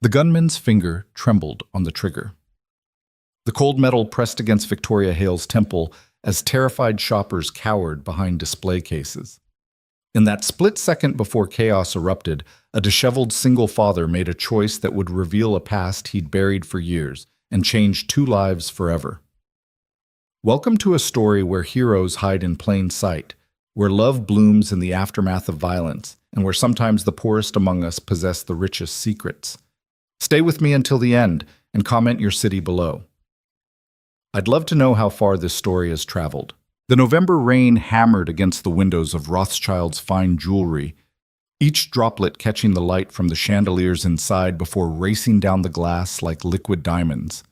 The gunman's finger trembled on the trigger. The cold metal pressed against Victoria Hale's temple as terrified shoppers cowered behind display cases. In that split second before chaos erupted, a disheveled single father made a choice that would reveal a past he'd buried for years and change two lives forever. Welcome to a story where heroes hide in plain sight, where love blooms in the aftermath of violence, and where sometimes the poorest among us possess the richest secrets. Stay with me until the end and comment your city below. I'd love to know how far this story has traveled. The November rain hammered against the windows of Rothschild's fine jewelry, each droplet catching the light from the chandeliers inside before racing down the glass like liquid diamonds.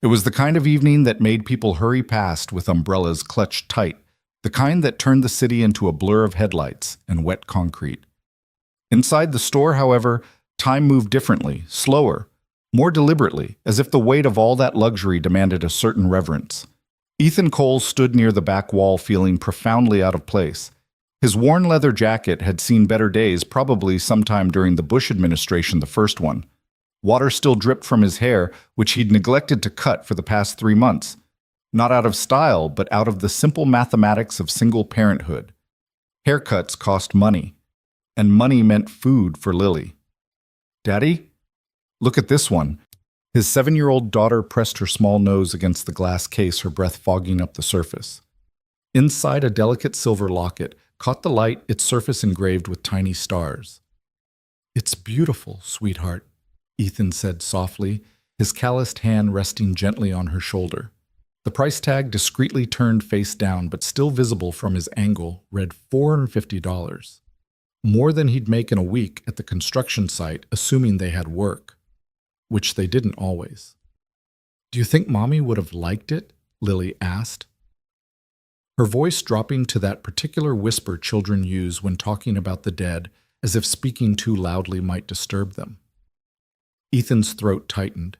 It was the kind of evening that made people hurry past with umbrellas clutched tight, the kind that turned the city into a blur of headlights and wet concrete. Inside the store, however, time moved differently, slower, more deliberately, as if the weight of all that luxury demanded a certain reverence. Ethan Cole stood near the back wall feeling profoundly out of place. His worn leather jacket had seen better days, probably sometime during the Bush administration, the first one. Water still dripped from his hair, which he'd neglected to cut for the past 3 months. Not out of style, but out of the simple mathematics of single parenthood. Haircuts cost money, and money meant food for Lily. "Daddy? Look at this one." His 7-year-old daughter pressed her small nose against the glass case, her breath fogging up the surface. Inside, a delicate silver locket caught the light, its surface engraved with tiny stars. "It's beautiful, sweetheart," Ethan said softly, his calloused hand resting gently on her shoulder. The price tag, discreetly turned face down but still visible from his angle, read $450. More than he'd make in a week at the construction site, assuming they had work. Which they didn't always. "Do you think Mommy would have liked it?" Lily asked, her voice dropping to that particular whisper children use when talking about the dead, as if speaking too loudly might disturb them. Ethan's throat tightened.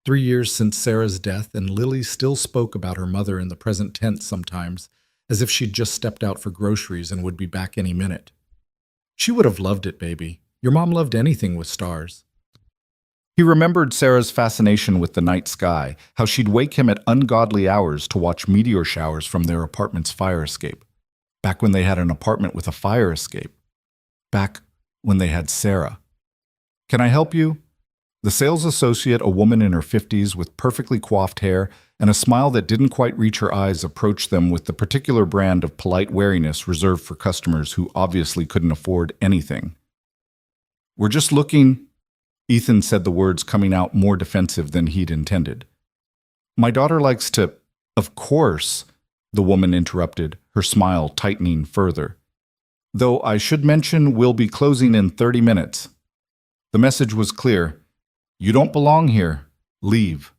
3 years since Sarah's death, and Lily still spoke about her mother in the present tense sometimes, as if she'd just stepped out for groceries and would be back any minute. "She would have loved it, baby. Your mom loved anything with stars." He remembered Sarah's fascination with the night sky, how she'd wake him at ungodly hours to watch meteor showers from their apartment's fire escape. Back when they had an apartment with a fire escape. Back when they had Sarah. "Can I help you?" The sales associate, a woman in her 50s with perfectly coiffed hair and a smile that didn't quite reach her eyes, approached them with the particular brand of polite wariness reserved for customers who obviously couldn't afford anything. "We're just looking..." Ethan said the words coming out more defensive than he'd intended. "My daughter likes to..." "Of course," the woman interrupted, her smile tightening further. "Though I should mention we'll be closing in 30 minutes. The message was clear. You don't belong here. Leave.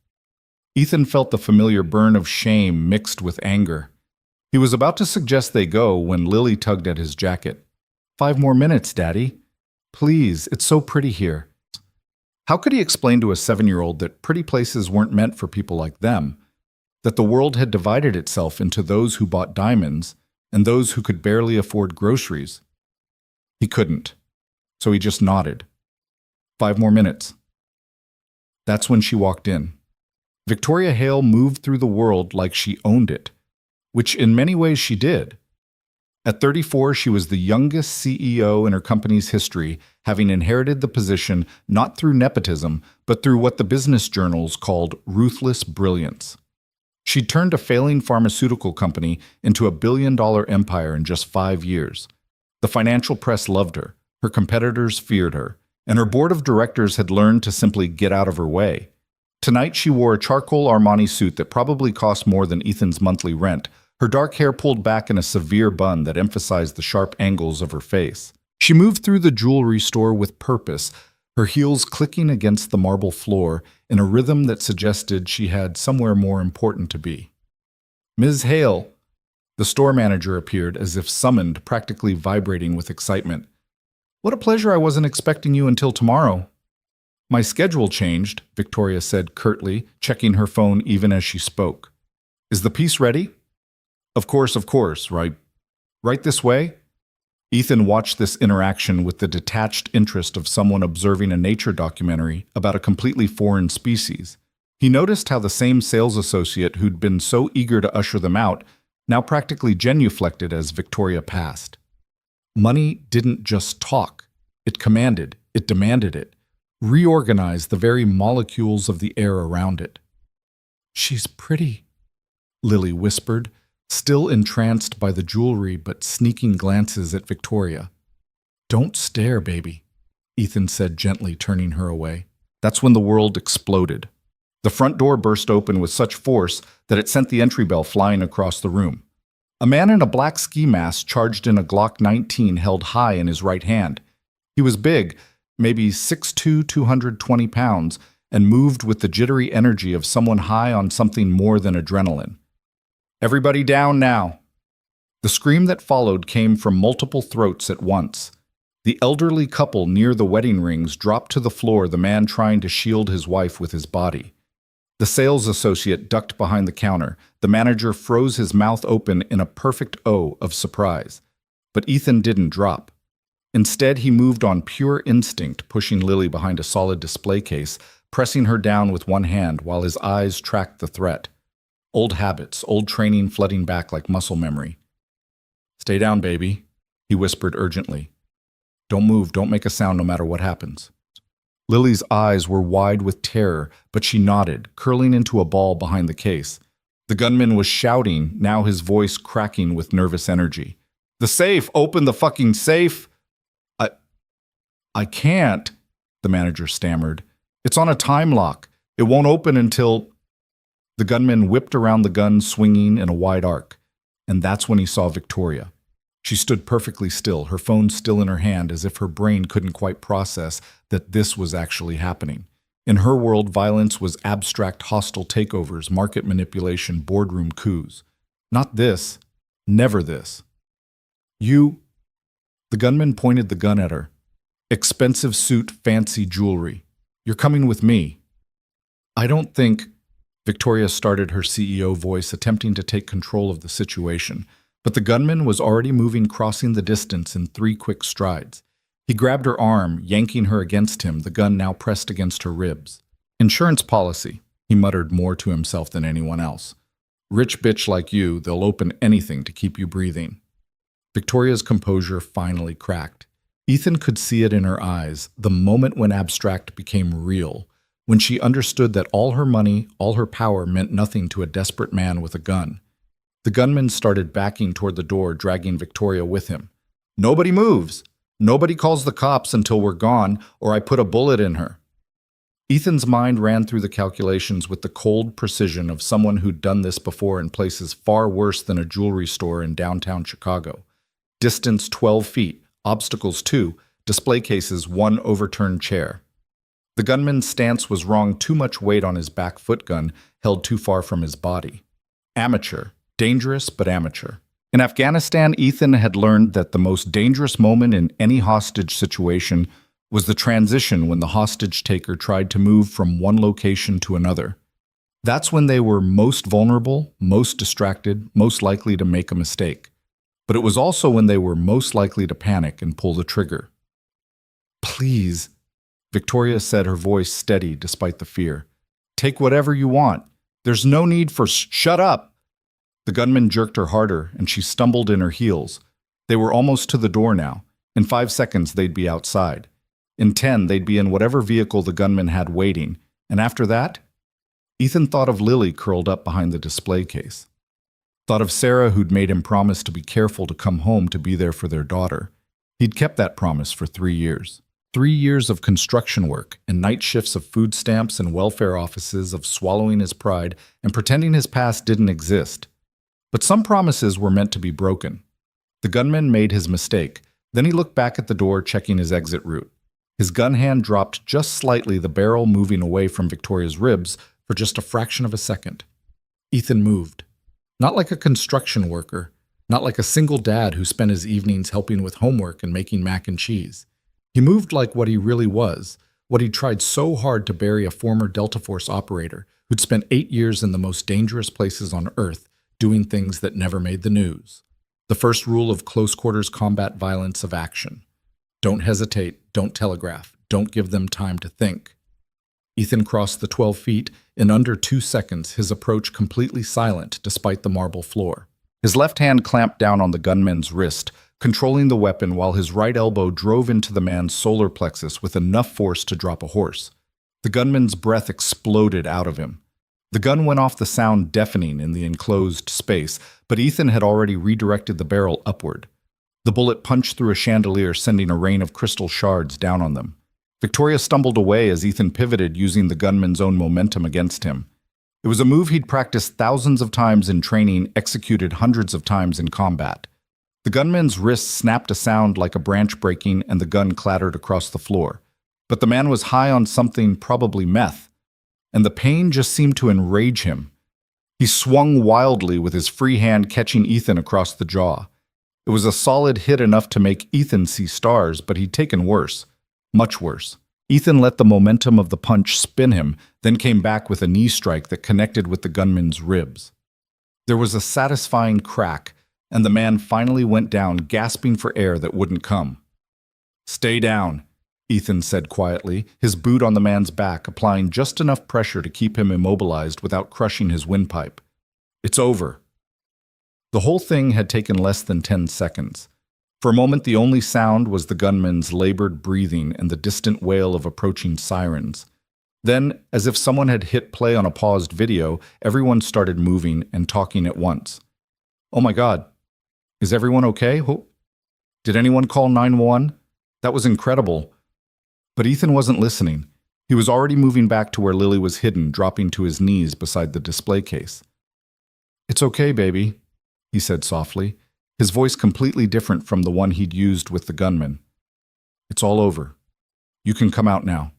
Ethan felt the familiar burn of shame mixed with anger. He was about to suggest they go when Lily tugged at his jacket. 5 more minutes, Daddy. Please, it's so pretty here." How could he explain to a 7-year-old that pretty places weren't meant for people like them, that the world had divided itself into those who bought diamonds and those who could barely afford groceries? He couldn't, so he just nodded. 5 more minutes. That's when she walked in. Victoria Hale moved through the world like she owned it, which in many ways she did. At 34, she was the youngest CEO in her company's history, having inherited the position not through nepotism, but through what the business journals called ruthless brilliance. She'd turned a failing pharmaceutical company into a billion-dollar empire in just 5 years. The financial press loved her competitors feared her, and her board of directors had learned to simply get out of her way. Tonight she wore a charcoal Armani suit that probably cost more than Ethan's monthly rent, her dark hair pulled back in a severe bun that emphasized the sharp angles of her face. She moved through the jewelry store with purpose, her heels clicking against the marble floor in a rhythm that suggested she had somewhere more important to be. "Ms. Hale," the store manager appeared as if summoned, practically vibrating with excitement. "What a pleasure. I wasn't expecting you until tomorrow." "My schedule changed," Victoria said curtly, checking her phone even as she spoke. "Is the piece ready?" Of course, right this way?" Ethan watched this interaction with the detached interest of someone observing a nature documentary about a completely foreign species. He noticed how the same sales associate who'd been so eager to usher them out now practically genuflected as Victoria passed. Money didn't just talk. It commanded, it demanded it, reorganized the very molecules of the air around it. "She's pretty," Lily whispered, still entranced by the jewelry but sneaking glances at Victoria. "Don't stare, baby," Ethan said gently, turning her away. That's when the world exploded. The front door burst open with such force that it sent the entry bell flying across the room. A man in a black ski mask charged in a Glock 19 held high in his right hand. He was big, maybe 6'2", 220 pounds, and moved with the jittery energy of someone high on something more than adrenaline. "Everybody down now." The scream that followed came from multiple throats at once. The elderly couple near the wedding rings dropped to the floor, the man trying to shield his wife with his body. The sales associate ducked behind the counter. The manager froze his mouth open in a perfect O of surprise. But Ethan didn't drop. Instead, he moved on pure instinct, pushing Lily behind a solid display case, pressing her down with one hand while his eyes tracked the threat. Old habits, old training flooding back like muscle memory. "Stay down, baby," he whispered urgently. "Don't move, don't make a sound no matter what happens." Lily's eyes were wide with terror, but she nodded, curling into a ball behind the case. The gunman was shouting, now his voice cracking with nervous energy. "The safe! Open the fucking safe!" I can't," the manager stammered. "It's on a time lock. It won't open until—" The gunman whipped around the gun, swinging in a wide arc. And that's when he saw Victoria. She stood perfectly still, her phone still in her hand, as if her brain couldn't quite process that this was actually happening. In her world, violence was abstract hostile takeovers, market manipulation, boardroom coups. Not this. Never this. "You—" The gunman pointed the gun at her. "Expensive suit, fancy jewelry. You're coming with me." "I don't think—" Victoria started, her CEO voice, attempting to take control of the situation. But the gunman was already moving, crossing the distance in 3 quick strides. He grabbed her arm, yanking her against him, the gun now pressed against her ribs. "Insurance policy," he muttered more to himself than anyone else. "Rich bitch like you, they'll open anything to keep you breathing." Victoria's composure finally cracked. Ethan could see it in her eyes, the moment when abstract became real, when she understood that all her money, all her power meant nothing to a desperate man with a gun. The gunman started backing toward the door, dragging Victoria with him. "Nobody moves! Nobody calls the cops until we're gone, or I put a bullet in her." Ethan's mind ran through the calculations with the cold precision of someone who'd done this before in places far worse than a jewelry store in downtown Chicago. Distance 12 feet, obstacles 2, display cases 1 overturned chair. The gunman's stance was wrong, too much weight on his back foot gun, held too far from his body. Amateur. Dangerous, but amateur. In Afghanistan, Ethan had learned that the most dangerous moment in any hostage situation was the transition when the hostage taker tried to move from one location to another. That's when they were most vulnerable, most distracted, most likely to make a mistake. But it was also when they were most likely to panic and pull the trigger. "Please," Victoria said, her voice steady despite the fear. "Take whatever you want. There's no need for— Shut up!" The gunman jerked her harder, and she stumbled in her heels. They were almost to the door now. In 5 seconds, they'd be outside. In 10, they'd be in whatever vehicle the gunman had waiting. And after that? Ethan thought of Lily curled up behind the display case. Thought of Sarah, who'd made him promise to be careful to come home to be there for their daughter. He'd kept that promise for 3 years. 3 years of construction work and night shifts of food stamps and welfare offices, of swallowing his pride and pretending his past didn't exist. But some promises were meant to be broken. The gunman made his mistake. Then he looked back at the door, checking his exit route. His gun hand dropped just slightly, the barrel moving away from Victoria's ribs for just a fraction of a second. Ethan moved. Not like a construction worker, not like a single dad who spent his evenings helping with homework and making mac and cheese. He moved like what he really was, what he'd tried so hard to bury, a former Delta Force operator who'd spent 8 years in the most dangerous places on Earth, doing things that never made the news. The first rule of close quarters combat violence of action. Don't hesitate, don't telegraph, don't give them time to think. Ethan crossed the 12 feet. In under 2 seconds, his approach completely silent despite the marble floor. His left hand clamped down on the gunman's wrist, controlling the weapon while his right elbow drove into the man's solar plexus with enough force to drop a horse. The gunman's breath exploded out of him. The gun went off, the sound deafening in the enclosed space, but Ethan had already redirected the barrel upward. The bullet punched through a chandelier, sending a rain of crystal shards down on them. Victoria stumbled away as Ethan pivoted, using the gunman's own momentum against him. It was a move he'd practiced thousands of times in training, executed hundreds of times in combat. The gunman's wrist snapped a sound like a branch breaking, and the gun clattered across the floor. But the man was high on something, probably meth, and the pain just seemed to enrage him. He swung wildly with his free hand, catching Ethan across the jaw. It was a solid hit, enough to make Ethan see stars, but he'd taken worse. Much worse. Ethan let the momentum of the punch spin him, then came back with a knee strike that connected with the gunman's ribs. There was a satisfying crack, and the man finally went down, gasping for air that wouldn't come. "Stay down," Ethan said quietly, his boot on the man's back, applying just enough pressure to keep him immobilized without crushing his windpipe. "It's over." The whole thing had taken less than 10 seconds. For a moment, the only sound was the gunman's labored breathing and the distant wail of approaching sirens. Then, as if someone had hit play on a paused video, everyone started moving and talking at once. "Oh my God, is everyone okay? Did anyone call 911? That was incredible." But Ethan wasn't listening. He was already moving back to where Lily was hidden, dropping to his knees beside the display case. "It's okay, baby," he said softly, his voice completely different from the one he'd used with the gunman. "It's all over. You can come out now."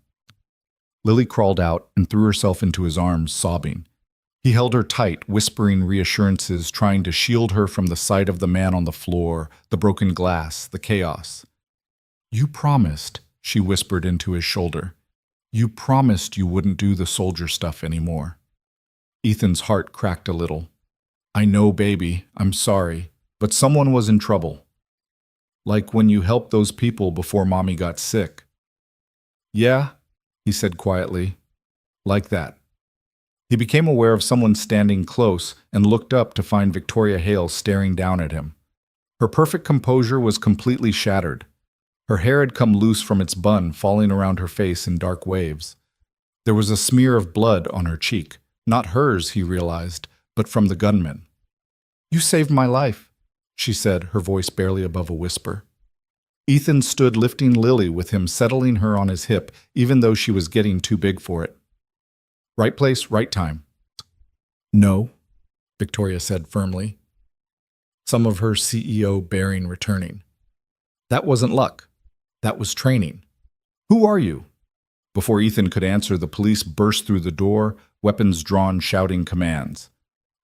Lily crawled out and threw herself into his arms, sobbing. He held her tight, whispering reassurances, trying to shield her from the sight of the man on the floor, the broken glass, the chaos. "You promised," she whispered into his shoulder. "You promised you wouldn't do the soldier stuff anymore." Ethan's heart cracked a little. "I know, baby. I'm sorry. But someone was in trouble. Like when you helped those people before Mommy got sick." "Yeah," he said quietly. "Like that." He became aware of someone standing close and looked up to find Victoria Hale staring down at him. Her perfect composure was completely shattered. Her hair had come loose from its bun, falling around her face in dark waves. There was a smear of blood on her cheek. Not hers, he realized, but from the gunman. "You saved my life," she said, her voice barely above a whisper. Ethan stood lifting Lily, with him settling her on his hip, even though she was getting too big for it. "Right place, right time." "No," Victoria said firmly, some of her CEO bearing returning. "That wasn't luck. That was training. Who are you?" Before Ethan could answer, the police burst through the door, weapons drawn, shouting commands.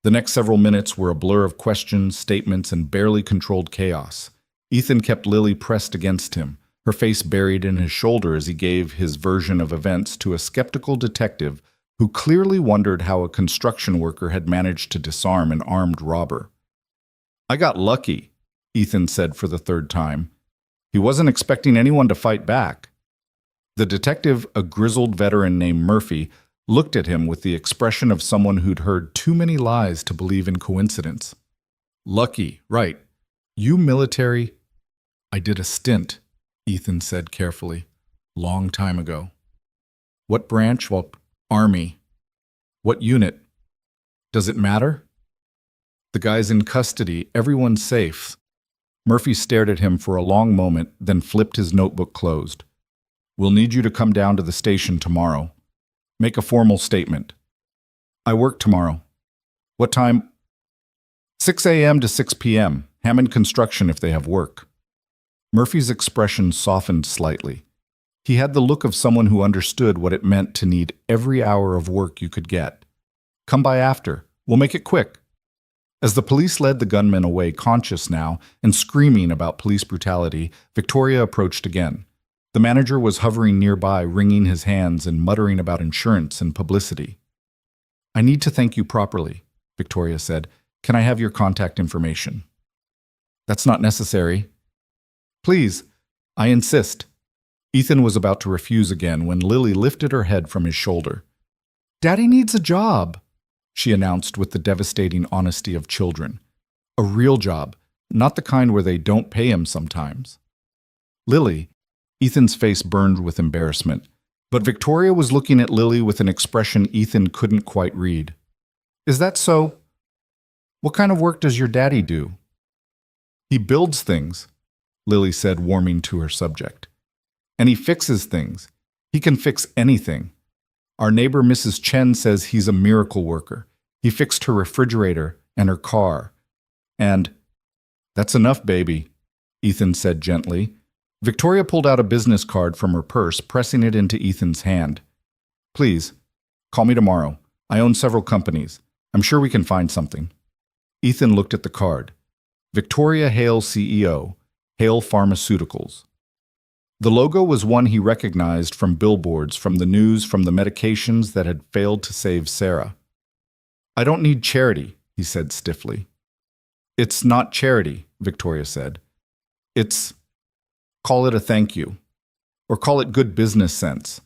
The next several minutes were a blur of questions, statements, and barely controlled chaos. Ethan kept Lily pressed against him, her face buried in his shoulder as he gave his version of events to a skeptical detective who clearly wondered how a construction worker had managed to disarm an armed robber. "I got lucky," Ethan said for the third time. He wasn't expecting anyone to fight back. The detective, a grizzled veteran named Murphy, looked at him with the expression of someone who'd heard too many lies to believe in coincidence. "Lucky, right. You military—" "I did a stint," Ethan said carefully. "Long time ago." "What branch?" "Well, Army." "What unit?" "Does it matter?" "The guy's in custody. Everyone's safe." Murphy stared at him for a long moment, then flipped his notebook closed. "We'll need you to come down to the station tomorrow. Make a formal statement." "I work tomorrow." "What time?" 6 a.m. to 6 p.m. Hammond Construction if they have work." Murphy's expression softened slightly. He had the look of someone who understood what it meant to need every hour of work you could get. "Come by after. We'll make it quick." As the police led the gunman away, conscious now, and screaming about police brutality, Victoria approached again. The manager was hovering nearby, wringing his hands and muttering about insurance and publicity. "I need to thank you properly," Victoria said. "Can I have your contact information?" That's not necessary. Please, I insist. Ethan was about to refuse again when Lily lifted her head from his shoulder. Daddy needs a job, she announced with the devastating honesty of children. A real job, not the kind where they don't pay him sometimes. Lily, Ethan's face burned with embarrassment, but Victoria was looking at Lily with an expression Ethan couldn't quite read. Is that so? What kind of work does your daddy do? He builds things, Lily said, warming to her subject. And he fixes things. He can fix anything. Our neighbor Mrs. Chen says he's a miracle worker. He fixed her refrigerator and her car. And, that's enough, baby, Ethan said gently. Victoria pulled out a business card from her purse, pressing it into Ethan's hand. Please, call me tomorrow. I own several companies. I'm sure we can find something. Ethan looked at the card. Victoria Hale CEO, Hale Pharmaceuticals. The logo was one he recognized from billboards, from the news, from the medications that had failed to save Sarah. I don't need charity, he said stiffly. It's not charity, Victoria said. Call it a thank you. Or call it good business sense.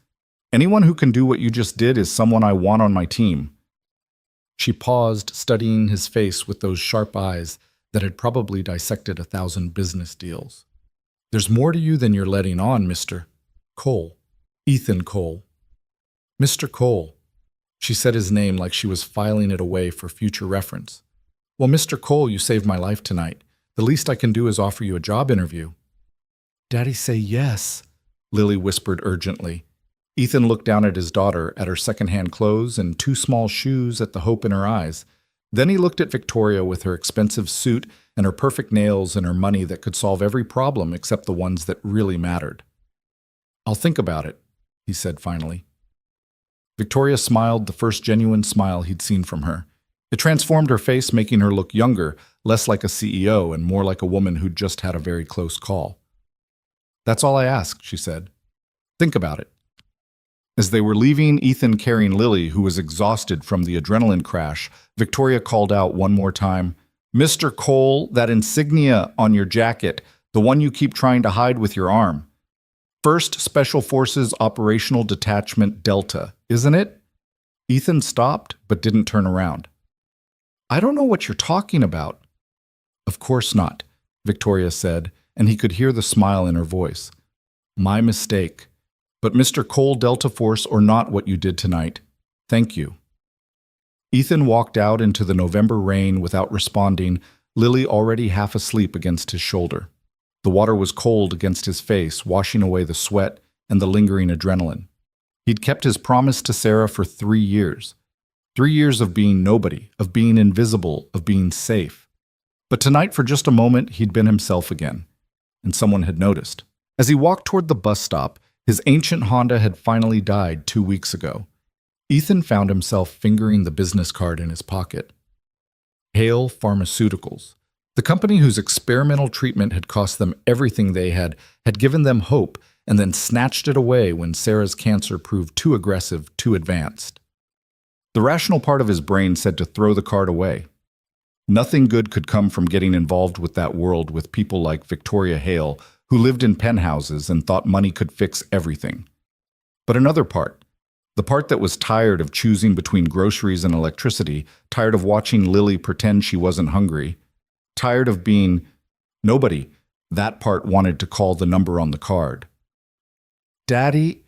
Anyone who can do what you just did is someone I want on my team. She paused, studying his face with those sharp eyes that had probably dissected 1,000 business deals. There's more to you than you're letting on, Mr. Cole. Ethan Cole. Mr. Cole. She said his name like she was filing it away for future reference. Well, Mr. Cole, you saved my life tonight. The least I can do is offer you a job interview. Daddy, say yes, Lily whispered urgently. Ethan looked down at his daughter, at her second-hand clothes and 2 small shoes, at the hope in her eyes. Then he looked at Victoria with her expensive suit and her perfect nails and her money that could solve every problem except the ones that really mattered. I'll think about it, he said finally. Victoria smiled, the first genuine smile he'd seen from her. It transformed her face, making her look younger, less like a CEO and more like a woman who'd just had a very close call. That's all I ask, she said. Think about it. As they were leaving, Ethan carrying Lily, who was exhausted from the adrenaline crash, Victoria called out one more time, Mr. Cole, that insignia on your jacket, the one you keep trying to hide with your arm. 1st Special Forces Operational Detachment Delta, isn't it? Ethan stopped, but didn't turn around. I don't know what you're talking about. Of course not, Victoria said, and he could hear the smile in her voice. My mistake. But Mr. Cole, Delta Force or not what you did tonight, thank you. Ethan walked out into the November rain without responding, Lily already half asleep against his shoulder. The water was cold against his face, washing away the sweat and the lingering adrenaline. He'd kept his promise to Sarah for 3 years. 3 years of being nobody, of being invisible, of being safe. But tonight, for just a moment, he'd been himself again. And someone had noticed. As he walked toward the bus stop, his ancient Honda had finally died 2 weeks ago. Ethan found himself fingering the business card in his pocket. Hale Pharmaceuticals. The company whose experimental treatment had cost them everything they had given them hope and then snatched it away when Sarah's cancer proved too aggressive, too advanced. The rational part of his brain said to throw the card away. Nothing good could come from getting involved with that world with people like Victoria Hale, who lived in penthouses and thought money could fix everything. But another part, the part that was tired of choosing between groceries and electricity, tired of watching Lily pretend she wasn't hungry, tired of being nobody, that part wanted to call the number on the card. Daddy,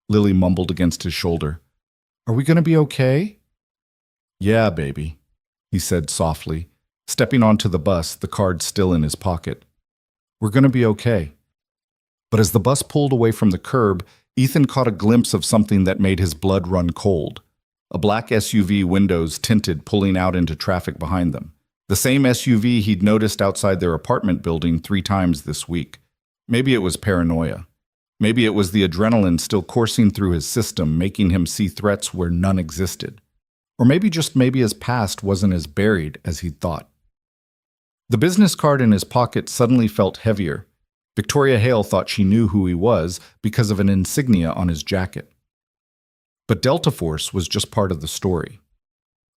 Lily mumbled against his shoulder, are we going to be okay? Yeah, baby, he said softly, stepping onto the bus, the card still in his pocket. We're going to be okay. But as the bus pulled away from the curb, Ethan caught a glimpse of something that made his blood run cold. A black SUV, windows tinted, pulling out into traffic behind them. The same SUV he'd noticed outside their apartment building 3 times this week. Maybe it was paranoia. Maybe it was the adrenaline still coursing through his system, making him see threats where none existed. Or maybe just maybe his past wasn't as buried as he'd thought. The business card in his pocket suddenly felt heavier. Victoria Hale thought she knew who he was because of an insignia on his jacket. But Delta Force was just part of the story.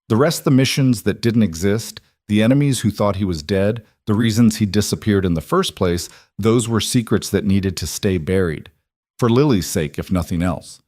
The rest, the missions that didn't exist, The enemies who thought he was dead, the reasons he disappeared in the first place, those were secrets that needed to stay buried. For Lily's sake, if nothing else.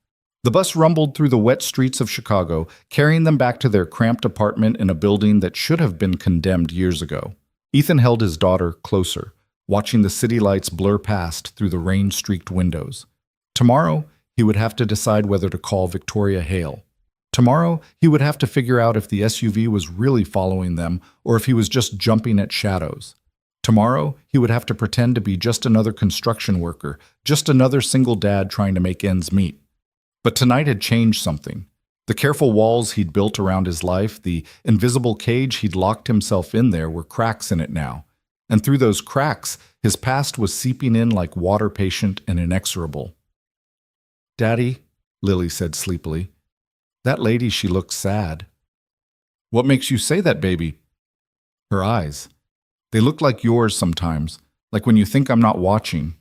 The bus rumbled through the wet streets of Chicago, carrying them back to their cramped apartment in a building that should have been condemned years ago. Ethan held his daughter closer, watching the city lights blur past through the rain-streaked windows. Tomorrow, he would have to decide whether to call Victoria Hale. Tomorrow, he would have to figure out if the SUV was really following them or if he was just jumping at shadows. Tomorrow, he would have to pretend to be just another construction worker, just another single dad trying to make ends meet. But tonight had changed something. The careful walls he'd built around his life, the invisible cage he'd locked himself in there, were cracks in it now. And through those cracks, his past was seeping in like water, patient and inexorable. "Daddy," Lily said sleepily, "that lady, she looks sad." "What makes you say that, baby?" Her eyes. They looked like yours sometimes, like when you think I'm not watching.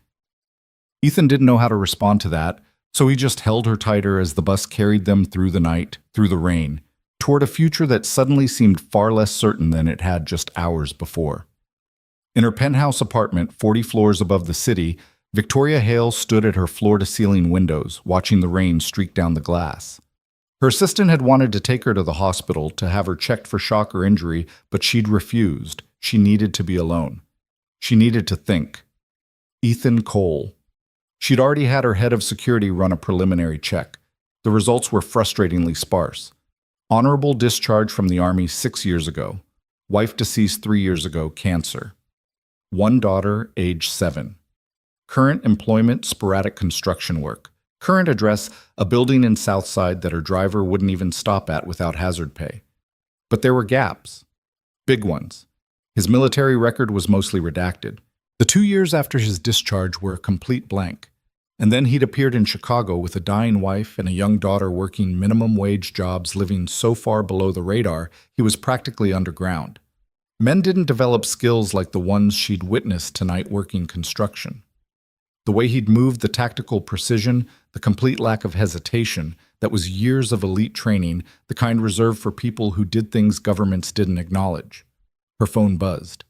Ethan didn't know how to respond to that, so he just held her tighter as the bus carried them through the night, through the rain, toward a future that suddenly seemed far less certain than it had just hours before. In her penthouse apartment, 40 floors above the city, Victoria Hale stood at her floor-to-ceiling windows, watching the rain streak down the glass. Her assistant had wanted to take her to the hospital to have her checked for shock or injury, but she'd refused. She needed to be alone. She needed to think. Ethan Cole. She'd already had her head of security run a preliminary check. The results were frustratingly sparse. Honorable discharge from the Army 6 years ago. Wife deceased 3 years ago, cancer. One daughter, age 7. Current employment, sporadic construction work. Current address, a building in Southside that her driver wouldn't even stop at without hazard pay. But there were gaps. Big ones. His military record was mostly redacted. The 2 years after his discharge were a complete blank. And then he'd appeared in Chicago with a dying wife and a young daughter working minimum wage jobs, living so far below the radar, he was practically underground. Men didn't develop skills like the ones she'd witnessed tonight working construction. The way he'd moved, the tactical precision, the complete lack of hesitation, that was years of elite training, the kind reserved for people who did things governments didn't acknowledge. Her phone buzzed.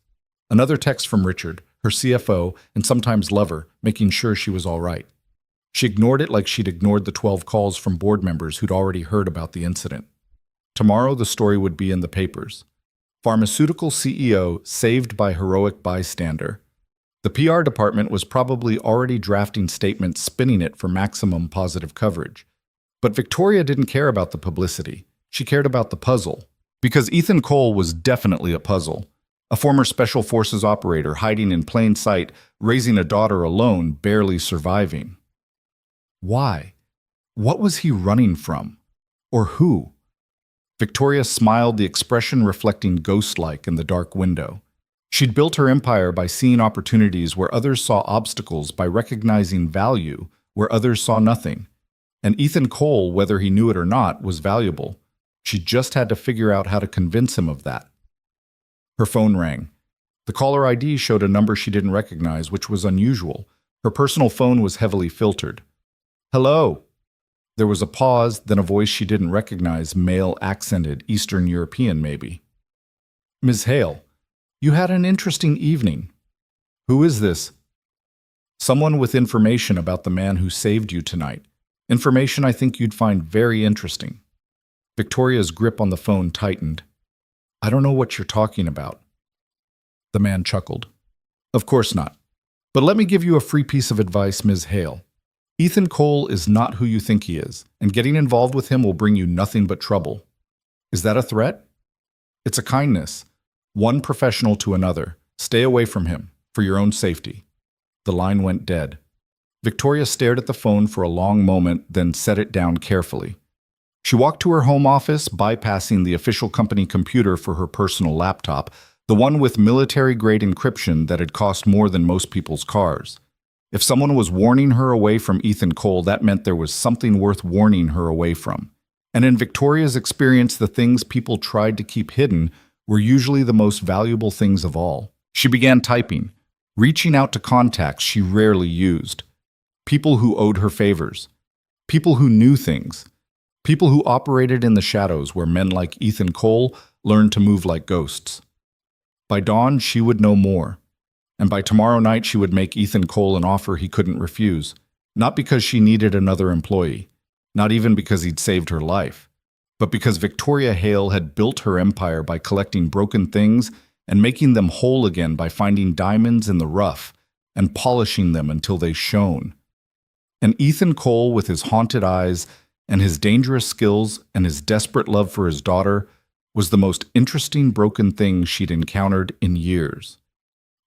Another text from Richard, her CFO, and sometimes lover, making sure she was all right. She ignored it like she'd ignored the 12 calls from board members who'd already heard about the incident. Tomorrow, the story would be in the papers. Pharmaceutical CEO saved by heroic bystander. The PR department was probably already drafting statements spinning it for maximum positive coverage. But Victoria didn't care about the publicity. She cared about the puzzle. Because Ethan Cole was definitely a puzzle. A former Special Forces operator hiding in plain sight, raising a daughter alone, barely surviving. Why? What was he running from? Or who? Victoria smiled, the expression reflecting ghost-like in the dark window. She'd built her empire by seeing opportunities where others saw obstacles, by recognizing value where others saw nothing. And Ethan Cole, whether he knew it or not, was valuable. She just had to figure out how to convince him of that. Her phone rang. The caller ID showed a number she didn't recognize, which was unusual. Her personal phone was heavily filtered. "Hello." There was a pause, then a voice she didn't recognize, male-accented, Eastern European maybe. "Ms. Hale, you had an interesting evening." "Who is this?" "Someone with information about the man who saved you tonight. Information I think you'd find very interesting." Victoria's grip on the phone tightened. "I don't know what you're talking about." The man chuckled. "Of course not. But let me give you a free piece of advice, Ms. Hale. Ethan Cole is not who you think he is, and getting involved with him will bring you nothing but trouble." "Is that a threat?" "It's a kindness. One professional to another. Stay away from him, for your own safety." The line went dead. Victoria stared at the phone for a long moment, then set it down carefully. She walked to her home office, bypassing the official company computer for her personal laptop, the one with military-grade encryption that had cost more than most people's cars. If someone was warning her away from Ethan Cole, that meant there was something worth warning her away from. And in Victoria's experience, the things people tried to keep hidden were usually the most valuable things of all. She began typing, reaching out to contacts she rarely used. People who owed her favors. People who knew things. People who operated in the shadows where men like Ethan Cole learned to move like ghosts. By dawn, she would know more. And by tomorrow night, she would make Ethan Cole an offer he couldn't refuse. Not because she needed another employee, not even because he'd saved her life, but because Victoria Hale had built her empire by collecting broken things and making them whole again by finding diamonds in the rough and polishing them until they shone. And Ethan Cole, with his haunted eyes and his dangerous skills and his desperate love for his daughter, was the most interesting broken thing she'd encountered in years.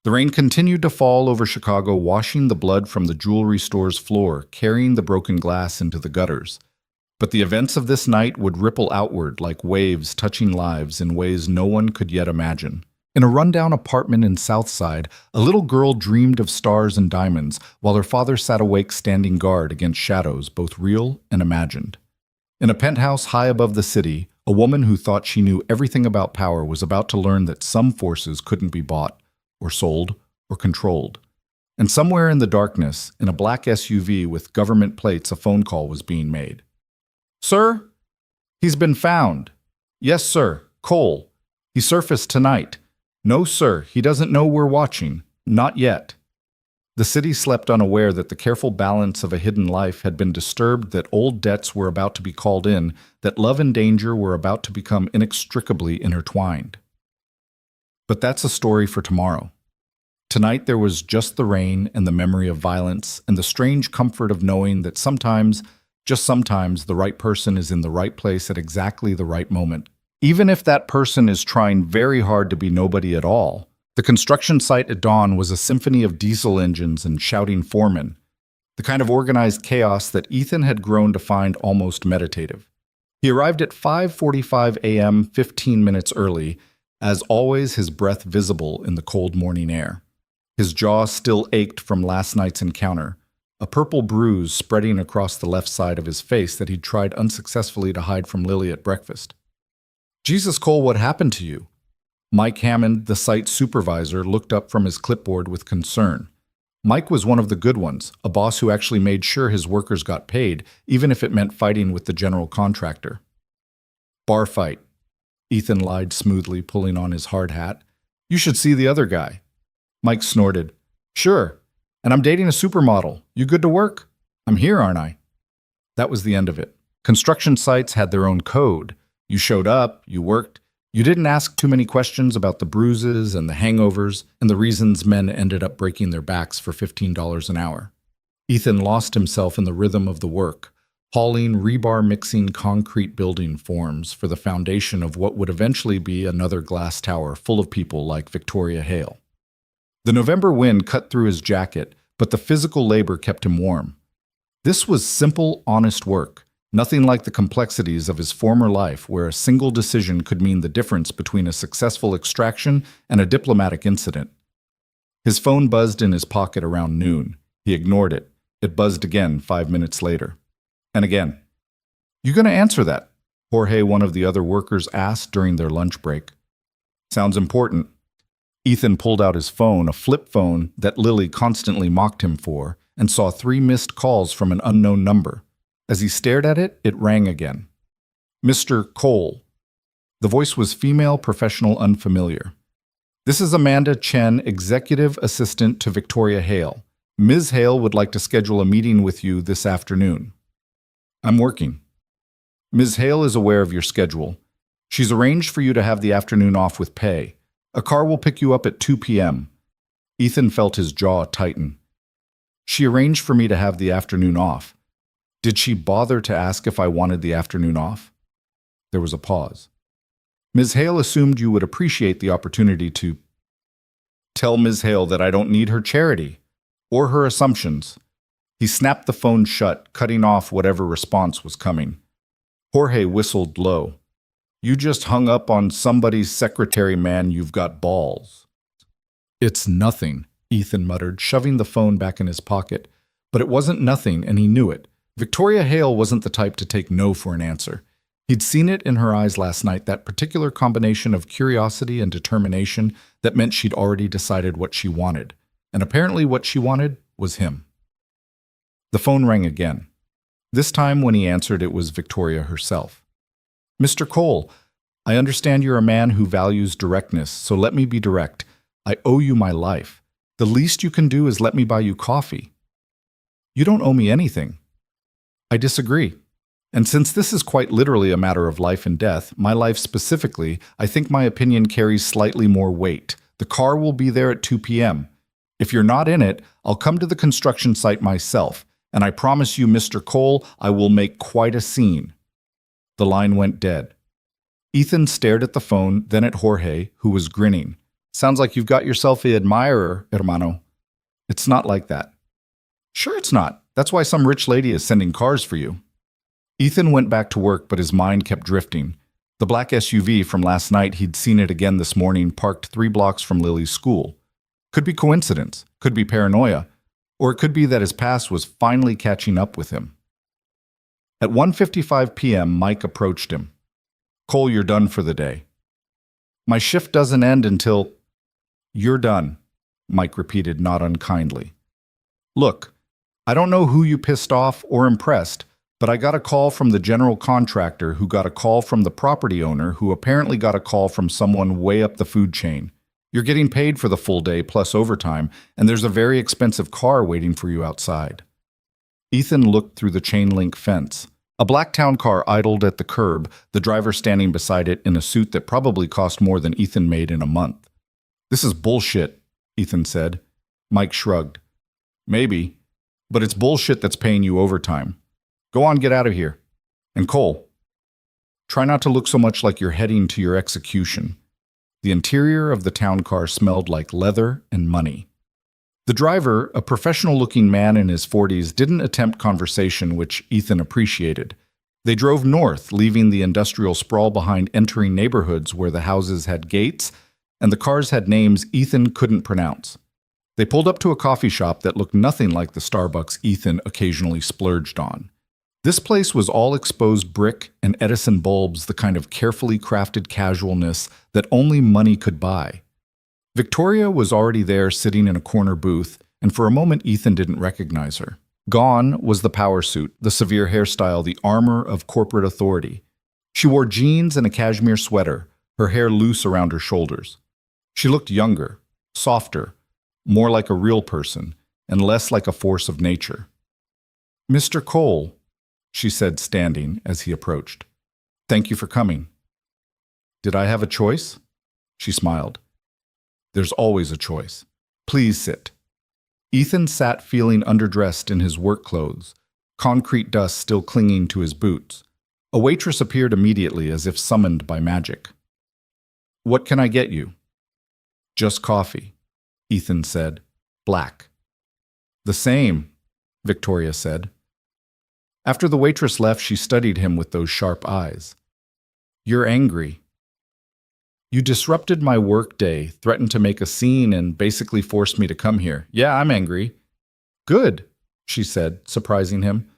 The rain continued to fall over Chicago, washing the blood from the jewelry store's floor, carrying the broken glass into the gutters. But the events of this night would ripple outward like waves touching lives in ways no one could yet imagine. In a rundown apartment in Southside, a little girl dreamed of stars and diamonds, while her father sat awake standing guard against shadows, both real and imagined. In a penthouse high above the city, a woman who thought she knew everything about power was about to learn that some forces couldn't be bought, or sold, or controlled. And somewhere in the darkness, in a black SUV with government plates, a phone call was being made. "Sir? He's been found." "Yes, sir. Cole. He surfaced tonight." "No, sir. He doesn't know we're watching. Not yet." The city slept unaware that the careful balance of a hidden life had been disturbed, that old debts were about to be called in, that love and danger were about to become inextricably intertwined. But that's a story for tomorrow. Tonight there was just the rain and the memory of violence and the strange comfort of knowing that sometimes, just sometimes, the right person is in the right place at exactly the right moment. Even if that person is trying very hard to be nobody at all. The construction site at dawn was a symphony of diesel engines and shouting foremen, the kind of organized chaos that Ethan had grown to find almost meditative. He arrived at 5:45 a.m., 15 minutes early, as always, his breath visible in the cold morning air. His jaw still ached from last night's encounter, a purple bruise spreading across the left side of his face that he'd tried unsuccessfully to hide from Lily at breakfast. "Jesus, Cole, what happened to you?" Mike Hammond, the site supervisor, looked up from his clipboard with concern. Mike was one of the good ones, a boss who actually made sure his workers got paid, even if it meant fighting with the general contractor. "Bar fight," Ethan lied smoothly, pulling on his hard hat. "You should see the other guy." Mike snorted. "Sure. And I'm dating a supermodel. You good to work? I'm here, aren't I?" That was the end of it. Construction sites had their own code. You showed up, you worked. You didn't ask too many questions about the bruises and the hangovers and the reasons men ended up breaking their backs for $15 an hour. Ethan lost himself in the rhythm of the work, hauling rebar-mixing concrete building forms for the foundation of what would eventually be another glass tower full of people like Victoria Hale. The November wind cut through his jacket, but the physical labor kept him warm. This was simple, honest work, nothing like the complexities of his former life where a single decision could mean the difference between a successful extraction and a diplomatic incident. His phone buzzed in his pocket around noon. He ignored it. It buzzed again 5 minutes later. And again. "You gonna answer that?" Jorge, one of the other workers, asked during their lunch break. "Sounds important." Ethan pulled out his phone, a flip phone that Lily constantly mocked him for, and saw 3 missed calls from an unknown number. As he stared at it, it rang again. "Mr. Cole." The voice was female, professional, unfamiliar. "This is Amanda Chen, executive assistant to Victoria Hale. Ms. Hale would like to schedule a meeting with you this afternoon." "I'm working." "Ms. Hale is aware of your schedule. She's arranged for you to have the afternoon off with pay. A car will pick you up at 2 p.m. Ethan felt his jaw tighten. "She arranged for me to have the afternoon off. Did she bother to ask if I wanted the afternoon off?" There was a pause. "Ms. Hale assumed you would appreciate the opportunity to..." "Tell Ms. Hale that I don't need her charity or her assumptions." He snapped the phone shut, cutting off whatever response was coming. Jorge whistled low. "You just hung up on somebody's secretary, man. You've got balls." "It's nothing," Ethan muttered, shoving the phone back in his pocket. But it wasn't nothing, and he knew it. Victoria Hale wasn't the type to take no for an answer. He'd seen it in her eyes last night, that particular combination of curiosity and determination that meant she'd already decided what she wanted. And apparently what she wanted was him. The phone rang again. This time when he answered, it was Victoria herself. "Mr. Cole, I understand you're a man who values directness, so let me be direct. I owe you my life. The least you can do is let me buy you coffee. You don't owe me anything. I disagree. And since this is quite literally a matter of life and death, my life specifically, I think my opinion carries slightly more weight. The car will be there at 2 p.m. If you're not in it, I'll come to the construction site myself, and I promise you, Mr. Cole, I will make quite a scene. The line went dead. Ethan stared at the phone, then at Jorge, who was grinning. Sounds like you've got yourself an admirer, hermano. It's not like that. Sure it's not. That's why some rich lady is sending cars for you. Ethan went back to work, but his mind kept drifting. The black SUV from last night, he'd seen it again this morning, parked 3 blocks from Lily's school. Could be coincidence, could be paranoia, or it could be that his past was finally catching up with him. At 1:55 p.m., Mike approached him. Cole, you're done for the day. My shift doesn't end until... You're done, Mike repeated, not unkindly. Look, I don't know who you pissed off or impressed, but I got a call from the general contractor who got a call from the property owner who apparently got a call from someone way up the food chain. You're getting paid for the full day plus overtime, and there's a very expensive car waiting for you outside. Ethan looked through the chain-link fence. A black town car idled at the curb, the driver standing beside it in a suit that probably cost more than Ethan made in a month. This is bullshit, Ethan said. Mike shrugged. Maybe, but it's bullshit that's paying you overtime. Go on, get out of here. And Cole, try not to look so much like you're heading to your execution. The interior of the town car smelled like leather and money. The driver, a professional-looking man in his 40s, didn't attempt conversation, which Ethan appreciated. They drove north, leaving the industrial sprawl behind, entering neighborhoods where the houses had gates and the cars had names Ethan couldn't pronounce. They pulled up to a coffee shop that looked nothing like the Starbucks Ethan occasionally splurged on. This place was all exposed brick and Edison bulbs, the kind of carefully crafted casualness that only money could buy. Victoria was already there, sitting in a corner booth, and for a moment Ethan didn't recognize her. Gone was the power suit, the severe hairstyle, the armor of corporate authority. She wore jeans and a cashmere sweater, her hair loose around her shoulders. She looked younger, softer, more like a real person, and less like a force of nature. "Mr. Cole," she said, standing as he approached. "Thank you for coming." "Did I have a choice?" She smiled. "There's always a choice. Please sit." Ethan sat feeling underdressed in his work clothes, concrete dust still clinging to his boots. A waitress appeared immediately, as if summoned by magic. "What can I get you?" "Just coffee," Ethan said. "Black." "The same," Victoria said. After the waitress left, she studied him with those sharp eyes. "You're angry. You disrupted my work day, threatened to make a scene, and basically forced me to come here. Yeah, I'm angry." "Good," she said, surprising him.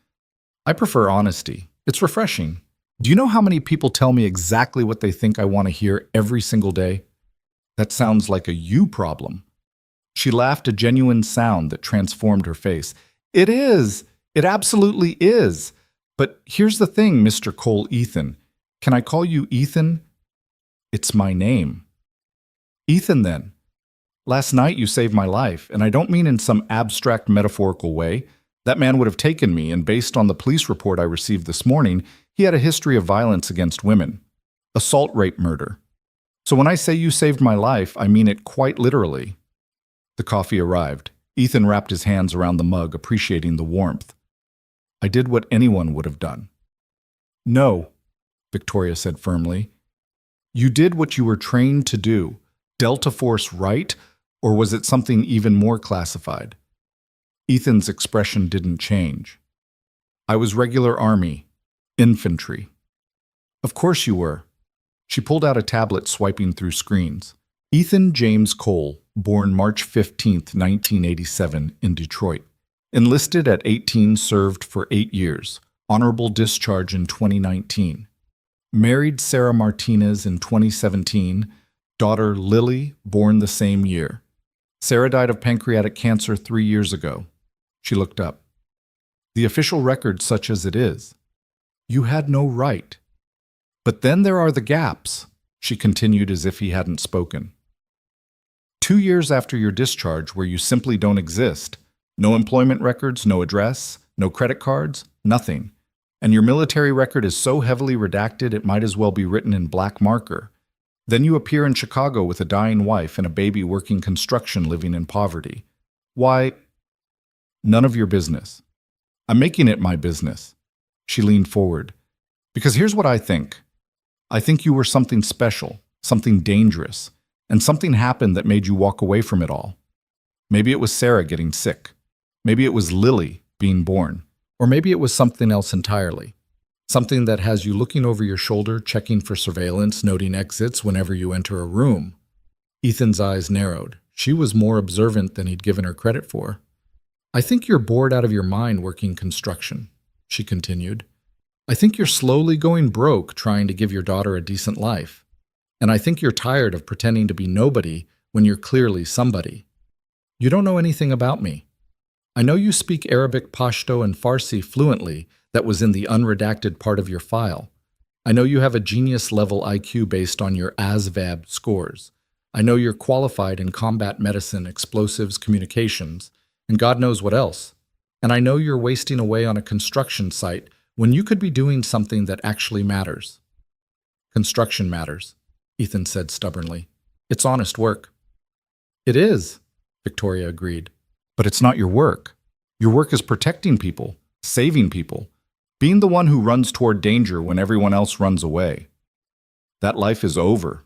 "I prefer honesty. It's refreshing. Do you know how many people tell me exactly what they think I want to hear every single day? That sounds like a you problem." She laughed, a genuine sound that transformed her face. "It is. It absolutely is. But here's the thing, Mr. Cole Ethan. Can I call you Ethan? It's my name." "Ethan, then. Last night you saved my life, and I don't mean in some abstract metaphorical way. That man would have taken me, and based on the police report I received this morning, he had a history of violence against women. Assault, rape, murder. So when I say you saved my life, I mean it quite literally." The coffee arrived. Ethan wrapped his hands around the mug, appreciating the warmth. "I did what anyone would have done." "No," Victoria said firmly. "You did what you were trained to do. Delta Force right, or was it something even more classified?" Ethan's expression didn't change. "I was regular Army, infantry." "Of course you were." She pulled out a tablet, swiping through screens. Ethan James Cole, born March 15, 1987, in Detroit. Enlisted at 18, served for 8 years. Honorable discharge in 2019. Married Sarah Martinez in 2017. Daughter Lily, born the same year. Sarah died of pancreatic cancer 3 years ago. She looked up. "The official record, such as it is. You had no right. But then there are the gaps. she continued as if he hadn't spoken. 2 years after your discharge where you simply don't exist. No employment records, no address, no credit cards, nothing. And your military record is so heavily redacted it might as well be written in black marker. Then you appear in Chicago with a dying wife and a baby working construction living in poverty. Why? None of your business. I'm making it my business. She leaned forward. Because here's what I think. I think you were something special, something dangerous, and something happened that made you walk away from it all. Maybe it was Sarah getting sick. Maybe it was Lily being born. Or maybe it was something else entirely. Something that has you looking over your shoulder, checking for surveillance, noting exits whenever you enter a room. Ethan's eyes narrowed. She was more observant than he'd given her credit for. I think you're bored out of your mind working construction, she continued. I think you're slowly going broke trying to give your daughter a decent life. And I think you're tired of pretending to be nobody when you're clearly somebody. You don't know anything about me. I know you speak Arabic, Pashto, and Farsi fluently. That was in the unredacted part of your file. I know you have a genius-level IQ based on your ASVAB scores. I know you're qualified in combat medicine, explosives, communications, and God knows what else. And I know you're wasting away on a construction site when you could be doing something that actually matters. Construction matters, Ethan said stubbornly. It's honest work. It is, Victoria agreed. But it's not your work. Your work is protecting people, saving people, being the one who runs toward danger when everyone else runs away. That life is over.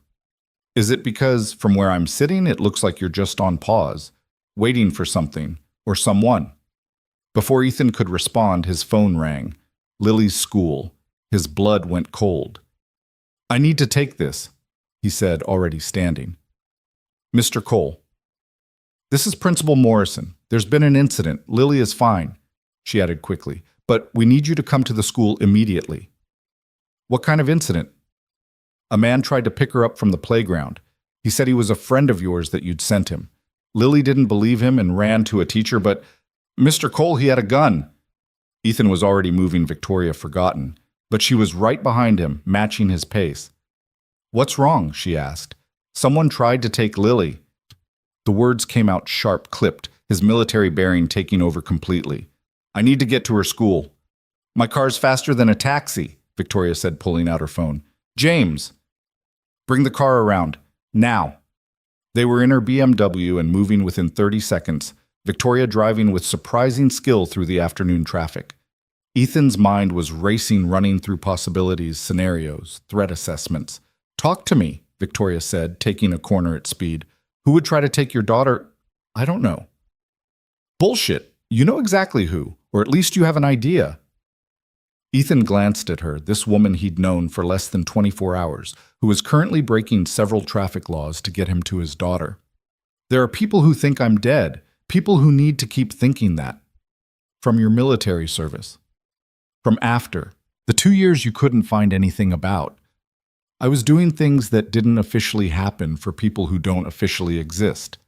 Is it because, from where I'm sitting, it looks like you're just on pause, waiting for something or someone? Before Ethan could respond, his phone rang. Lily's school. His blood went cold. I need to take this, he said, already standing. Mr. Cole. This is Principal Morrison. There's been an incident. Lily is fine, she added quickly, but we need you to come to the school immediately. What kind of incident? A man tried to pick her up from the playground. He said he was a friend of yours that you'd sent him. Lily didn't believe him and ran to a teacher, but Mr. Cole, he had a gun. Ethan was already moving Victoria forgotten, but she was right behind him, matching his pace. What's wrong? She asked. Someone tried to take Lily. The words came out sharp, clipped, his military bearing taking over completely. I need to get to her school. My car's faster than a taxi, Victoria said, pulling out her phone. James! Bring the car around. Now. They were in her BMW and moving within 30 seconds, Victoria driving with surprising skill through the afternoon traffic. Ethan's mind was racing, running through possibilities, scenarios, threat assessments. Talk to me, Victoria said, taking a corner at speed. Who would try to take your daughter? I don't know. Bullshit. You know exactly who, or at least you have an idea. Ethan glanced at her, this woman he'd known for less than 24 hours, who was currently breaking several traffic laws to get him to his daughter. There are people who think I'm dead, people who need to keep thinking that. From your military service. From after. The 2 years you couldn't find anything about. I was doing things that didn't officially happen for people who don't officially exist.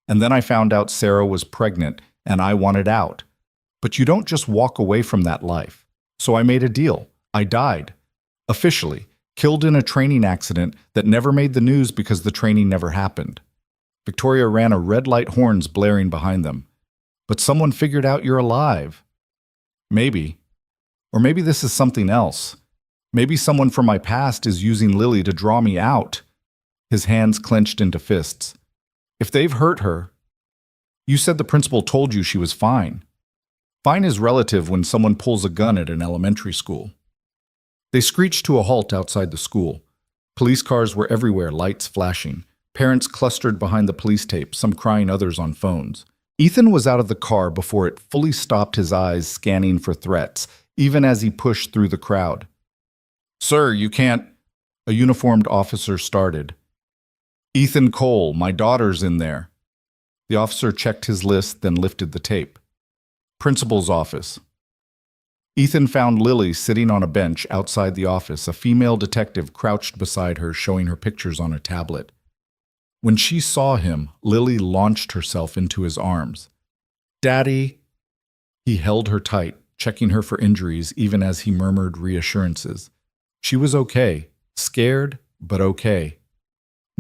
And then I found out Sarah was pregnant, and I wanted out. But you don't just walk away from that life. So I made a deal. I died. Officially. Killed in a training accident that never made the news because the training never happened. Victoria ran a red light, horns blaring behind them. But someone figured out you're alive. Maybe. Or maybe this is something else. Maybe someone from my past is using Lily to draw me out. His hands clenched into fists. If they've hurt her... You said the principal told you she was fine. Fine is relative when someone pulls a gun at an elementary school. They screeched to a halt outside the school. Police cars were everywhere, lights flashing. Parents clustered behind the police tape, some crying, others on phones. Ethan was out of the car before it fully stopped, his eyes scanning for threats, even as he pushed through the crowd. Sir, you can't... A uniformed officer started. Ethan Cole, my daughter's in there. The officer checked his list, then lifted the tape. Principal's office. Ethan found Lily sitting on a bench outside the office, a female detective crouched beside her, showing her pictures on a tablet. When she saw him, Lily launched herself into his arms. Daddy! He held her tight, checking her for injuries even as he murmured reassurances. She was okay, scared, but okay.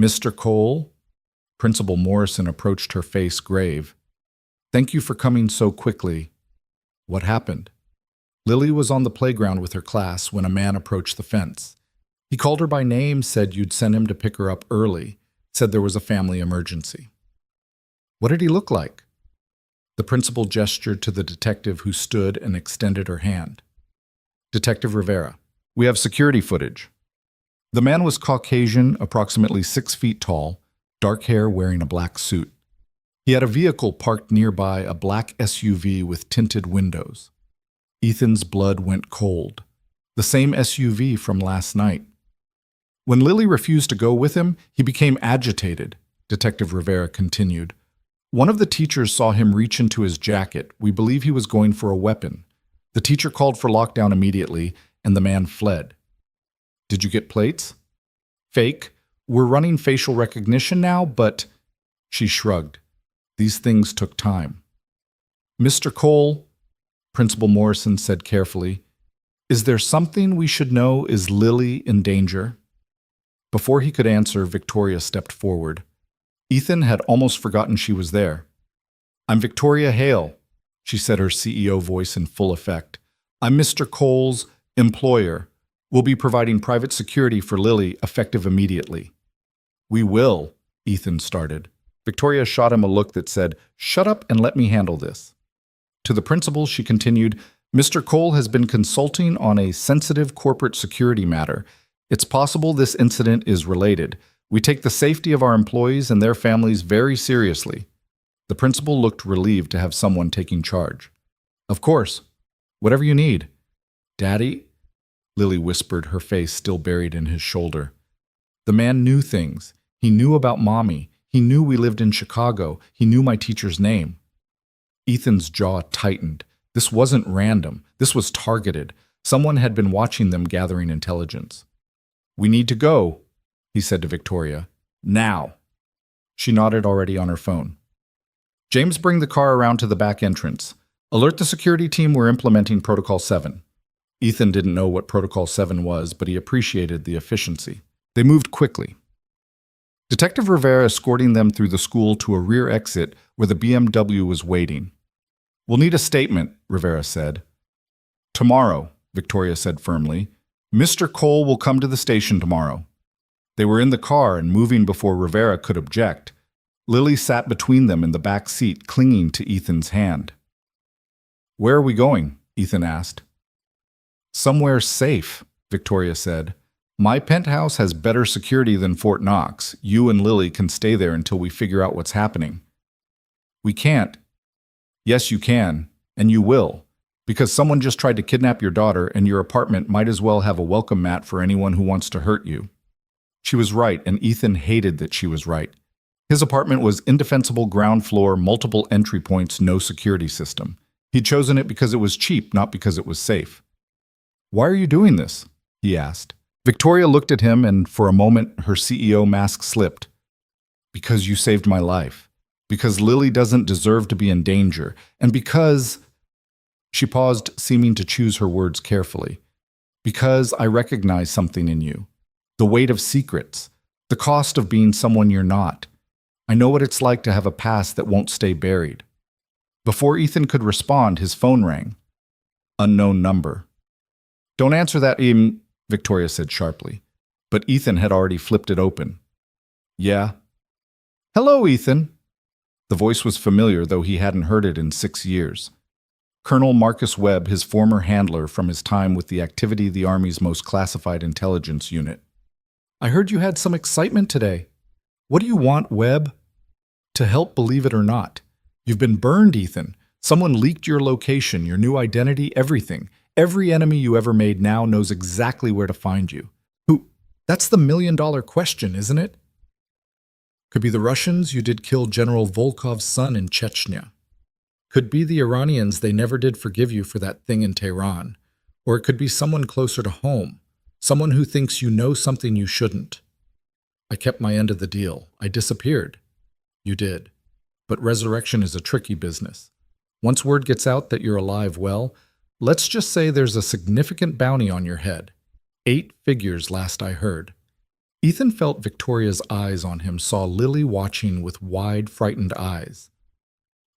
Mr. Cole? Principal Morrison approached her face grave. Thank you for coming so quickly. What happened? Lily was on the playground with her class when a man approached the fence. He called her by name, said you'd send him to pick her up early, said there was a family emergency. What did he look like? The principal gestured to the detective who stood and extended her hand. Detective Rivera, we have security footage. The man was Caucasian, approximately 6 feet tall, dark hair, wearing a black suit. He had a vehicle parked nearby, a black SUV with tinted windows. Ethan's blood went cold. The same SUV from last night. When Lily refused to go with him, he became agitated, Detective Rivera continued. One of the teachers saw him reach into his jacket. We believe he was going for a weapon. The teacher called for lockdown immediately, and the man fled. Did you get plates? Fake. We're running facial recognition now, but... She shrugged. These things took time. Mr. Cole, Principal Morrison said carefully, is there something we should know? Is Lily in danger? Before he could answer, Victoria stepped forward. Ethan had almost forgotten she was there. I'm Victoria Hale, she said, her CEO voice in full effect. I'm Mr. Cole's employer. We'll be providing private security for Lily, effective immediately. We will, Ethan started. Victoria shot him a look that said, shut up and let me handle this. To the principal, she continued, Mr. Cole has been consulting on a sensitive corporate security matter. It's possible this incident is related. We take the safety of our employees and their families very seriously. The principal looked relieved to have someone taking charge. Of course. Whatever you need. Daddy? Lily whispered, her face still buried in his shoulder. The man knew things. He knew about Mommy. He knew we lived in Chicago. He knew my teacher's name. Ethan's jaw tightened. This wasn't random. This was targeted. Someone had been watching them gathering intelligence. We need to go, he said to Victoria. Now. She nodded already on her phone. James, bring the car around to the back entrance. Alert the security team we're implementing Protocol 7. Ethan didn't know what Protocol 7 was, but he appreciated the efficiency. They moved quickly. Detective Rivera escorting them through the school to a rear exit where the BMW was waiting. We'll need a statement, Rivera said. Tomorrow, Victoria said firmly. Mr. Cole will come to the station tomorrow. They were in the car and moving before Rivera could object. Lily sat between them in the back seat, clinging to Ethan's hand. Where are we going? Ethan asked. Somewhere safe, Victoria said. My penthouse has better security than Fort Knox. You and Lily can stay there until we figure out what's happening. We can't. Yes, you can, and you will, because someone just tried to kidnap your daughter, and your apartment might as well have a welcome mat for anyone who wants to hurt you. She was right, and Ethan hated that she was right. His apartment was indefensible ground floor, multiple entry points, no security system. He'd chosen it because it was cheap, not because it was safe. Why are you doing this? He asked. Victoria looked at him, and for a moment her CEO mask slipped. Because you saved my life. Because Lily doesn't deserve to be in danger. And because... She paused, seeming to choose her words carefully. Because I recognize something in you. The weight of secrets. The cost of being someone you're not. I know what it's like to have a past that won't stay buried. Before Ethan could respond, his phone rang. Unknown number. Don't answer that, Victoria said sharply. But Ethan had already flipped it open. Yeah. Hello, Ethan. The voice was familiar, though he hadn't heard it in 6 years. Colonel Marcus Webb, his former handler from his time with the Activity, the Army's most classified intelligence unit. I heard you had some excitement today. What do you want, Webb? To help, believe it or not. You've been burned, Ethan. Someone leaked your location, your new identity, everything. Every enemy you ever made now knows exactly where to find you. Who? That's the million-dollar question, isn't it? Could be the Russians. You did kill General Volkov's son in Chechnya. Could be the Iranians. They never did forgive you for that thing in Tehran. Or it could be someone closer to home. Someone who thinks you know something you shouldn't. I kept my end of the deal. I disappeared. You did. But resurrection is a tricky business. Once word gets out that you're alive, well, let's just say there's a significant bounty on your head. 8 figures last I heard. Ethan felt Victoria's eyes on him, saw Lily watching with wide, frightened eyes.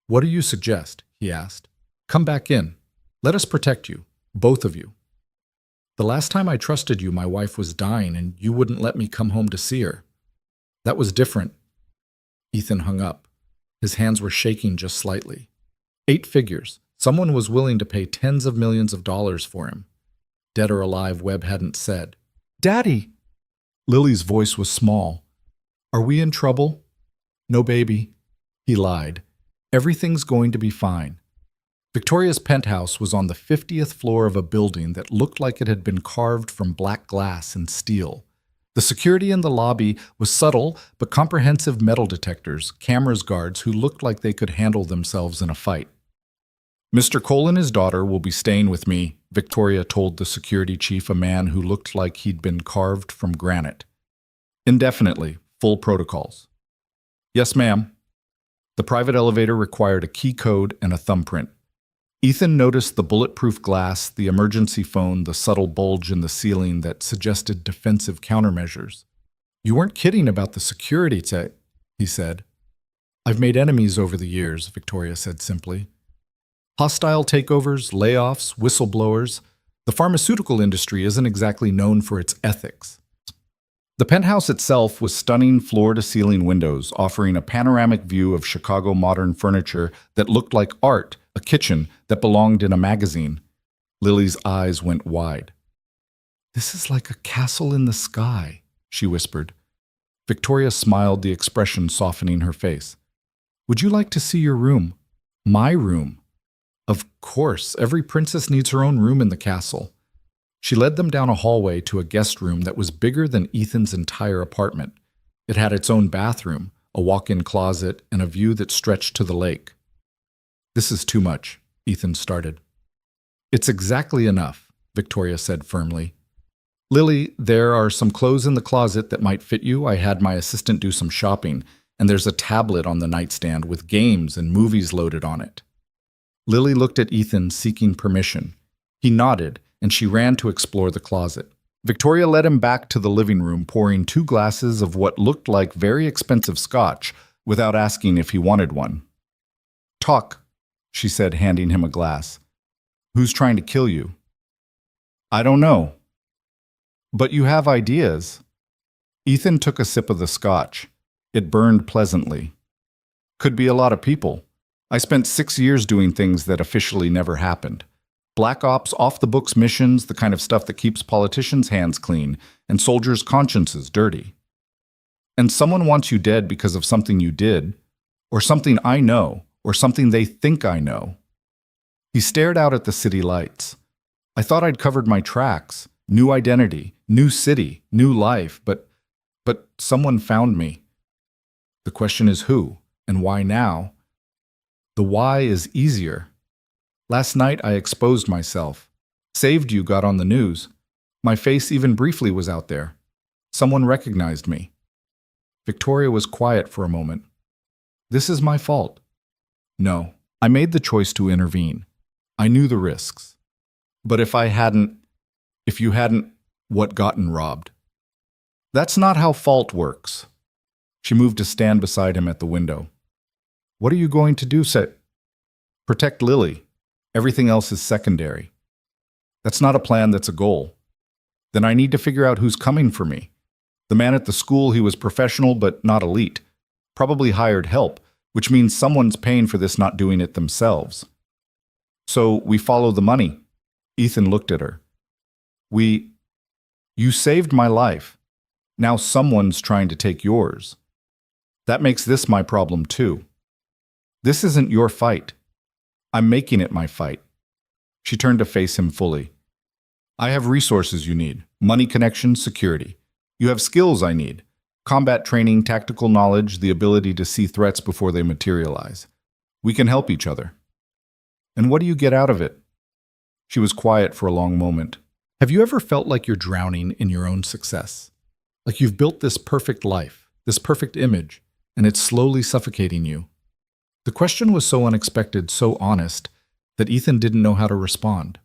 "What do you suggest?" he asked. "Come back in. Let us protect you, both of you. The last time I trusted you, my wife was dying, and you wouldn't let me come home to see her. That was different." Ethan hung up. His hands were shaking just slightly. 8 figures. Someone was willing to pay tens of millions of dollars for him. Dead or alive, Webb hadn't said. "Daddy!" Lily's voice was small. "Are we in trouble?" "No, baby." He lied. "Everything's going to be fine." Victoria's penthouse was on the 50th floor of a building that looked like it had been carved from black glass and steel. The security in the lobby was subtle but comprehensive metal detectors, cameras guards who looked like they could handle themselves in a fight. "Mr. Cole and his daughter will be staying with me," Victoria told the security chief, a man who looked like he'd been carved from granite. "Indefinitely, full protocols." "Yes, ma'am." The private elevator required a key code and a thumbprint. Ethan noticed the bulletproof glass, the emergency phone, the subtle bulge in the ceiling that suggested defensive countermeasures. "You weren't kidding about the security tech," he said. "I've made enemies over the years," Victoria said simply. "Hostile takeovers, layoffs, whistleblowers. The pharmaceutical industry isn't exactly known for its ethics." The penthouse itself was stunning floor-to-ceiling windows, offering a panoramic view of Chicago modern furniture that looked like art, a kitchen that belonged in a magazine. Lily's eyes went wide. "This is like a castle in the sky," she whispered. Victoria smiled, the expression softening her face. "Would you like to see your room? My room?" "Of course, every princess needs her own room in the castle." She led them down a hallway to a guest room that was bigger than Ethan's entire apartment. It had its own bathroom, a walk-in closet, and a view that stretched to the lake. "This is too much," Ethan started. "It's exactly enough," Victoria said firmly. "Lily, there are some clothes in the closet that might fit you. I had my assistant do some shopping, and there's a tablet on the nightstand with games and movies loaded on it." Lily looked at Ethan, seeking permission. He nodded, and she ran to explore the closet. Victoria led him back to the living room, pouring 2 glasses of what looked like very expensive scotch without asking if he wanted one. "Talk," she said, handing him a glass. "Who's trying to kill you?" "I don't know." "But you have ideas." Ethan took a sip of the scotch. It burned pleasantly. "Could be a lot of people. I spent 6 years doing things that officially never happened. Black ops, off-the-books missions, the kind of stuff that keeps politicians' hands clean and soldiers' consciences dirty. And someone wants you dead because of something you did, or something I know, or something they think I know." He stared out at the city lights. "I thought I'd covered my tracks. New identity, new city, new life, but someone found me. The question is who, and why now? The why is easier. Last night I exposed myself. Saved You got on the news. My face even briefly was out there. Someone recognized me." Victoria was quiet for a moment. "This is my fault." "No, I made the choice to intervene. I knew the risks. But if you hadn't, what gotten robbed? That's not how fault works." She moved to stand beside him at the window. "What are you going to do, Protect Lily. Everything else is secondary." "That's not a plan, that's a goal." "Then I need to figure out who's coming for me. The man at the school, he was professional but not elite. Probably hired help, which means someone's paying for this, not doing it themselves. So we follow the money." Ethan looked at her. You saved my life. Now someone's trying to take yours. That makes this my problem too. This isn't your fight. I'm making it my fight." She turned to face him fully. "I have resources you need, money, connections, security. You have skills I need, combat training, tactical knowledge, the ability to see threats before they materialize. We can help each other. And what do you get out of it?" She was quiet for a long moment. "Have you ever felt like you're drowning in your own success? Like you've built this perfect life, this perfect image, and it's slowly suffocating you?" The question was so unexpected, so honest, that Ethan didn't know how to respond.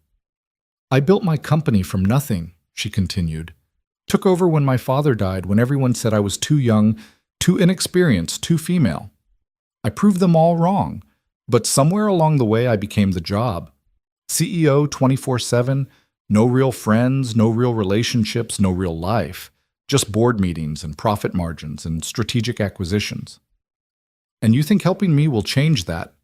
"I built my company from nothing," she continued. Took over when my father died, when everyone said I was too young, too inexperienced, too female. I proved them all wrong, but somewhere along the way I became the job. CEO 24/7, no real friends, no real relationships, no real life. Just board meetings and profit margins and strategic acquisitions. And you think helping me will change that?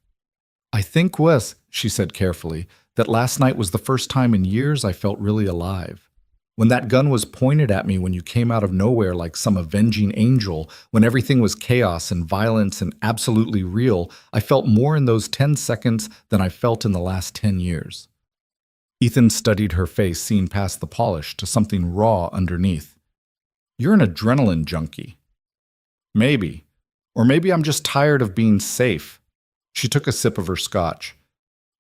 I think, Wes, she said carefully, that last night was the first time in years I felt really alive. When that gun was pointed at me when you came out of nowhere like some avenging angel, when everything was chaos and violence and absolutely real, I felt more in those 10 seconds than I felt in the last 10 years. Ethan studied her face, seen past the polish to something raw underneath. You're an adrenaline junkie. Maybe. Or maybe I'm just tired of being safe. She took a sip of her scotch.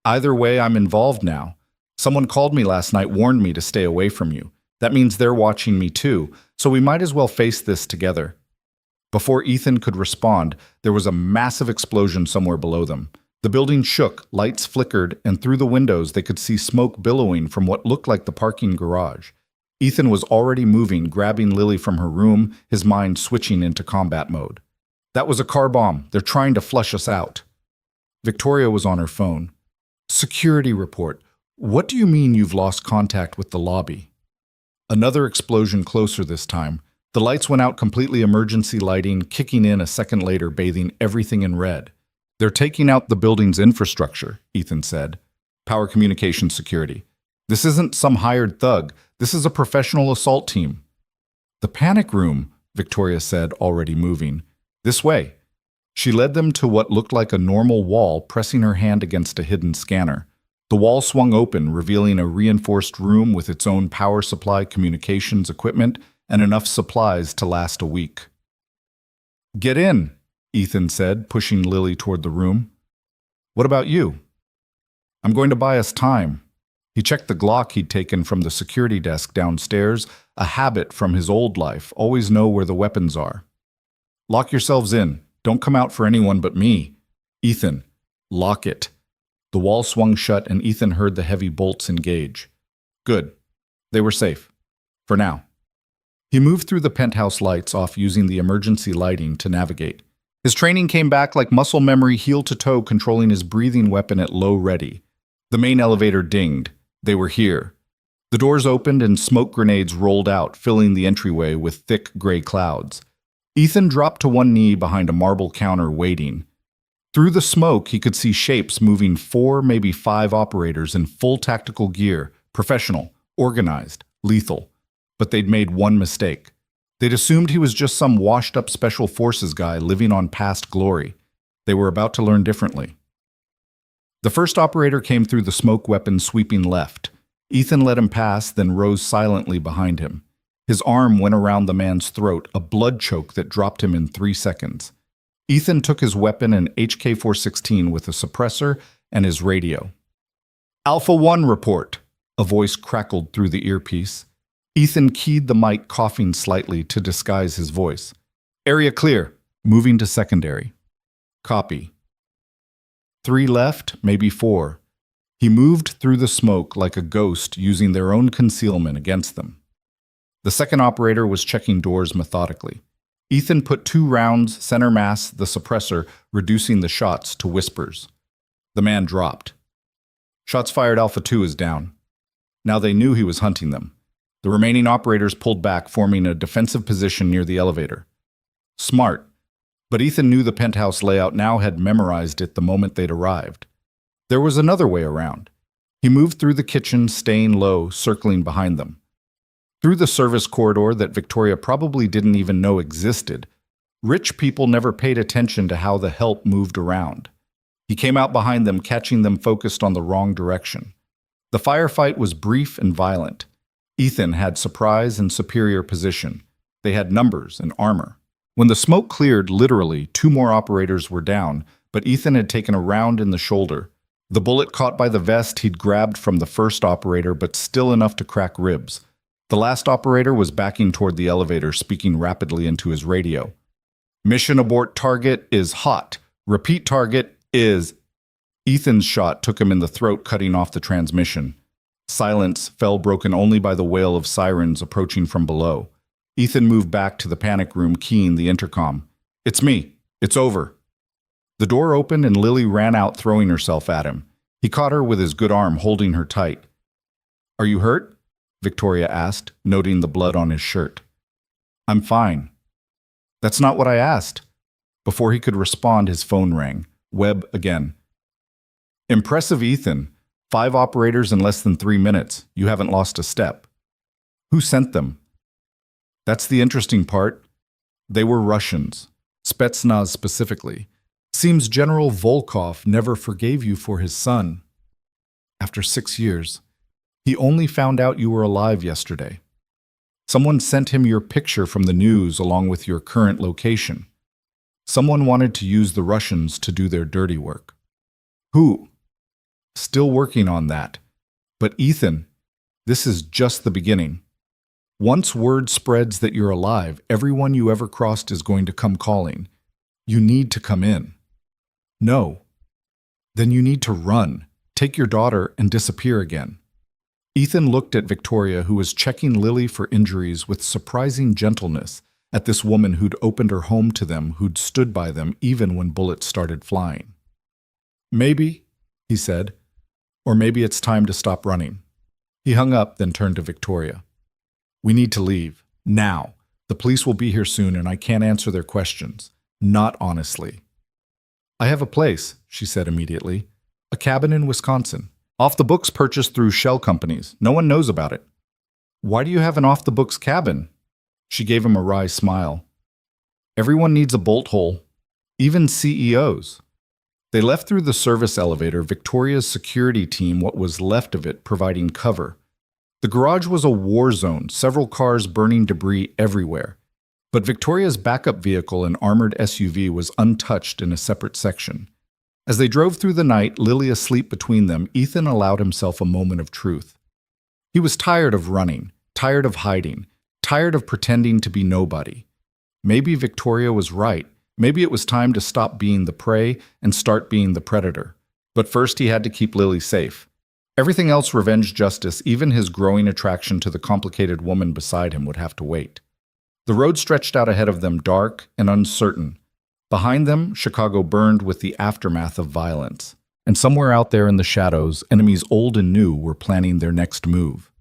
Either way, I'm involved now. Someone called me last night, warned me to stay away from you. That means they're watching me too, so we might as well face this together. Before Ethan could respond, there was a massive explosion somewhere below them. The building shook, lights flickered, and through the windows they could see smoke billowing from what looked like the parking garage. Ethan was already moving, grabbing Lily from her room, his mind switching into combat mode. That was a car bomb. They're trying to flush us out. Victoria was on her phone. Security report. What do you mean you've lost contact with the lobby? Another explosion closer this time. The lights went out completely, emergency lighting kicking in a second later, bathing everything in red. They're taking out the building's infrastructure, Ethan said. Power communication security. This isn't some hired thug. This is a professional assault team. The panic room, Victoria said, already moving. This way. She led them to what looked like a normal wall, pressing her hand against a hidden scanner. The wall swung open, revealing a reinforced room with its own power supply, communications equipment, and enough supplies to last a week. Get in, Ethan said, pushing Lily toward the room. What about you? I'm going to buy us time. He checked the Glock he'd taken from the security desk downstairs, a habit from his old life, always know where the weapons are. Lock yourselves in. Don't come out for anyone but me. Ethan, lock it. The wall swung shut and Ethan heard the heavy bolts engage. Good. They were safe. For now. He moved through the penthouse lights off using the emergency lighting to navigate. His training came back like muscle memory, heel to toe, controlling his breathing weapon at low ready. The main elevator dinged. They were here. The doors opened and smoke grenades rolled out, filling the entryway with thick gray clouds. Ethan dropped to one knee behind a marble counter, waiting. Through the smoke, he could see shapes moving 4, maybe 5 operators in full tactical gear, professional, organized, lethal. But they'd made one mistake. They'd assumed he was just some washed-up special forces guy living on past glory. They were about to learn differently. The first operator came through the smoke weapon, sweeping left. Ethan let him pass, then rose silently behind him. His arm went around the man's throat, a blood choke that dropped him in 3 seconds. Ethan took his weapon, an HK-416 with a suppressor, and his radio. Alpha 1 report, a voice crackled through the earpiece. Ethan keyed the mic, coughing slightly to disguise his voice. Area clear, moving to secondary. Copy. 3 left, maybe 4. He moved through the smoke like a ghost, using their own concealment against them. The second operator was checking doors methodically. Ethan put 2 rounds, center mass, the suppressor, reducing the shots to whispers. The man dropped. Shots fired, Alpha 2 is down. Now they knew he was hunting them. The remaining operators pulled back, forming a defensive position near the elevator. Smart. But Ethan knew the penthouse layout, now had memorized it the moment they'd arrived. There was another way around. He moved through the kitchen, staying low, circling behind them. Through the service corridor that Victoria probably didn't even know existed. Rich people never paid attention to how the help moved around. He came out behind them, catching them focused on the wrong direction. The firefight was brief and violent. Ethan had surprise and superior position. They had numbers and armor. When the smoke cleared, literally, 2 more operators were down, but Ethan had taken a round in the shoulder. The bullet caught by the vest he'd grabbed from the first operator, but still enough to crack ribs. The last operator was backing toward the elevator, speaking rapidly into his radio. Mission abort, target is hot. Repeat, target is... Ethan's shot took him in the throat, cutting off the transmission. Silence fell, broken only by the wail of sirens approaching from below. Ethan moved back to the panic room, keying the intercom. "It's me. It's over." The door opened and Lily ran out, throwing herself at him. He caught her with his good arm, holding her tight. "Are you hurt?" Victoria asked, noting the blood on his shirt. "I'm fine." "That's not what I asked." Before he could respond, his phone rang. Webb again. "Impressive, Ethan. 5 operators in less than 3 minutes. You haven't lost a step." "Who sent them?" "That's the interesting part. They were Russians. Spetsnaz specifically. Seems General Volkov never forgave you for his son. After 6 years. He only found out you were alive yesterday. Someone sent him your picture from the news along with your current location. Someone wanted to use the Russians to do their dirty work." "Who?" "Still working on that. But Ethan, this is just the beginning. Once word spreads that you're alive, everyone you ever crossed is going to come calling. You need to come in." "No." "Then you need to run, take your daughter, and disappear again." Ethan looked at Victoria, who was checking Lily for injuries with surprising gentleness, at this woman who'd opened her home to them, who'd stood by them even when bullets started flying. "Maybe," he said, "or maybe it's time to stop running." He hung up, then turned to Victoria. "We need to leave. Now. The police will be here soon and I can't answer their questions. Not honestly." "I have a place," she said immediately. "A cabin in Wisconsin. Off the books, purchased through shell companies. No one knows about it." "Why do you have an off-the-books cabin?" She gave him a wry smile. "Everyone needs a bolt hole. Even CEOs." They left through the service elevator, Victoria's security team, what was left of it, providing cover. The garage was a war zone, several cars burning debris everywhere. But Victoria's backup vehicle, an armored SUV, was untouched in a separate section. As they drove through the night, Lily asleep between them, Ethan allowed himself a moment of truth. He was tired of running, tired of hiding, tired of pretending to be nobody. Maybe Victoria was right. Maybe it was time to stop being the prey and start being the predator. But first he had to keep Lily safe. Everything else, revenge, justice, even his growing attraction to the complicated woman beside him, would have to wait. The road stretched out ahead of them, dark and uncertain. Behind them, Chicago burned with the aftermath of violence. And somewhere out there in the shadows, enemies old and new were planning their next move.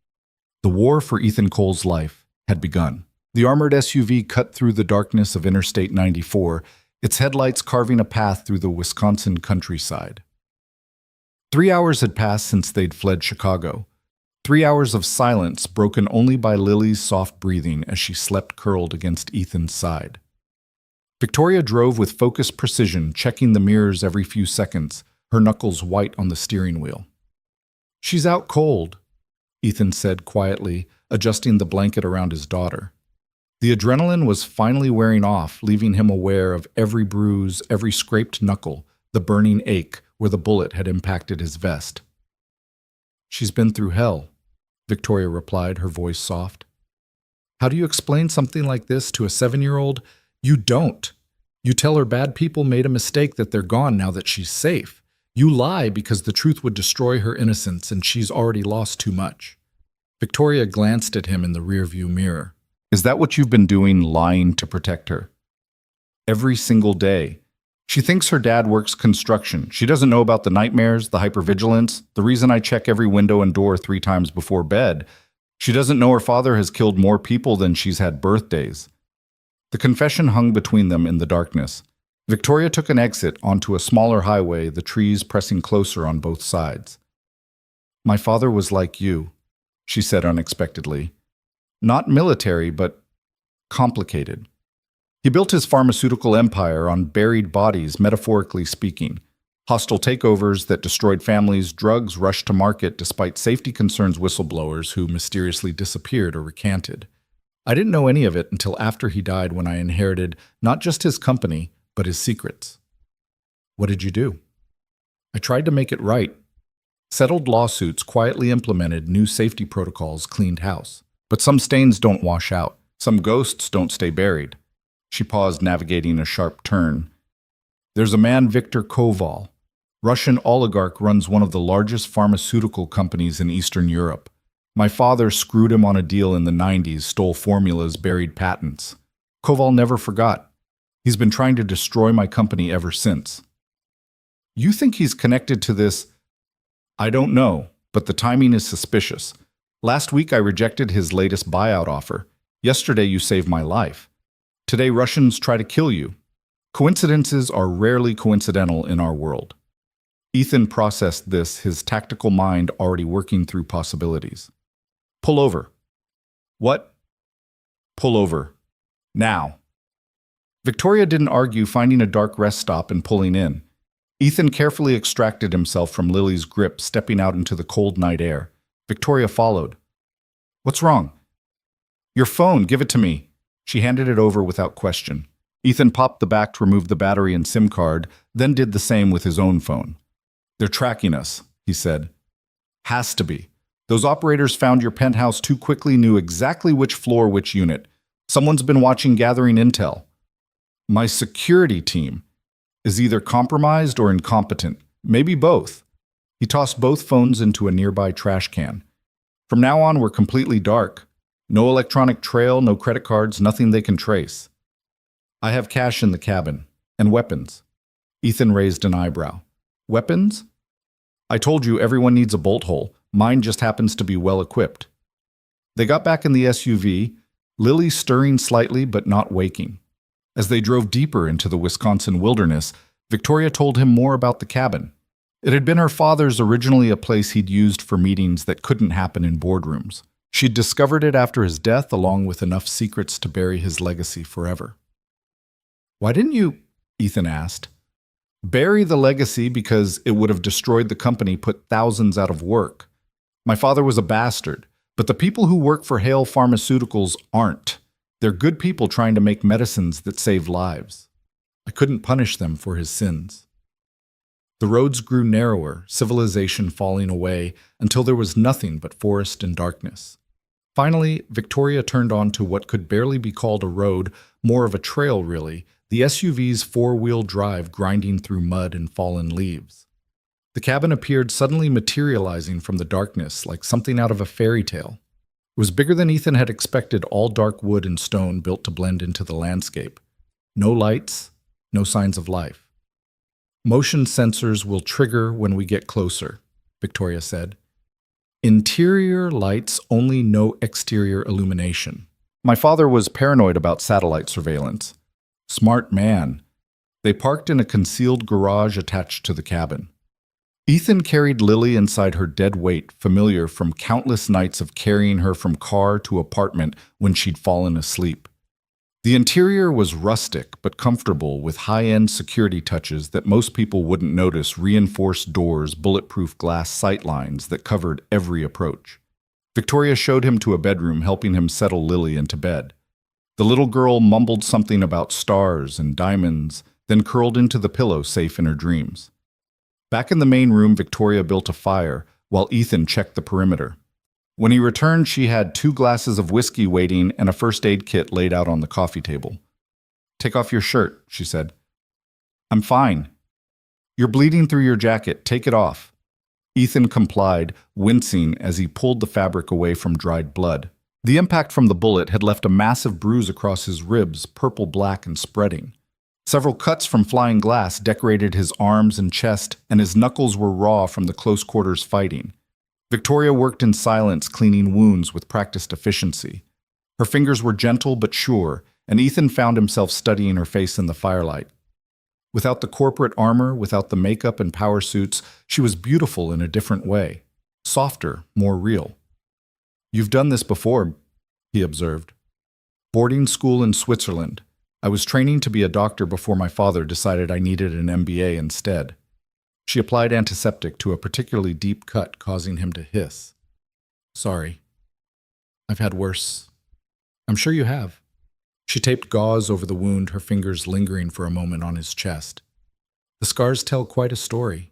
The war for Ethan Cole's life had begun. The armored SUV cut through the darkness of Interstate 94, its headlights carving a path through the Wisconsin countryside. 3 hours had passed since they'd fled Chicago. 3 hours of silence, broken only by Lily's soft breathing as she slept curled against Ethan's side. Victoria drove with focused precision, checking the mirrors every few seconds, her knuckles white on the steering wheel. "She's out cold," Ethan said quietly, adjusting the blanket around his daughter. The adrenaline was finally wearing off, leaving him aware of every bruise, every scraped knuckle, the burning ache where the bullet had impacted his vest. "She's been through hell," Victoria replied, her voice soft. "How do you explain something like this to a 7-year-old? You don't. You tell her bad people made a mistake, that they're gone now that she's safe. You lie because the truth would destroy her innocence and she's already lost too much." Victoria glanced at him in the rearview mirror. "Is that what you've been doing, lying to protect her?" "Every single day. She thinks her dad works construction. She doesn't know about the nightmares, the hypervigilance, the reason I check every window and door 3 times before bed. She doesn't know her father has killed more people than she's had birthdays." The confession hung between them in the darkness. Victoria took an exit onto a smaller highway, the trees pressing closer on both sides. "My father was like you," she said unexpectedly. "Not military, but complicated. He built his pharmaceutical empire on buried bodies, metaphorically speaking. Hostile takeovers that destroyed families, drugs rushed to market despite safety concerns, whistleblowers who mysteriously disappeared or recanted. I didn't know any of it until after he died, when I inherited not just his company, but his secrets." "What did you do?" "I tried to make it right. Settled lawsuits, quietly implemented new safety protocols, cleaned house. But some stains don't wash out. Some ghosts don't stay buried." She paused, navigating a sharp turn. "There's a man, Victor Koval. Russian oligarch runs one of the largest pharmaceutical companies in Eastern Europe. My father screwed him on a deal in the 90s, stole formulas, buried patents. Koval never forgot. He's been trying to destroy my company ever since. You think he's connected to this? I don't know, but the timing is suspicious. Last week I rejected his latest buyout offer. Yesterday you saved my life. Today Russians try to kill you. Coincidences are rarely coincidental in our world. Ethan processed this, his tactical mind already working through possibilities. Pull over. What? Pull over. Now. Victoria didn't argue, finding a dark rest stop and pulling in. Ethan carefully extracted himself from Lily's grip, stepping out into the cold night air. Victoria followed. What's wrong? Your phone, give it to me. She handed it over without question. Ethan popped the back to remove the battery and SIM card, then did the same with his own phone. They're tracking us, he said. Has to be. Those operators found your penthouse too quickly, knew exactly which floor, which unit. Someone's been watching, gathering intel. My security team is either compromised or incompetent, maybe both. He tossed both phones into a nearby trash can. From now on, we're completely dark. No electronic trail, no credit cards, nothing they can trace. I have cash in the cabin. And weapons. Ethan raised an eyebrow. Weapons? I told you everyone needs a bolt hole. Mine just happens to be well equipped. They got back in the SUV, Lily stirring slightly but not waking. As they drove deeper into the Wisconsin wilderness, Victoria told him more about the cabin. It had been her father's, originally a place he'd used for meetings that couldn't happen in boardrooms. She'd discovered it after his death, along with enough secrets to bury his legacy forever. Why didn't you? Ethan asked. Bury the legacy because it would have destroyed the company, put thousands out of work. My father was a bastard, but the people who work for Hale Pharmaceuticals aren't. They're good people trying to make medicines that save lives. I couldn't punish them for his sins. The roads grew narrower, civilization falling away, until there was nothing but forest and darkness. Finally, Victoria turned onto what could barely be called a road, more of a trail really, the SUV's four-wheel drive grinding through mud and fallen leaves. The cabin appeared, suddenly materializing from the darkness like something out of a fairy tale. It was bigger than Ethan had expected, all dark wood and stone built to blend into the landscape. No lights, no signs of life. Motion sensors will trigger when we get closer, Victoria said. Interior lights only, no exterior illumination. My father was paranoid about satellite surveillance. Smart man. They parked in a concealed garage attached to the cabin. Ethan carried Lily inside her dead weight, familiar from countless nights of carrying her from car to apartment when she'd fallen asleep. The interior was rustic but comfortable, with high-end security touches that most people wouldn't notice, reinforced doors, bulletproof glass sightlines that covered every approach. Victoria showed him to a bedroom, helping him settle Lily into bed. The little girl mumbled something about stars and diamonds, then curled into the pillow, safe in her dreams. Back in the main room, Victoria built a fire, while Ethan checked the perimeter. When he returned, she had 2 glasses of whiskey waiting and a first aid kit laid out on the coffee table. Take off your shirt, she said. I'm fine. You're bleeding through your jacket. Take it off. Ethan complied, wincing as he pulled the fabric away from dried blood. The impact from the bullet had left a massive bruise across his ribs, purple-black and spreading. Several cuts from flying glass decorated his arms and chest, and his knuckles were raw from the close-quarters fighting. Victoria worked in silence, cleaning wounds with practiced efficiency. Her fingers were gentle but sure, and Ethan found himself studying her face in the firelight. Without the corporate armor, without the makeup and power suits, she was beautiful in a different way. Softer, more real. You've done this before, he observed. Boarding school in Switzerland. I was training to be a doctor before my father decided I needed an MBA instead. She applied antiseptic to a particularly deep cut, causing him to hiss. Sorry. I've had worse. I'm sure you have. She taped gauze over the wound, her fingers lingering for a moment on his chest. The scars tell quite a story.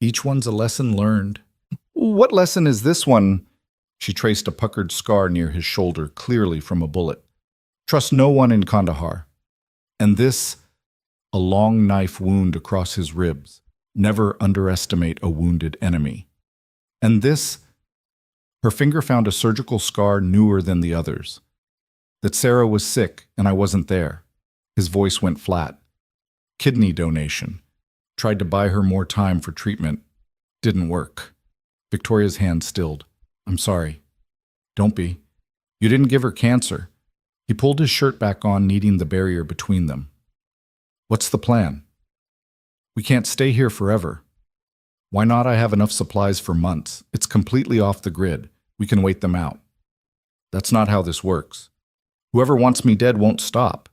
Each one's a lesson learned. What lesson is this one? She traced a puckered scar near his shoulder, clearly from a bullet. Trust no one in Kandahar. And this, a long knife wound across his ribs. Never underestimate a wounded enemy. And this, her finger found a surgical scar newer than the others. That Sarah was sick and I wasn't there. His voice went flat. Kidney donation. Tried to buy her more time for treatment. Didn't work. Victoria's hand stilled. I'm sorry. Don't be. You didn't give her cancer. He pulled his shirt back on, kneading the barrier between them. What's the plan? We can't stay here forever. Why not? I have enough supplies for months. It's completely off the grid. We can wait them out. That's not how this works. Whoever wants me dead won't stop.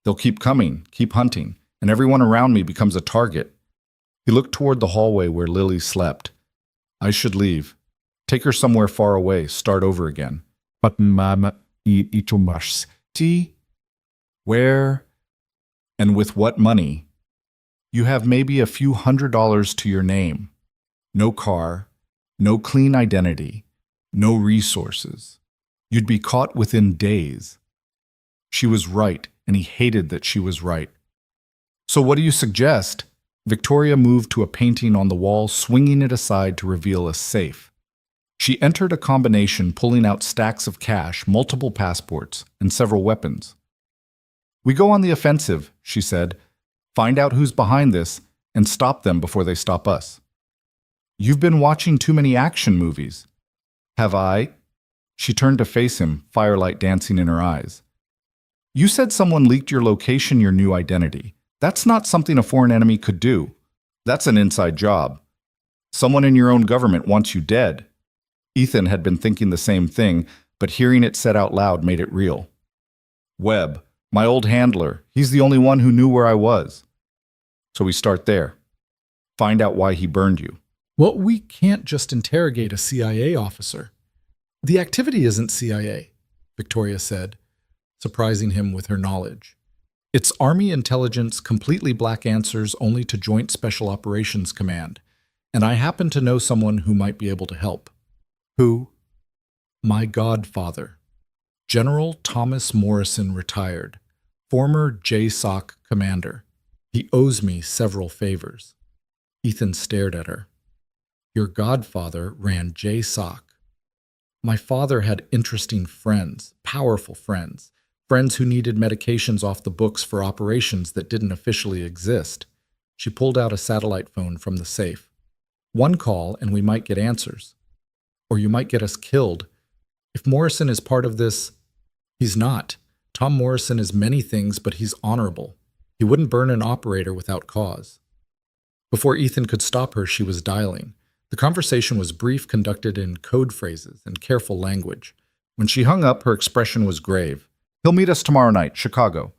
They'll keep coming, keep hunting, and everyone around me becomes a target. He looked toward the hallway where Lily slept. I should leave. Take her somewhere far away, start over again. But Mama, ito mas. T? Where? And with what money? You have maybe a few $100s to your name. No car, no clean identity, no resources. You'd be caught within days. She was right, and he hated that she was right. So what do you suggest? Victoria moved to a painting on the wall, swinging it aside to reveal a safe. She entered a combination, pulling out stacks of cash, multiple passports, and several weapons. We go on the offensive, she said. Find out who's behind this and stop them before they stop us. You've been watching too many action movies. Have I? She turned to face him, firelight dancing in her eyes. You said someone leaked your location, your new identity. That's not something a foreign enemy could do. That's an inside job. Someone in your own government wants you dead. Ethan had been thinking the same thing, but hearing it said out loud made it real. Webb, my old handler, he's the only one who knew where I was. So we start there. Find out why he burned you. Well, we can't just interrogate a CIA officer. The activity isn't CIA, Victoria said, surprising him with her knowledge. It's Army intelligence, completely black answers only to Joint Special Operations Command, and I happen to know someone who might be able to help. Who? My godfather, General Thomas Morrison, retired, former JSOC commander. He owes me several favors. Ethan stared at her. Your godfather ran JSOC. My father had interesting friends, powerful friends, friends who needed medications off the books for operations that didn't officially exist. She pulled out a satellite phone from the safe. One call and we might get answers. Or you might get us killed. If Morrison is part of this, he's not. Tom Morrison is many things, but he's honorable. He wouldn't burn an operator without cause. Before Ethan could stop her, she was dialing. The conversation was brief, conducted in code phrases and careful language. When she hung up, her expression was grave. He'll meet us tomorrow night, Chicago.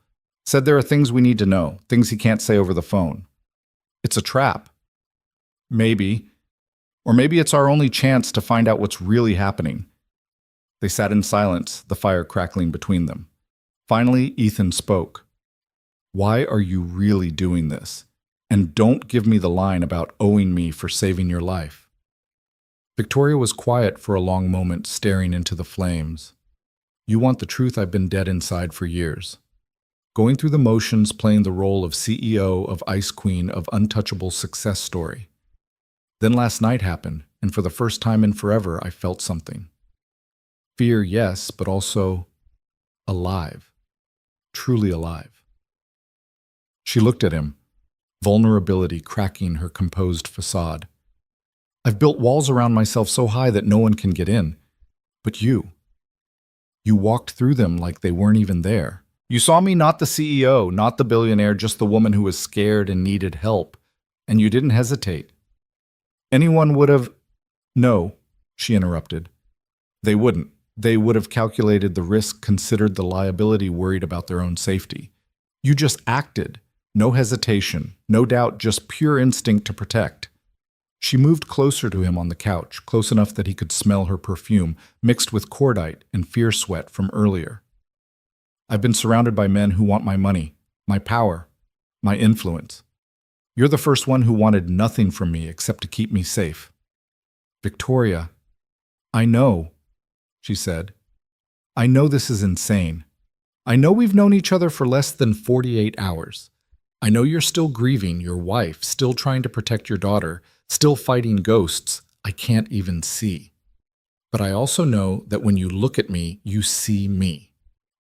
Said there are things we need to know, things he can't say over the phone. It's a trap. Maybe. Or maybe it's our only chance to find out what's really happening. They sat in silence, the fire crackling between them. Finally, Ethan spoke. Why are you really doing this? And don't give me the line about owing me for saving your life. Victoria was quiet for a long moment, staring into the flames. You want the truth? I've been dead inside for years. Going through the motions, playing the role of CEO, of Ice Queen, of untouchable success story. Then last night happened, and for the first time in forever, I felt something. Fear, yes, but also alive. Truly alive. She looked at him, vulnerability cracking her composed facade. I've built walls around myself so high that no one can get in. But you walked through them like they weren't even there. You saw me not the CEO, not the billionaire, just the woman who was scared and needed help. And you didn't hesitate. Anyone would have... No, she interrupted. They wouldn't. They would have calculated the risk, considered the liability, worried about their own safety. You just acted. No hesitation, no doubt, just pure instinct to protect. She moved closer to him on the couch, close enough that he could smell her perfume, mixed with cordite and fear sweat from earlier. I've been surrounded by men who want my money, my power, my influence. You're the first one who wanted nothing from me except to keep me safe. Victoria, I know, she said. I know this is insane. I know we've known each other for less than 48 hours. I know you're still grieving your wife, still trying to protect your daughter, still fighting ghosts I can't even see. But I also know that when you look at me, you see me,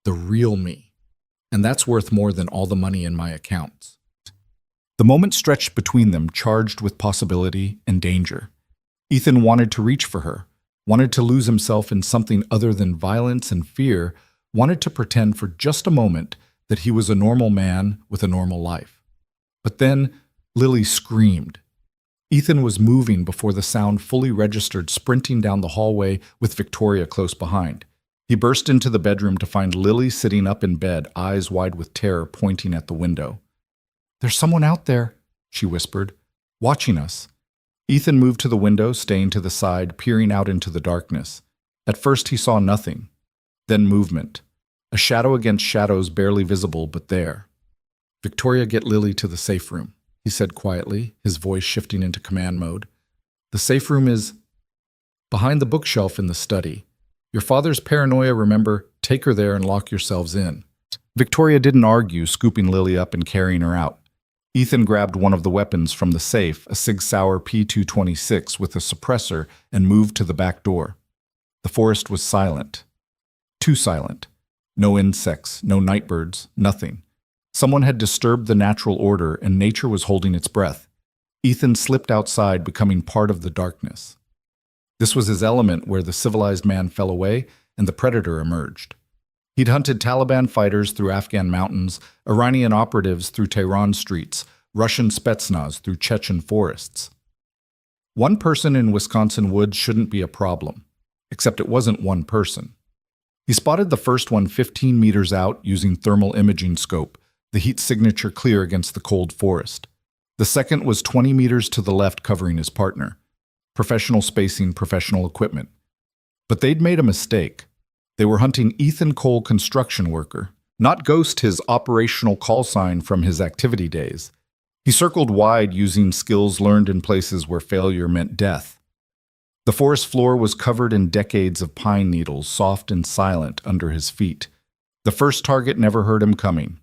the real me. And that's worth more than all the money in my accounts. The moment stretched between them, charged with possibility and danger. Ethan wanted to reach for her, wanted to lose himself in something other than violence and fear, wanted to pretend for just a moment that he was a normal man with a normal life. But then Lily screamed. Ethan was moving before the sound fully registered, sprinting down the hallway with Victoria close behind. He burst into the bedroom to find Lily sitting up in bed, eyes wide with terror, pointing at the window. "There's someone out there," she whispered, "watching us." Ethan moved to the window, staying to the side, peering out into the darkness. At first he saw nothing, then movement. A shadow against shadows, barely visible, but there. "Victoria, get Lily to the safe room," he said quietly, his voice shifting into command mode. "The safe room is behind the bookshelf in the study. Your father's paranoia, remember? Take her there and lock yourselves in." Victoria didn't argue, scooping Lily up and carrying her out. Ethan grabbed one of the weapons from the safe, a Sig Sauer P226 with a suppressor, and moved to the back door. The forest was silent. Too silent. No insects, no nightbirds, nothing. Someone had disturbed the natural order, and nature was holding its breath. Ethan slipped outside, becoming part of the darkness. This was his element, where the civilized man fell away and the predator emerged. He'd hunted Taliban fighters through Afghan mountains, Iranian operatives through Tehran streets, Russian Spetsnaz through Chechen forests. One person in Wisconsin woods shouldn't be a problem, except it wasn't one person. He spotted the first one 15 meters out using thermal imaging scope, the heat signature clear against the cold forest. The second was 20 meters to the left, covering his partner. Professional spacing, professional equipment. But they'd made a mistake. They were hunting Ethan Cole, construction worker, not Ghost, his operational call sign from his activity days. He circled wide using skills learned in places where failure meant death. The forest floor was covered in decades of pine needles, soft and silent under his feet. The first target never heard him coming.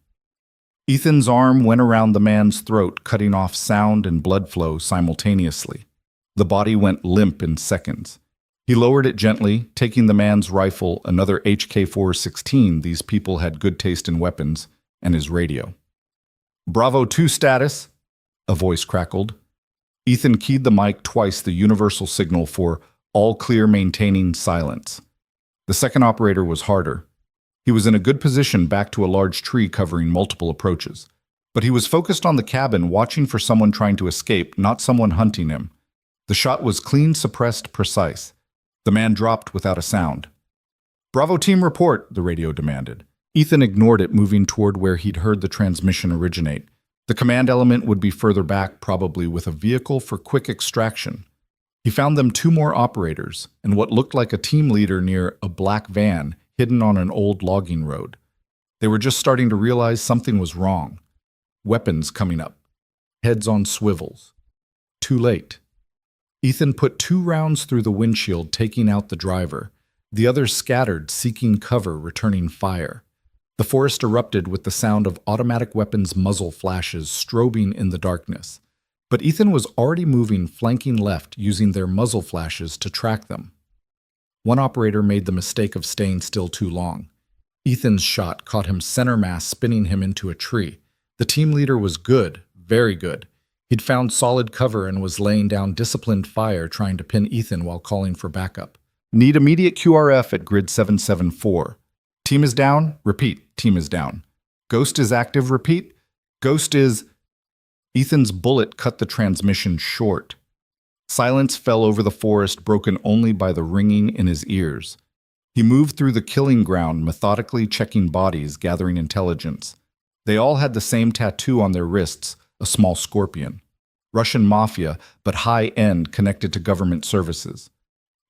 Ethan's arm went around the man's throat, cutting off sound and blood flow simultaneously. The body went limp in seconds. He lowered it gently, taking the man's rifle, another HK-416, these people had good taste in weapons, and his radio. "Bravo 2 status," a voice crackled. Ethan keyed the mic twice, the universal signal for all clear, maintaining silence. The second operator was harder. He was in a good position back to a large tree covering multiple approaches. But he was focused on the cabin, watching for someone trying to escape, not someone hunting him. The shot was clean, suppressed, precise. The man dropped without a sound. "Bravo team report," the radio demanded. Ethan ignored it, moving toward where he'd heard the transmission originate. The command element would be further back, probably with a vehicle for quick extraction. He found them 2 more operators, and what looked like a team leader near a black van hidden on an old logging road. They were just starting to realize something was wrong. Weapons coming up. Heads on swivels. Too late. Ethan put 2 rounds through the windshield, taking out the driver. The others scattered, seeking cover, returning fire. The forest erupted with the sound of automatic weapons' muzzle flashes strobing in the darkness. But Ethan was already moving, flanking left, using their muzzle flashes to track them. One operator made the mistake of staying still too long. Ethan's shot caught him center mass, spinning him into a tree. The team leader was good, very good. He'd found solid cover and was laying down disciplined fire, trying to pin Ethan while calling for backup. "Need immediate QRF at grid 774. Team is down? Repeat, team is down. Ghost is active? Repeat. Ghost is..." Ethan's bullet cut the transmission short. Silence fell over the forest, broken only by the ringing in his ears. He moved through the killing ground, methodically checking bodies, gathering intelligence. They all had the same tattoo on their wrists, a small scorpion. Russian mafia, but high-end, connected to government services.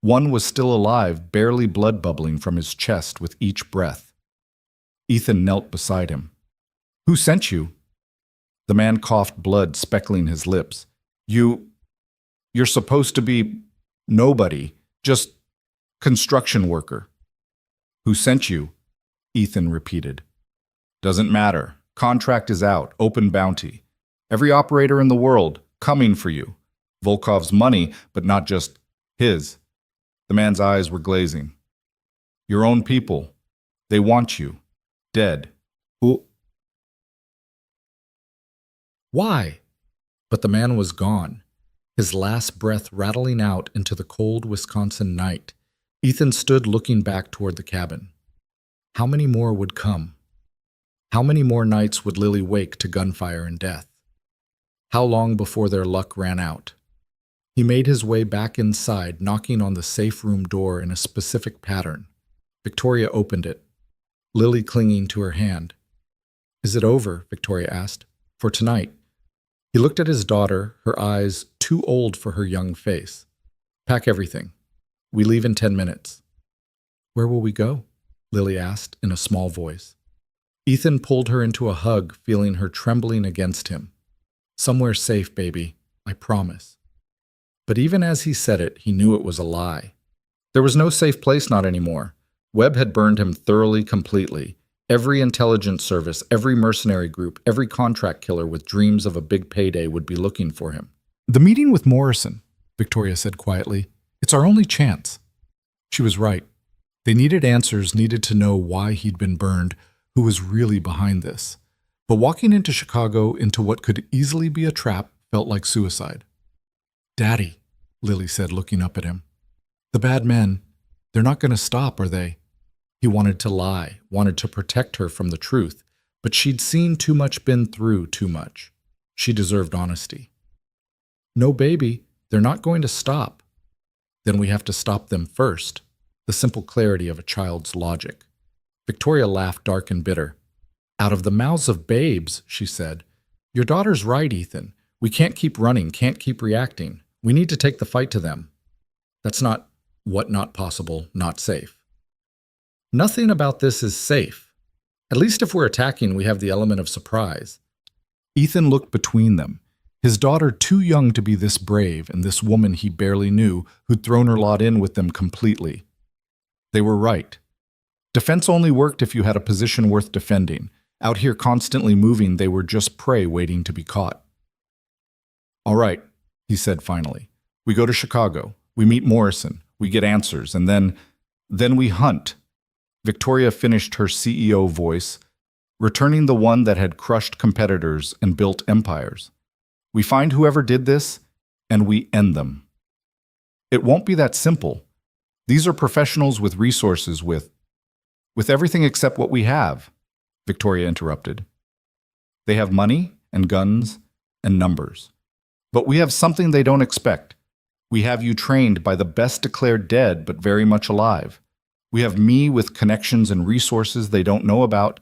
One was still alive, barely blood bubbling from his chest with each breath. Ethan knelt beside him. "Who sent you?" The man coughed, blood speckling his lips. You're supposed to be nobody, just construction worker." "Who sent you?" Ethan repeated. "Doesn't matter. Contract is out, open bounty. Every operator in the world, coming for you. Volkov's money, but not just his. The man's eyes were glazing. Your own people. They want you. Dead. Why? But the man was gone, his last breath rattling out into the cold Wisconsin night. Ethan stood looking back toward the cabin. How many more would come? How many more nights would Lily wake to gunfire and death? How long before their luck ran out? He made his way back inside, knocking on the safe room door in a specific pattern. Victoria opened it, Lily clinging to her hand. Is it over? Victoria asked. For tonight. He looked at his daughter, her eyes too old for her young face. Pack everything. We leave in 10 minutes. Where will we go? Lily asked in a small voice. Ethan pulled her into a hug, feeling her trembling against him. Somewhere safe, baby, I promise. But even as he said it, he knew it was a lie. There was no safe place, not anymore. Webb had burned him thoroughly, completely. Every intelligence service, every mercenary group, every contract killer with dreams of a big payday would be looking for him. The meeting with Morrison, Victoria said quietly. It's our only chance. She was right. They needed answers, needed to know why he'd been burned, who was really behind this. But walking into Chicago, into what could easily be a trap, felt like suicide. Daddy, Lily said, looking up at him. The bad men, they're not going to stop, are they? He wanted to lie, wanted to protect her from the truth, but she'd seen too much, been through too much. She deserved honesty. No, baby, they're not going to stop. Then we have to stop them first. The simple clarity of a child's logic. Victoria laughed, dark and bitter. Out of the mouths of babes, she said. Your daughter's right, Ethan. We can't keep running, can't keep reacting. We need to take the fight to them. That's not possible, not safe. Nothing about this is safe. At least if we're attacking, we have the element of surprise. Ethan looked between them. His daughter too young to be this brave, and this woman he barely knew, who'd thrown her lot in with them completely. They were right. Defense only worked if you had a position worth defending. Out here constantly moving, they were just prey waiting to be caught. All right, he said finally. We go to Chicago. We meet Morrison. We get answers. And then we hunt. Victoria finished her CEO voice, returning the one that had crushed competitors and built empires. We find whoever did this, and we end them. It won't be that simple. These are professionals with resources, with everything except what we have, Victoria interrupted. They have money and guns and numbers. But we have something they don't expect. We have you trained by the best declared dead, but very much alive. We have me with connections and resources they don't know about,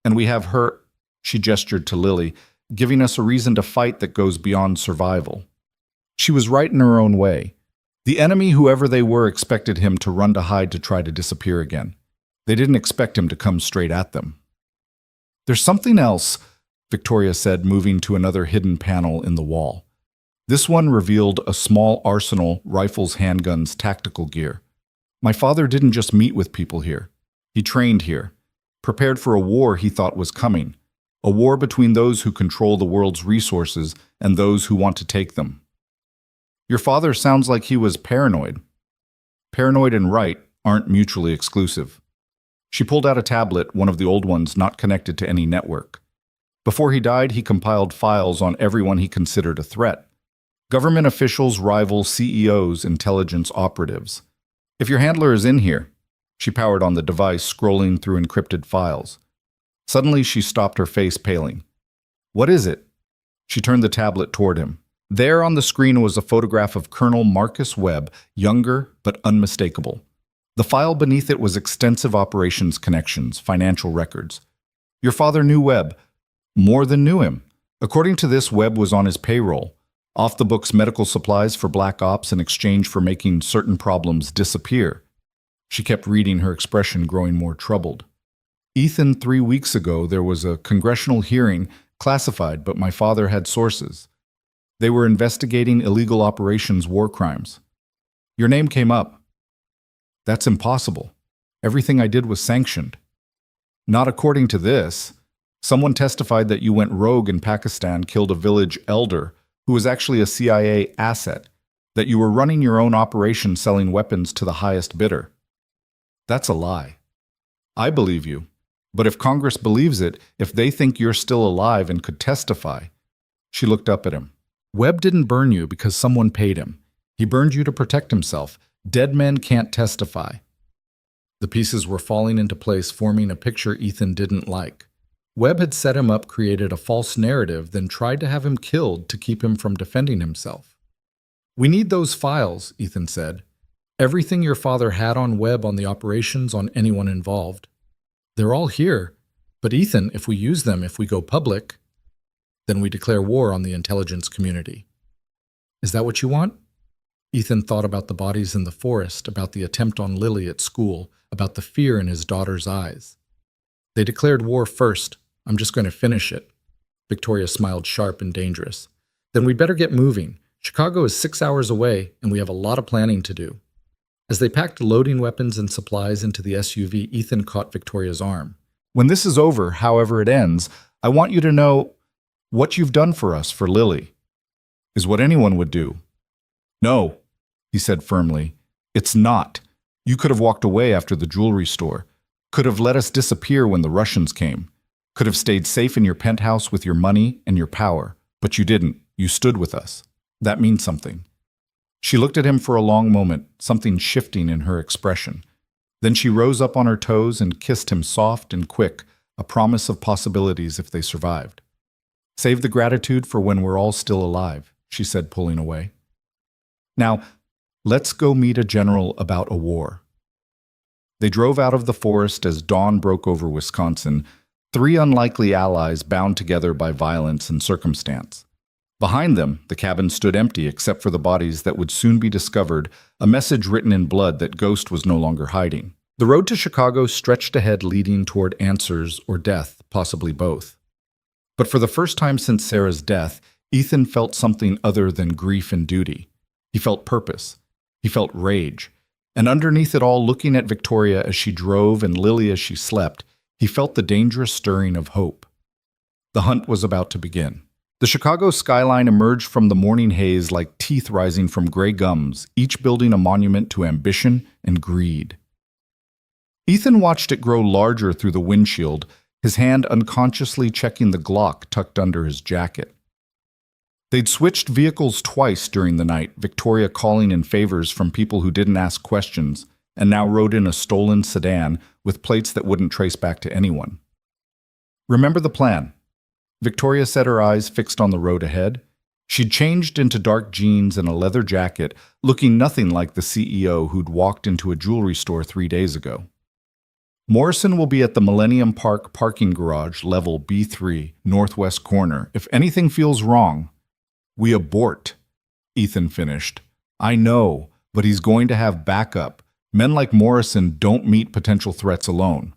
and we have her, she gestured to Lily, giving us a reason to fight that goes beyond survival. She was right in her own way. The enemy, whoever they were, expected him to run to hide to try to disappear again. They didn't expect him to come straight at them. There's something else, Victoria said, moving to another hidden panel in the wall. This one revealed a small arsenal, rifles, handguns, tactical gear. My father didn't just meet with people here. He trained here, prepared for a war he thought was coming, a war between those who control the world's resources and those who want to take them. Your father sounds like he was paranoid. Paranoid and right aren't mutually exclusive. She pulled out a tablet, one of the old ones not connected to any network. Before he died, he compiled files on everyone he considered a threat. Government officials, rivals, CEOs, intelligence operatives. If your handler is in here, she powered on the device, scrolling through encrypted files. Suddenly, she stopped, her face paling. What is it? She turned the tablet toward him. There on the screen was a photograph of Colonel Marcus Webb, younger but unmistakable. The file beneath it was extensive operations connections, financial records. Your father knew Webb, more than knew him. According to this, Webb was on his payroll. Off-the-books medical supplies for black ops in exchange for making certain problems disappear. She kept reading, her expression growing more troubled. Ethan, 3 weeks ago, there was a congressional hearing, classified, but my father had sources. They were investigating illegal operations, war crimes. Your name came up. That's impossible. Everything I did was sanctioned. Not according to this. Someone testified that you went rogue in Pakistan, killed a village elder who was actually a CIA asset, that you were running your own operation selling weapons to the highest bidder. That's a lie. I believe you. But if Congress believes it, if they think you're still alive and could testify. She looked up at him. Webb didn't burn you because someone paid him. He burned you to protect himself. Dead men can't testify. The pieces were falling into place, forming a picture Ethan didn't like. Webb had set him up, created a false narrative, then tried to have him killed to keep him from defending himself. We need those files, Ethan said. Everything your father had on Webb, on the operations, on anyone involved. They're all here. But Ethan, if we use them, if we go public, then we declare war on the intelligence community. Is that what you want? Ethan thought about the bodies in the forest, about the attempt on Lily at school, about the fear in his daughter's eyes. They declared war first. I'm just going to finish it. Victoria smiled, sharp and dangerous. Then we'd better get moving. Chicago is 6 hours away, and we have a lot of planning to do. As they packed loading weapons and supplies into the SUV, Ethan caught Victoria's arm. When this is over, however it ends, I want you to know what you've done for us, for Lily, is what anyone would do. No, he said firmly. It's not. You could have walked away after the jewelry store, could have let us disappear when the Russians came, could have stayed safe in your penthouse with your money and your power, but you didn't. You stood with us. That means something. She looked at him for a long moment, something shifting in her expression. Then she rose up on her toes and kissed him soft and quick, a promise of possibilities if they survived. Save the gratitude for when we're all still alive, she said, pulling away. Now, let's go meet a general about a war. They drove out of the forest as dawn broke over Wisconsin, three unlikely allies bound together by violence and circumstance. Behind them, the cabin stood empty except for the bodies that would soon be discovered, a message written in blood that Ghost was no longer hiding. The road to Chicago stretched ahead, leading toward answers or death, possibly both. But for the first time since Sarah's death, Ethan felt something other than grief and duty. He felt purpose. He felt rage. And underneath it all, looking at Victoria as she drove and Lily as she slept, he felt the dangerous stirring of hope. The hunt was about to begin. The Chicago skyline emerged from the morning haze like teeth rising from gray gums, each building a monument to ambition and greed. Ethan watched it grow larger through the windshield, his hand unconsciously checking the Glock tucked under his jacket. They'd switched vehicles twice during the night, Victoria calling in favors from people who didn't ask questions, and now rode in a stolen sedan with plates that wouldn't trace back to anyone. Remember the plan. Victoria said, her eyes fixed on the road ahead. She'd changed into dark jeans and a leather jacket, looking nothing like the CEO who'd walked into a jewelry store 3 days ago. Morrison will be at the Millennium Park parking garage, level B3, northwest corner. If anything feels wrong, we abort, Ethan finished. I know, but he's going to have backup. Men like Morrison don't meet potential threats alone.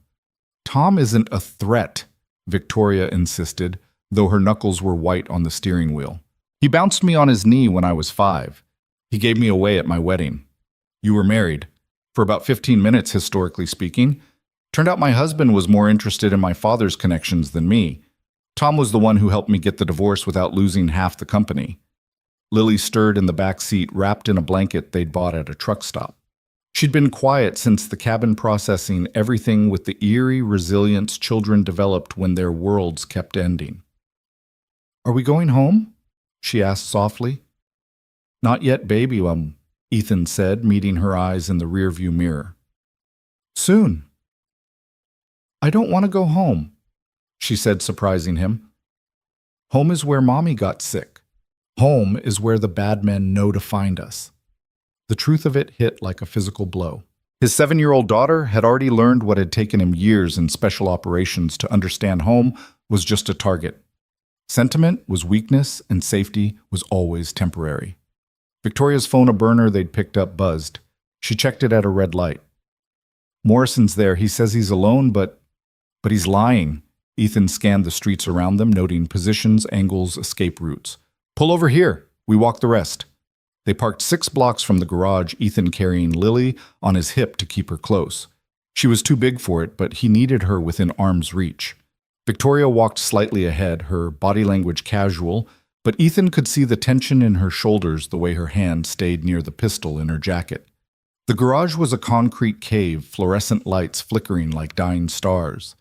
Tom isn't a threat, Victoria insisted, though her knuckles were white on the steering wheel. He bounced me on his knee when I was 5. He gave me away at my wedding. You were married. For about 15 minutes, historically speaking. Turned out my husband was more interested in my father's connections than me. Tom was the one who helped me get the divorce without losing half the company. Lily stirred in the back seat, wrapped in a blanket they'd bought at a truck stop. She'd been quiet since the cabin, processing everything with the eerie resilience children developed when their worlds kept ending. Are we going home? She asked softly. Not yet, baby, Ethan said, meeting her eyes in the rearview mirror. Soon. I don't want to go home, she said, surprising him. Home is where Mommy got sick. Home is where the bad men know to find us. The truth of it hit like a physical blow. His 7-year-old daughter had already learned what had taken him years in special operations to understand. Home was just a target. Sentiment was weakness, and safety was always temporary. Victoria's phone, a burner they'd picked up, buzzed. She checked it at a red light. Morrison's there. He says he's alone, but he's lying. Ethan scanned the streets around them, noting positions, angles, escape routes. Pull over here. We walk the rest. They parked 6 blocks from the garage, Ethan carrying Lily on his hip to keep her close. She was too big for it, but he needed her within arm's reach. Victoria walked slightly ahead, her body language casual, but Ethan could see the tension in her shoulders the way her hand stayed near the pistol in her jacket. The garage was a concrete cave, fluorescent lights flickering like dying stars.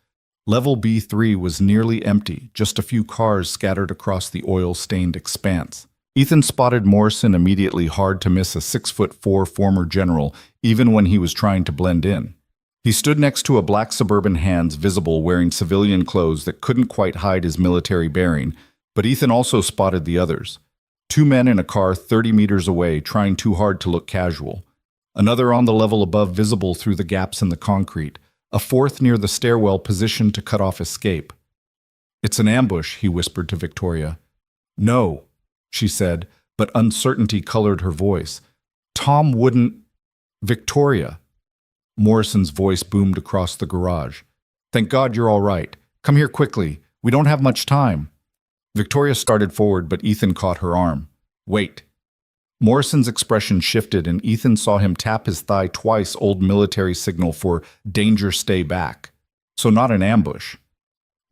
Level B3 was nearly empty, just a few cars scattered across the oil-stained expanse. Ethan spotted Morrison immediately, hard to miss a 6'4" former general, even when he was trying to blend in. He stood next to a black suburban Hans, visible, wearing civilian clothes that couldn't quite hide his military bearing, but Ethan also spotted the others. 2 men in a car 30 meters away, trying too hard to look casual. Another on the level above, visible through the gaps in the concrete. A fourth near the stairwell, positioned to cut off escape. "It's an ambush," he whispered to Victoria. "No," she said, but uncertainty colored her voice. "Tom wouldn't—" "Victoria." Morrison's voice boomed across the garage. "Thank God you're all right. Come here quickly. We don't have much time." Victoria started forward, but Ethan caught her arm. "Wait." Morrison's expression shifted, and Ethan saw him tap his thigh twice, old military signal for danger, stay back. So not an ambush.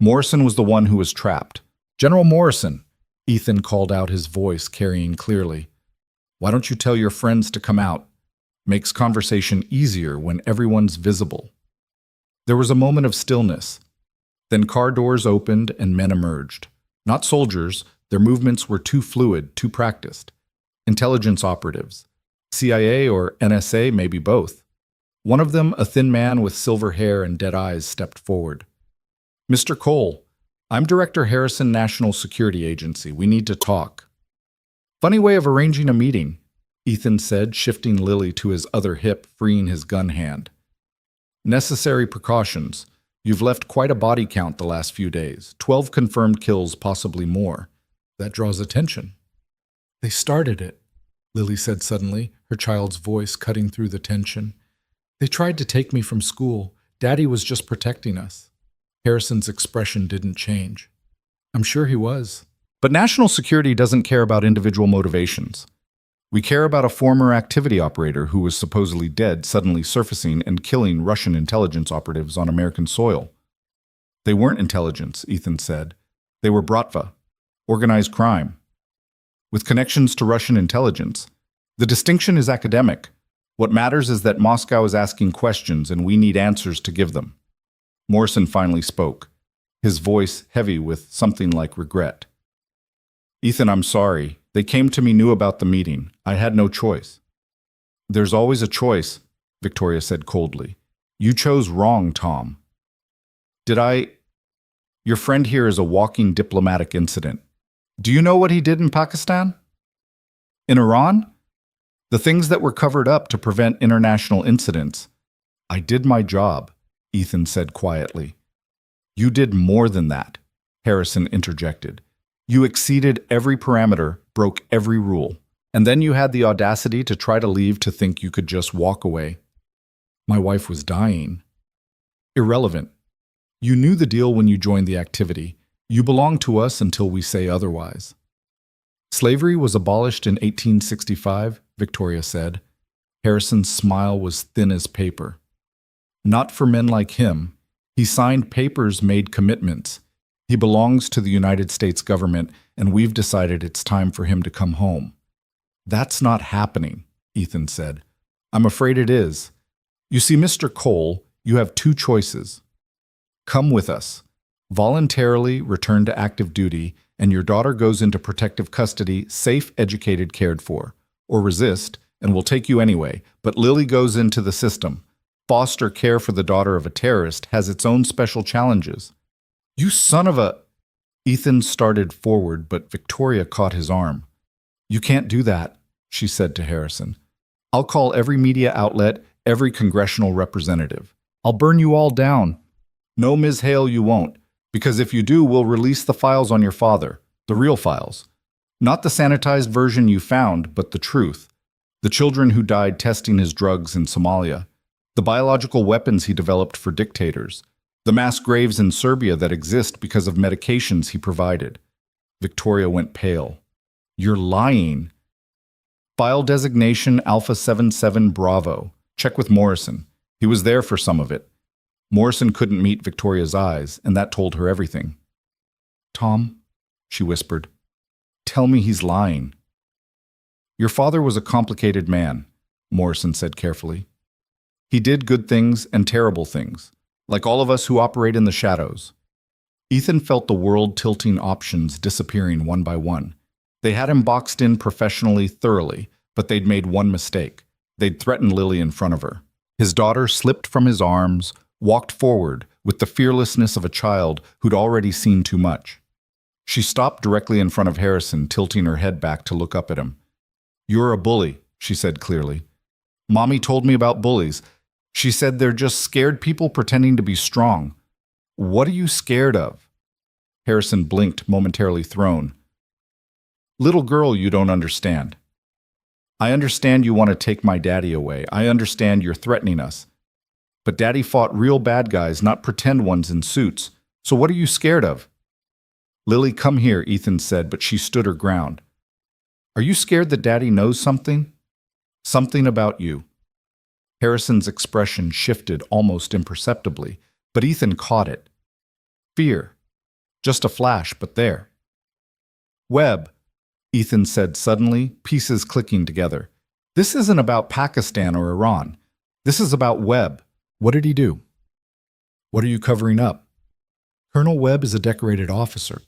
Morrison was the one who was trapped. "General Morrison," Ethan called out, his voice carrying clearly. "Why don't you tell your friends to come out? Makes conversation easier when everyone's visible." There was a moment of stillness. Then car doors opened and men emerged. Not soldiers, their movements were too fluid, too practiced. Intelligence operatives. CIA or NSA, maybe both. One of them, a thin man with silver hair and dead eyes, stepped forward. "Mr. Cole, I'm Director Harrison, National Security Agency. We need to talk." "Funny way of arranging a meeting," Ethan said, shifting Lily to his other hip, freeing his gun hand. "Necessary precautions. You've left quite a body count the last few days. 12 confirmed kills, possibly more. That draws attention." "They started it," Lily said suddenly, her child's voice cutting through the tension. "They tried to take me from school. Daddy was just protecting us." Harrison's expression didn't change. "I'm sure he was." "But national security doesn't care about individual motivations. We care about a former activity operator who was supposedly dead suddenly surfacing and killing Russian intelligence operatives on American soil." "They weren't intelligence," Ethan said. "They were Bratva, organized crime, with connections to Russian intelligence. The distinction is academic. What matters is that Moscow is asking questions and we need answers to give them." Morrison finally spoke, his voice heavy with something like regret. "Ethan, I'm sorry. They came to me, knew about the meeting. I had no choice." "There's always a choice," Victoria said coldly. "You chose wrong, Tom." "Did I? Your friend here is a walking diplomatic incident. Do you know what he did in Pakistan? In Iran? The things that were covered up to prevent international incidents." "I did my job," Ethan said quietly. "You did more than that," Harrison interjected. "You exceeded every parameter, broke every rule, and then you had the audacity to try to leave to think you could just walk away." "My wife was dying." "Irrelevant. You knew the deal when you joined the activity. You belong to us until we say otherwise." "Slavery was abolished in 1865, Victoria said. Harrison's smile was thin as paper. "Not for men like him. He signed papers, made commitments. He belongs to the United States government, and we've decided it's time for him to come home." "That's not happening," Ethan said. "I'm afraid it is. You see, Mr. Cole, you have two choices. Come with us. Voluntarily return to active duty, and your daughter goes into protective custody, safe, educated, cared for. Or resist, and we'll take you anyway, but Lily goes into the system. Foster care for the daughter of a terrorist has its own special challenges." "You son of a—" Ethan started forward, but Victoria caught his arm. "You can't do that," she said to Harrison. "I'll call every media outlet, every congressional representative. I'll burn you all down." "No, Ms. Hale, you won't. Because if you do, we'll release the files on your father, the real files. Not the sanitized version you found, but the truth. The children who died testing his drugs in Somalia. The biological weapons he developed for dictators. The mass graves in Serbia that exist because of medications he provided." Victoria went pale. "You're lying." "File designation Alpha 77 Bravo. Check with Morrison. He was there for some of it. Morrison couldn't meet Victoria's eyes, and that told her everything. "Tom," she whispered, "tell me he's lying." "Your father was a complicated man," Morrison said carefully. "He did good things and terrible things, like all of us who operate in the shadows." Ethan felt the world tilting options disappearing one by one. They had him boxed in professionally, thoroughly, but they'd made one mistake. They'd threatened Lily in front of her. His daughter slipped from his arms, walked forward with the fearlessness of a child who'd already seen too much. She stopped directly in front of Harrison, tilting her head back to look up at him. "You're a bully," she said clearly. "Mommy told me about bullies. She said they're just scared people pretending to be strong. What are you scared of?" Harrison blinked, momentarily thrown. "Little girl, you don't understand. I understand you want to take my daddy away. I understand you're threatening us. But Daddy fought real bad guys, not pretend ones in suits. So what are you scared of?" "Lily, come here," Ethan said, but she stood her ground. "Are you scared that Daddy knows something? Something about you?" Harrison's expression shifted almost imperceptibly, but Ethan caught it. Fear. Just a flash, but there. "Webb," Ethan said suddenly, pieces clicking together. "This isn't about Pakistan or Iran. This is about Webb." "What did he do? What are you covering up?" "Colonel Webb is a decorated officer,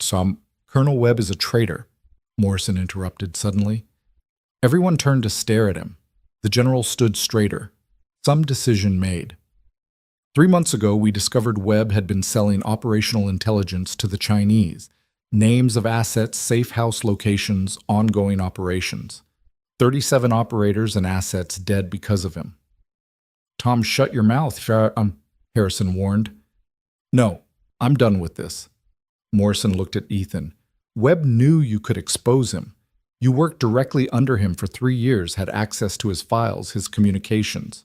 Colonel Webb is a traitor," Morrison interrupted suddenly. Everyone turned to stare at him. The general stood straighter. Some decision made. 3 months ago, we discovered Webb had been selling operational intelligence to the Chinese. Names of assets, safe house locations, ongoing operations. 37 operators and assets dead because of him. "Tom, shut your mouth," Harrison warned. "No, I'm done with this." Morrison looked at Ethan. "Webb knew you could expose him. You worked directly under him for 3 years, had access to his files, his communications.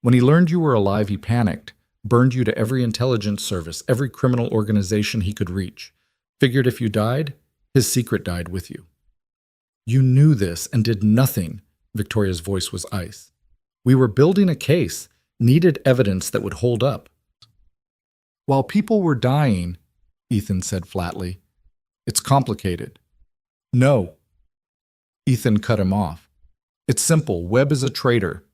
When he learned you were alive, he panicked, burned you to every intelligence service, every criminal organization he could reach. Figured if you died, his secret died with you. You knew this and did nothing." Victoria's voice was ice. "We were building a case, needed evidence that would hold up." "While people were dying," Ethan said flatly. "It's complicated." "No." Ethan cut him off. "It's simple. Webb is a traitor.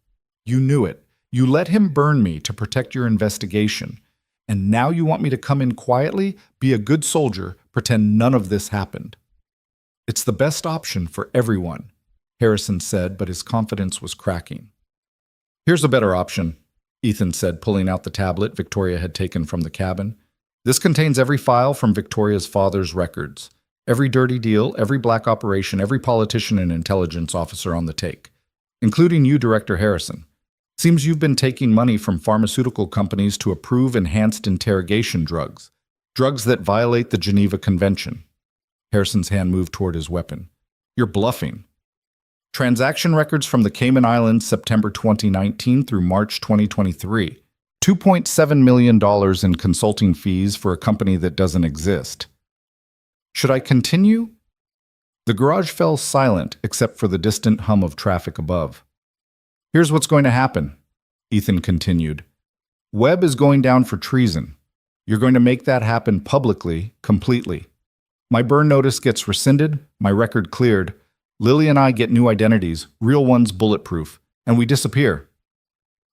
You knew it. You let him burn me to protect your investigation. And now you want me to come in quietly, be a good soldier, pretend none of this happened." "It's the best option for everyone," Harrison said, but his confidence was cracking. "Here's a better option," Ethan said, pulling out the tablet Victoria had taken from the cabin. "This contains every file from Victoria's father's records. Every dirty deal, every black operation, every politician and intelligence officer on the take. Including you, Director Harrison. Seems you've been taking money from pharmaceutical companies to approve enhanced interrogation drugs. Drugs that violate the Geneva Convention." Harrison's hand moved toward his weapon. "You're bluffing. Transaction records from the Cayman Islands, September 2019 through March 2023. $2.7 million in consulting fees for a company that doesn't exist. Should I continue?" The garage fell silent except for the distant hum of traffic above. "Here's what's going to happen," Ethan continued. "Webb is going down for treason. You're going to make that happen publicly, completely. My burn notice gets rescinded, my record cleared. Lily and I get new identities, real ones bulletproof, and we disappear."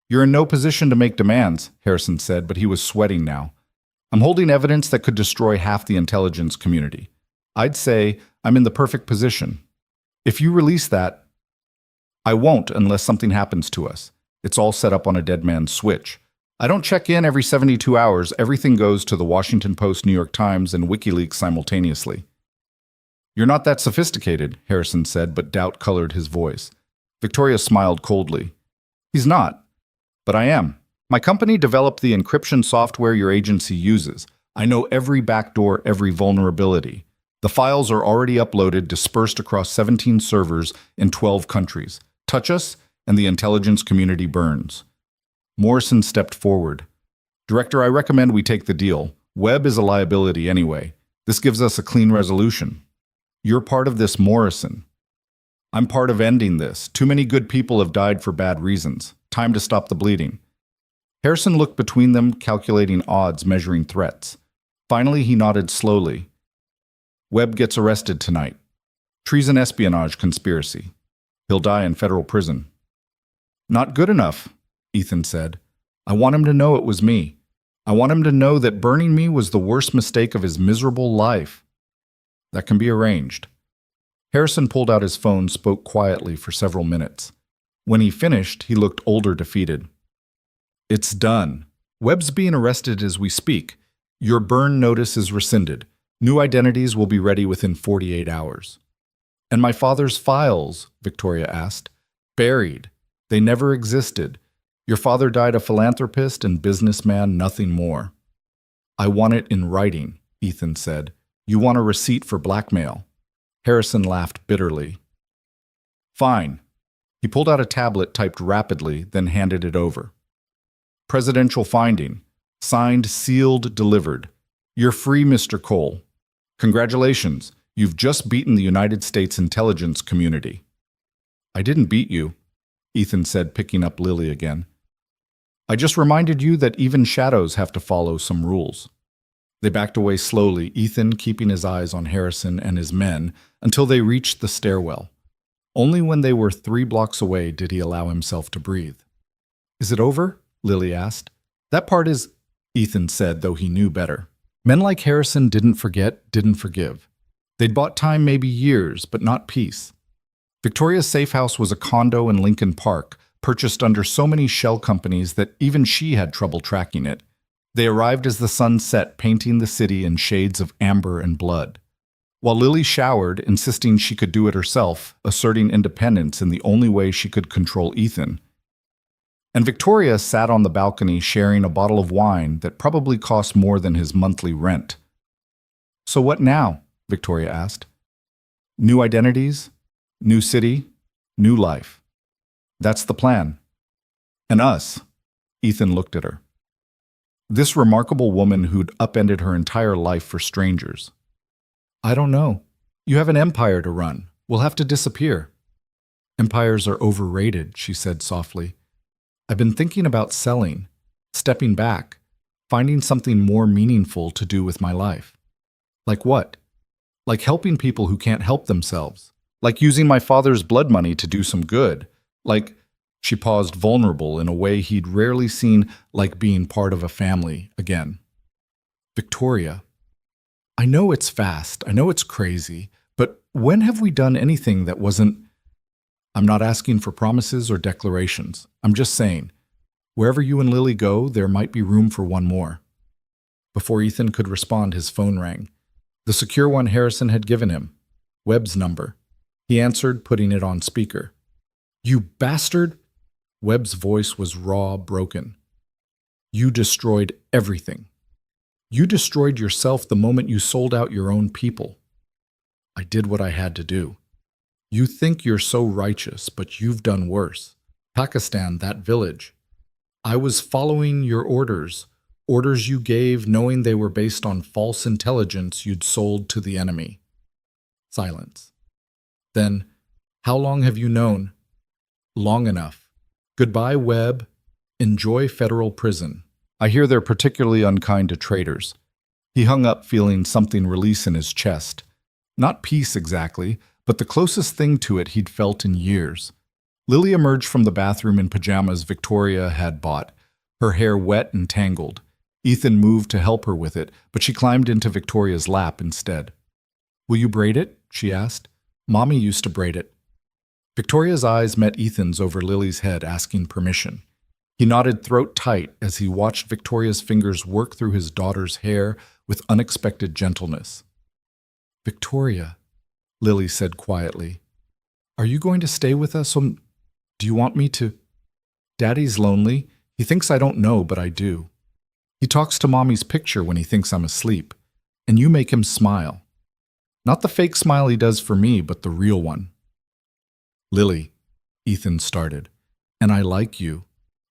"You're in no position to make demands," Harrison said, but he was sweating now. "I'm holding evidence that could destroy half the intelligence community. I'd say I'm in the perfect position. If you release that, I won't unless something happens to us. It's all set up on a dead man's switch. I don't check in every 72 hours. Everything goes to the Washington Post, New York Times, and WikiLeaks simultaneously." "You're not that sophisticated," Harrison said, but doubt colored his voice. Victoria smiled coldly. "He's not. But I am. My company developed the encryption software your agency uses. I know every backdoor, every vulnerability. The files are already uploaded, dispersed across 17 servers in 12 countries. Touch us, and the intelligence community burns." Morrison stepped forward. "Director, I recommend we take the deal. Webb is a liability anyway. This gives us a clean resolution. You're part of this, Morrison. I'm part of ending this. Too many good people have died for bad reasons. Time to stop the bleeding." Harrison looked between them, calculating odds, measuring threats. Finally, he nodded slowly. Webb gets arrested tonight. Treason, espionage, conspiracy. He'll die in federal prison. Not good enough, Ethan said. I want him to know it was me. I want him to know that burning me was the worst mistake of his miserable life. That can be arranged. Harrison pulled out his phone, spoke quietly for several minutes. When he finished, he looked older, defeated. It's done. Webb's being arrested as we speak. Your burn notice is rescinded. New identities will be ready within 48 hours. And my father's files, Victoria asked. Buried. They never existed. Your father died a philanthropist and businessman, nothing more. I want it in writing, Ethan said. You want a receipt for blackmail. Harrison laughed bitterly. Fine. He pulled out a tablet, typed rapidly, then handed it over. Presidential finding. Signed, sealed, delivered. You're free, Mr. Cole. Congratulations. You've just beaten the United States intelligence community. I didn't beat you, Ethan said, picking up Lily again. I just reminded you that even shadows have to follow some rules. They backed away slowly, Ethan keeping his eyes on Harrison and his men until they reached the stairwell. Only when they were 3 blocks away did he allow himself to breathe. Is it over? Lily asked. That part is, Ethan said, though he knew better. Men like Harrison didn't forget, didn't forgive. They'd bought time, maybe years, but not peace. Victoria's safe house was a condo in Lincoln Park, purchased under so many shell companies that even she had trouble tracking it. They arrived as the sun set, painting the city in shades of amber and blood. While Lily showered, insisting she could do it herself, asserting independence in the only way she could control Ethan. And Victoria sat on the balcony sharing a bottle of wine that probably cost more than his monthly rent. So what now? Victoria asked. New identities, new city, new life. That's the plan. And us. Ethan looked at her. This remarkable woman who'd upended her entire life for strangers. I don't know. You have an empire to run. We'll have to disappear. Empires are overrated, she said softly. I've been thinking about selling, stepping back, finding something more meaningful to do with my life. Like what? Like helping people who can't help themselves. Like using my father's blood money to do some good. Like, she paused, vulnerable in a way he'd rarely seen, like being part of a family again. Victoria, I know it's fast, I know it's crazy, but when have we done anything that wasn't... I'm not asking for promises or declarations. I'm just saying, wherever you and Lily go, there might be room for one more. Before Ethan could respond, his phone rang. The secure one Harrison had given him. Webb's number. He answered, putting it on speaker. You bastard! Webb's voice was raw, broken. You destroyed everything. You destroyed yourself the moment you sold out your own people. I did what I had to do. You think you're so righteous, but you've done worse. Pakistan, that village. I was following your orders, orders you gave knowing they were based on false intelligence you'd sold to the enemy. Silence. Then, how long have you known? Long enough. Goodbye, Webb. Enjoy federal prison. I hear they're particularly unkind to traitors. He hung up feeling something release in his chest. Not peace exactly, but the closest thing to it he'd felt in years. Lily emerged from the bathroom in pajamas Victoria had bought, her hair wet and tangled. Ethan moved to help her with it, but she climbed into Victoria's lap instead. Will you braid it? She asked. Mommy used to braid it. Victoria's eyes met Ethan's over Lily's head, asking permission. He nodded throat tight as he watched Victoria's fingers work through his daughter's hair with unexpected gentleness. Victoria, Lily said quietly, are you going to stay with us? Do you want me to? Daddy's lonely. He thinks I don't know, but I do. He talks to Mommy's picture when he thinks I'm asleep, and you make him smile. Not the fake smile he does for me, but the real one. Lily, Ethan started. And I like you,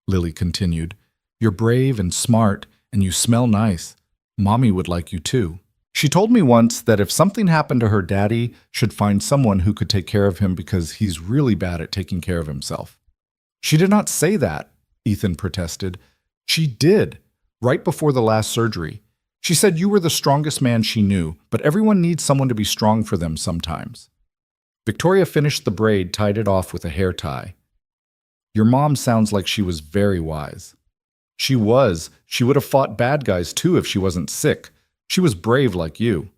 Lily continued. You're brave and smart, and you smell nice. Mommy would like you too. She told me once that if something happened to her, Daddy should find someone who could take care of him because he's really bad at taking care of himself. She did not say that, Ethan protested. She did, right before the last surgery. She said you were the strongest man she knew, but everyone needs someone to be strong for them sometimes. Victoria finished the braid, tied it off with a hair tie. Your mom sounds like she was very wise. She was. She would have fought bad guys too if she wasn't sick. She was brave like you.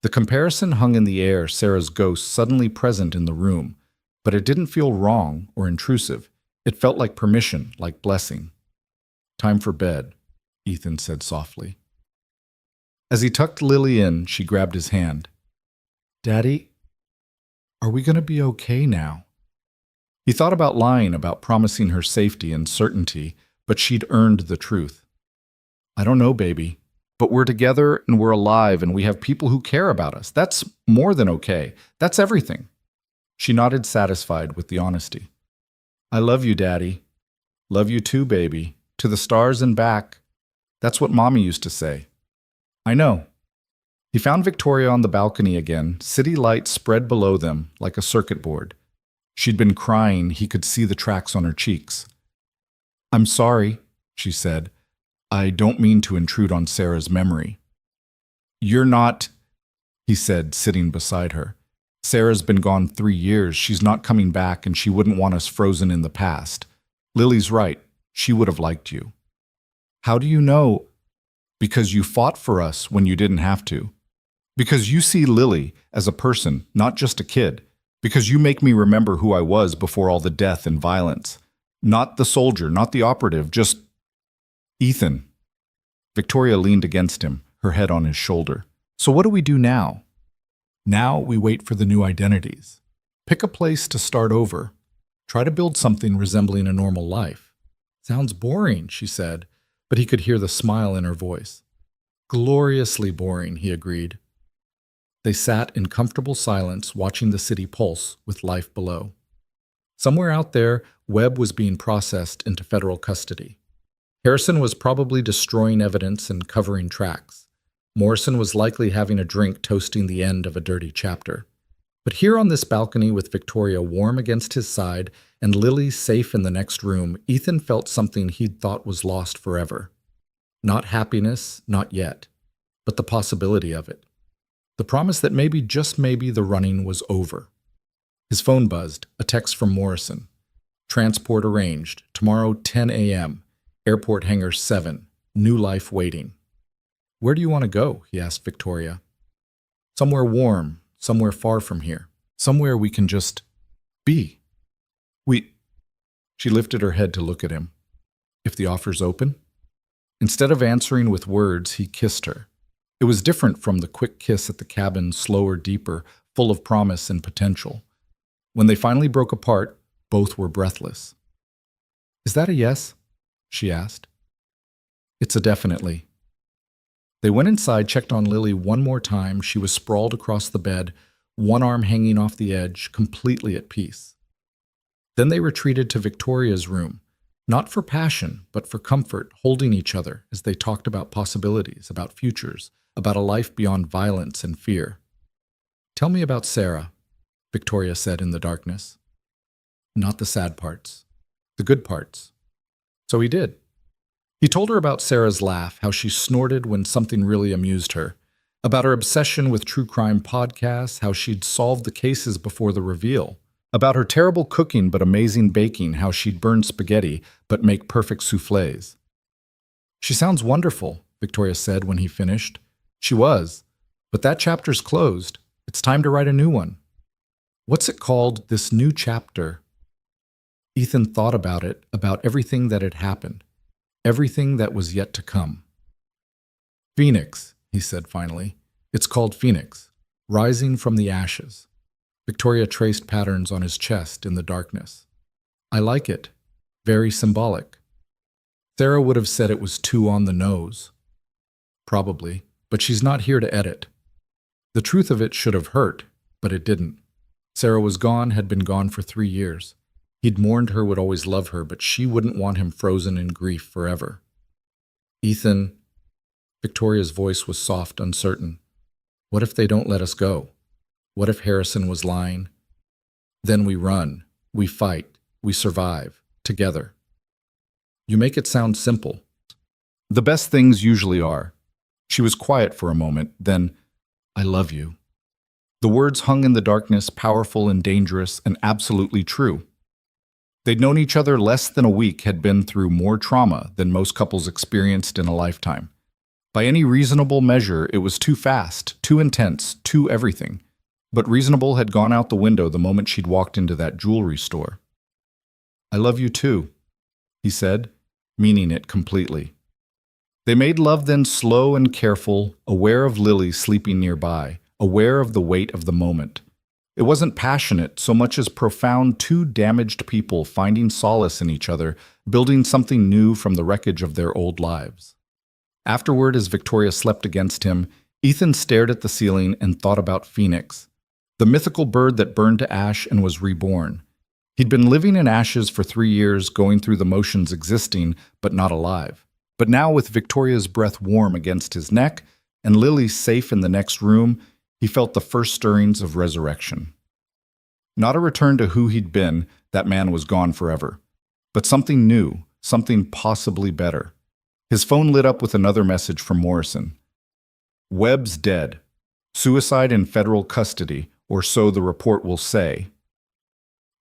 The comparison hung in the air, Sarah's ghost suddenly present in the room, but it didn't feel wrong or intrusive. It felt like permission, like blessing. Time for bed, Ethan said softly. As he tucked Lily in, she grabbed his hand. Daddy, are we going to be okay now? He thought about lying, about promising her safety and certainty, but she'd earned the truth. I don't know, baby, but we're together and we're alive and we have people who care about us. That's more than okay. That's everything. She nodded, satisfied with the honesty. I love you, Daddy. Love you too, baby. To the stars and back. That's what Mommy used to say. I know. He found Victoria on the balcony again, city lights spread below them like a circuit board. She'd been crying, he could see the tracks on her cheeks. I'm sorry, she said. I don't mean to intrude on Sarah's memory. You're not, he said, sitting beside her. Sarah's been gone 3 years. She's not coming back, and she wouldn't want us frozen in the past. Lily's right. She would have liked you. How do you know? Because you fought for us when you didn't have to. Because you see Lily as a person, not just a kid. Because you make me remember who I was before all the death and violence. Not the soldier, not the operative, just Ethan. Victoria leaned against him, her head on his shoulder. So what do we do now? Now we wait for the new identities. Pick a place to start over. Try to build something resembling a normal life. Sounds boring, she said, but he could hear the smile in her voice. Gloriously boring, he agreed. They sat in comfortable silence, watching the city pulse with life below. Somewhere out there, Webb was being processed into federal custody. Harrison was probably destroying evidence and covering tracks. Morrison was likely having a drink, toasting the end of a dirty chapter. But here on this balcony with Victoria warm against his side and Lily safe in the next room, Ethan felt something he'd thought was lost forever. Not happiness, not yet, but the possibility of it. The promise that maybe, just maybe, the running was over. His phone buzzed, a text from Morrison. Transport arranged, tomorrow 10 a.m., airport hangar 7, new life waiting. Where do you want to go? He asked Victoria. Somewhere warm, somewhere far from here, somewhere we can just be. She lifted her head to look at him. If the offer's open? Instead of answering with words, he kissed her. It was different from the quick kiss at the cabin, slower, deeper, full of promise and potential. When they finally broke apart, both were breathless. Is that a yes? She asked. It's a definitely. They went inside, checked on Lily one more time. She was sprawled across the bed, one arm hanging off the edge, completely at peace. Then they retreated to Victoria's room, not for passion, but for comfort, holding each other as they talked about possibilities, about futures, about a life beyond violence and fear. Tell me about Sarah, Victoria said in the darkness. Not the sad parts, the good parts. So he did. He told her about Sarah's laugh, how she snorted when something really amused her, about her obsession with true crime podcasts, how she'd solved the cases before the reveal, about her terrible cooking but amazing baking, how she'd burn spaghetti but make perfect soufflés. She sounds wonderful, Victoria said when he finished. She was, but that chapter's closed. It's time to write a new one. What's it called, this new chapter? Ethan thought about it, about everything that had happened, everything that was yet to come. Phoenix, he said finally. It's called Phoenix, rising from the ashes. Victoria traced patterns on his chest in the darkness. I like it. Very symbolic. Sarah would have said it was too on the nose. Probably, but she's not here to edit. The truth of it should have hurt, but it didn't. Sarah was gone, had been gone for 3 years. He'd mourned her, would always love her, but she wouldn't want him frozen in grief forever. Ethan, Victoria's voice was soft, uncertain. What if they don't let us go? What if Harrison was lying? Then we run, we fight, we survive, together. You make it sound simple. The best things usually are. She was quiet for a moment, then, I love you. The words hung in the darkness, powerful and dangerous, and absolutely true. They'd known each other less than a week, had been through more trauma than most couples experienced in a lifetime. By any reasonable measure, it was too fast, too intense, too everything. But reasonable had gone out the window the moment she'd walked into that jewelry store. I love you too, he said, meaning it completely. They made love then, slow and careful, aware of Lily sleeping nearby, aware of the weight of the moment. It wasn't passionate so much as profound, two damaged people finding solace in each other, building something new from the wreckage of their old lives. Afterward, as Victoria slept against him, Ethan stared at the ceiling and thought about Phoenix, the mythical bird that burned to ash and was reborn. He'd been living in ashes for 3 years, going through the motions, existing, but not alive. But now, with Victoria's breath warm against his neck and Lily safe in the next room, he felt the first stirrings of resurrection. Not a return to who he'd been, that man was gone forever, but something new, something possibly better. His phone lit up with another message from Morrison. Webb's dead. Suicide in federal custody, or so the report will say.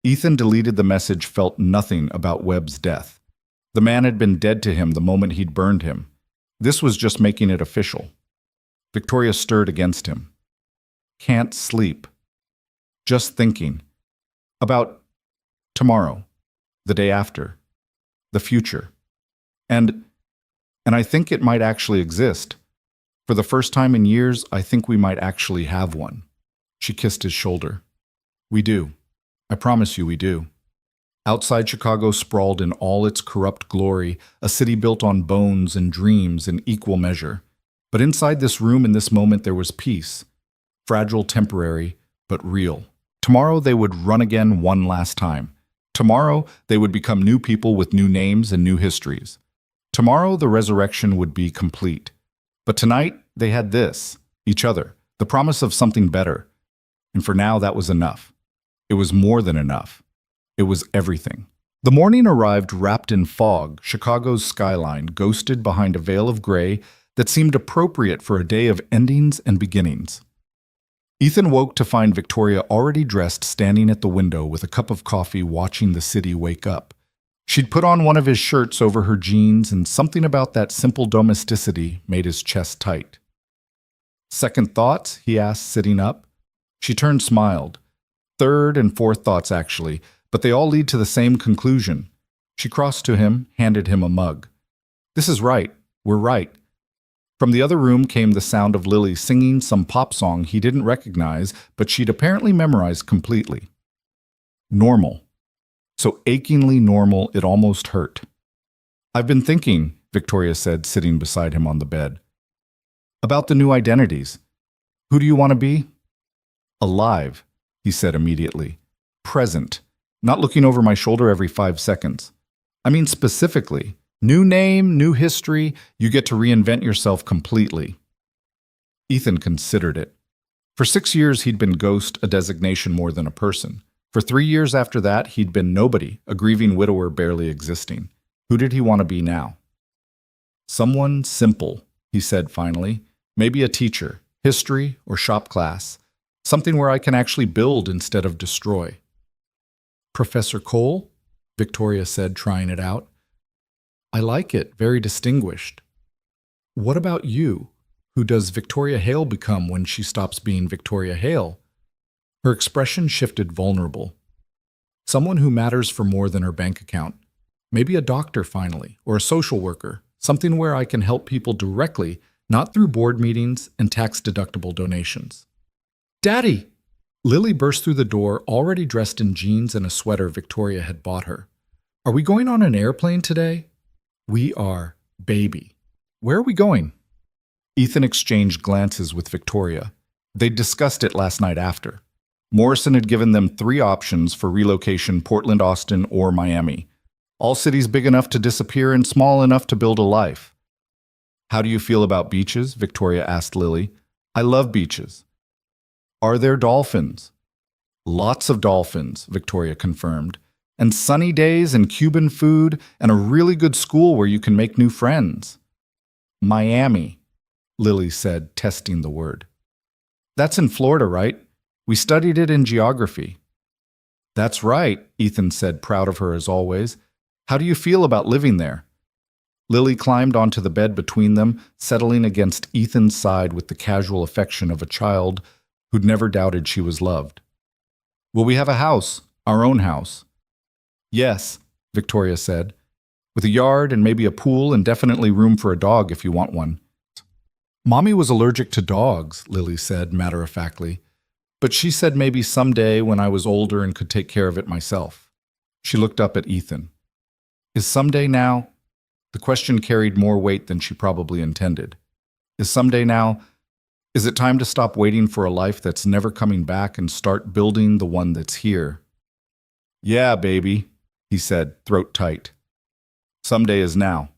Ethan deleted the message, felt nothing about Webb's death. The man had been dead to him the moment he'd burned him. This was just making it official. Victoria stirred against him. Can't sleep. Just thinking. About tomorrow, the day after, the future. And I think it might actually exist. For the first time in years, I think we might actually have one. She kissed his shoulder. We do. I promise you we do. Outside Chicago sprawled in all its corrupt glory, a city built on bones and dreams in equal measure. But inside this room in this moment there was peace. Fragile, temporary, but real. Tomorrow they would run again one last time. Tomorrow they would become new people with new names and new histories. Tomorrow the resurrection would be complete. But tonight they had this, each other, the promise of something better. And for now that was enough. It was more than enough. It was everything. The morning arrived wrapped in fog, Chicago's skyline ghosted behind a veil of gray that seemed appropriate for a day of endings and beginnings. Ethan woke to find Victoria already dressed, standing at the window with a cup of coffee, watching the city wake up. She'd put on one of his shirts over her jeans, and something about that simple domesticity made his chest tight. Second thoughts? He asked, sitting up. She turned, smiled. Third and fourth thoughts, actually, but they all lead to the same conclusion. She crossed to him, handed him a mug. This is right. We're right. From the other room came the sound of Lily singing some pop song he didn't recognize, but she'd apparently memorized completely. Normal. So achingly normal it almost hurt. I've been thinking, Victoria said, sitting beside him on the bed. About the new identities. Who do you want to be? Alive, he said immediately. Present. Not looking over my shoulder every 5 seconds. I mean specifically. New name, new history, you get to reinvent yourself completely. Ethan considered it. For 6 years he'd been ghost, a designation more than a person. For 3 years after that he'd been nobody, a grieving widower barely existing. Who did he want to be now? Someone simple, he said finally. Maybe a teacher, history or shop class. Something where I can actually build instead of destroy. Professor Cole? Victoria said, trying it out. I like it, very distinguished. What about you? Who does Victoria Hale become when she stops being Victoria Hale? Her expression shifted, vulnerable. Someone who matters for more than her bank account. Maybe a doctor finally, or a social worker. Something where I can help people directly, not through board meetings and tax-deductible donations. Daddy! Lily burst through the door, already dressed in jeans and a sweater Victoria had bought her. Are we going on an airplane today? We are, baby. Where are we going? Ethan exchanged glances with Victoria. They'd discussed it last night after. Morrison had given them 3 options for relocation: Portland, Austin, or Miami. All cities big enough to disappear and small enough to build a life. How do you feel about beaches? Victoria asked Lily. I love beaches. Are there dolphins? Lots of dolphins, Victoria confirmed. and sunny days and Cuban food and a really good school where you can make new friends. Miami, Lily said, testing the word. That's in Florida, right? We studied it in geography. That's right, Ethan said, proud of her as always. How do you feel about living there? Lily climbed onto the bed between them, settling against Ethan's side with the casual affection of a child who'd never doubted she was loved. Will we have a house? Our own house? Yes, Victoria said, with a yard and maybe a pool and definitely room for a dog if you want one. Mommy was allergic to dogs, Lily said matter-of-factly, but she said maybe someday when I was older and could take care of it myself. She looked up at Ethan. Is someday now? The question carried more weight than she probably intended. Is someday now? Is it time to stop waiting for a life that's never coming back and start building the one that's here? Yeah, baby, he said, throat tight. Someday is now.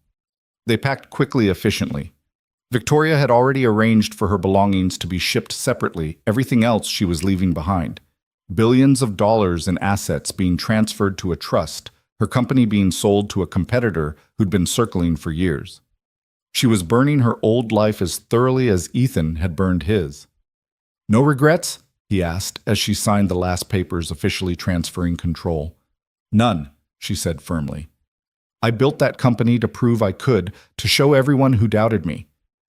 They packed quickly, efficiently. Victoria had already arranged for her belongings to be shipped separately, everything else she was leaving behind. Billions of dollars in assets being transferred to a trust, her company being sold to a competitor who'd been circling for years. She was burning her old life as thoroughly as Ethan had burned his. No regrets? He asked as she signed the last papers officially transferring control. None, she said firmly. I built that company to prove I could, to show everyone who doubted me.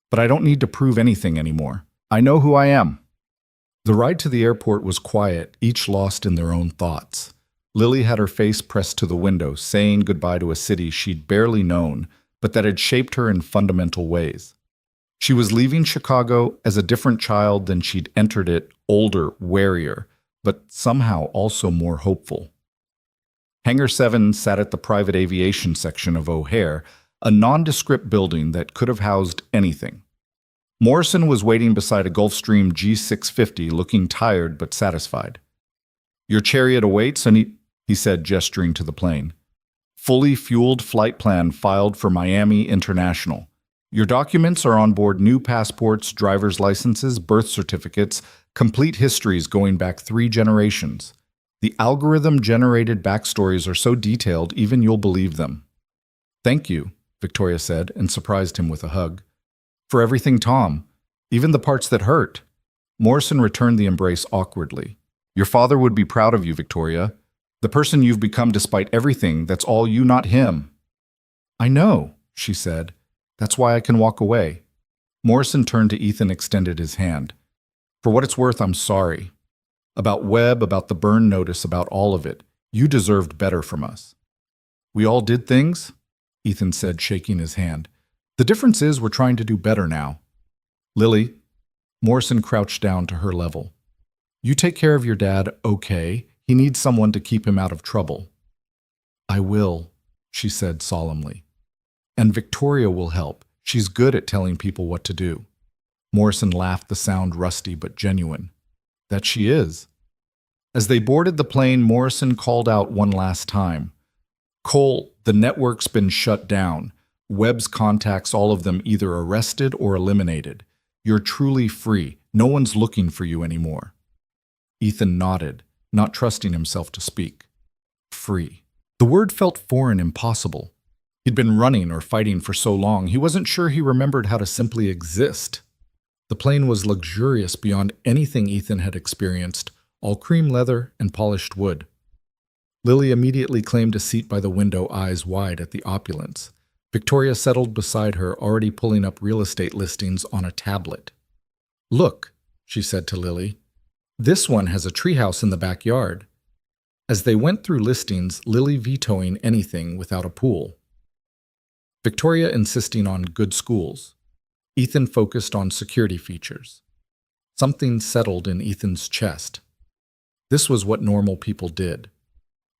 But I don't need to prove anything anymore. I know who I am. The ride to the airport was quiet, each lost in their own thoughts. Lily had her face pressed to the window, saying goodbye to a city she'd barely known, but that had shaped her in fundamental ways. She was leaving Chicago as a different child than she'd entered it, older, warier, but somehow also more hopeful. Hangar 7 sat at the private aviation section of O'Hare, a nondescript building that could have housed anything. Morrison was waiting beside a Gulfstream G650, looking tired but satisfied. Your chariot awaits, and he said, gesturing to the plane. Fully fueled flight plan filed for Miami International. Your documents are on board new passports, driver's licenses, birth certificates, complete histories going back 3 generations. The algorithm-generated backstories are so detailed even you'll believe them. Thank you, Victoria said, and surprised him with a hug. For everything, Tom, even the parts that hurt. Morrison returned the embrace awkwardly. Your father would be proud of you, Victoria. The person you've become despite everything, that's all you, not him. I know, she said. That's why I can walk away. Morrison turned to Ethan and extended his hand. For what it's worth, I'm sorry. About Webb, about the burn notice, about all of it. You deserved better from us. We all did things? Ethan said, shaking his hand. The difference is we're trying to do better now. Lily, Morrison crouched down to her level. You take care of your dad, okay. He needs someone to keep him out of trouble. I will, she said solemnly. And Victoria will help. She's good at telling people what to do. Morrison laughed, the sound rusty but genuine. That she is. As they boarded the plane, Morrison called out one last time. Cole, the network's been shut down. Webb's contacts, all of them either arrested or eliminated. You're truly free. No one's looking for you anymore. Ethan nodded, not trusting himself to speak. Free. The word felt foreign, impossible. He'd been running or fighting for so long, he wasn't sure he remembered how to simply exist. The plane was luxurious beyond anything Ethan had experienced, all cream leather and polished wood. Lily immediately claimed a seat by the window, eyes wide at the opulence. Victoria settled beside her, already pulling up real estate listings on a tablet. Look, she said to Lily. This one has a treehouse in the backyard. As they went through listings, Lily vetoing anything without a pool. Victoria insisting on good schools. Ethan focused on security features. Something settled in Ethan's chest. This was what normal people did.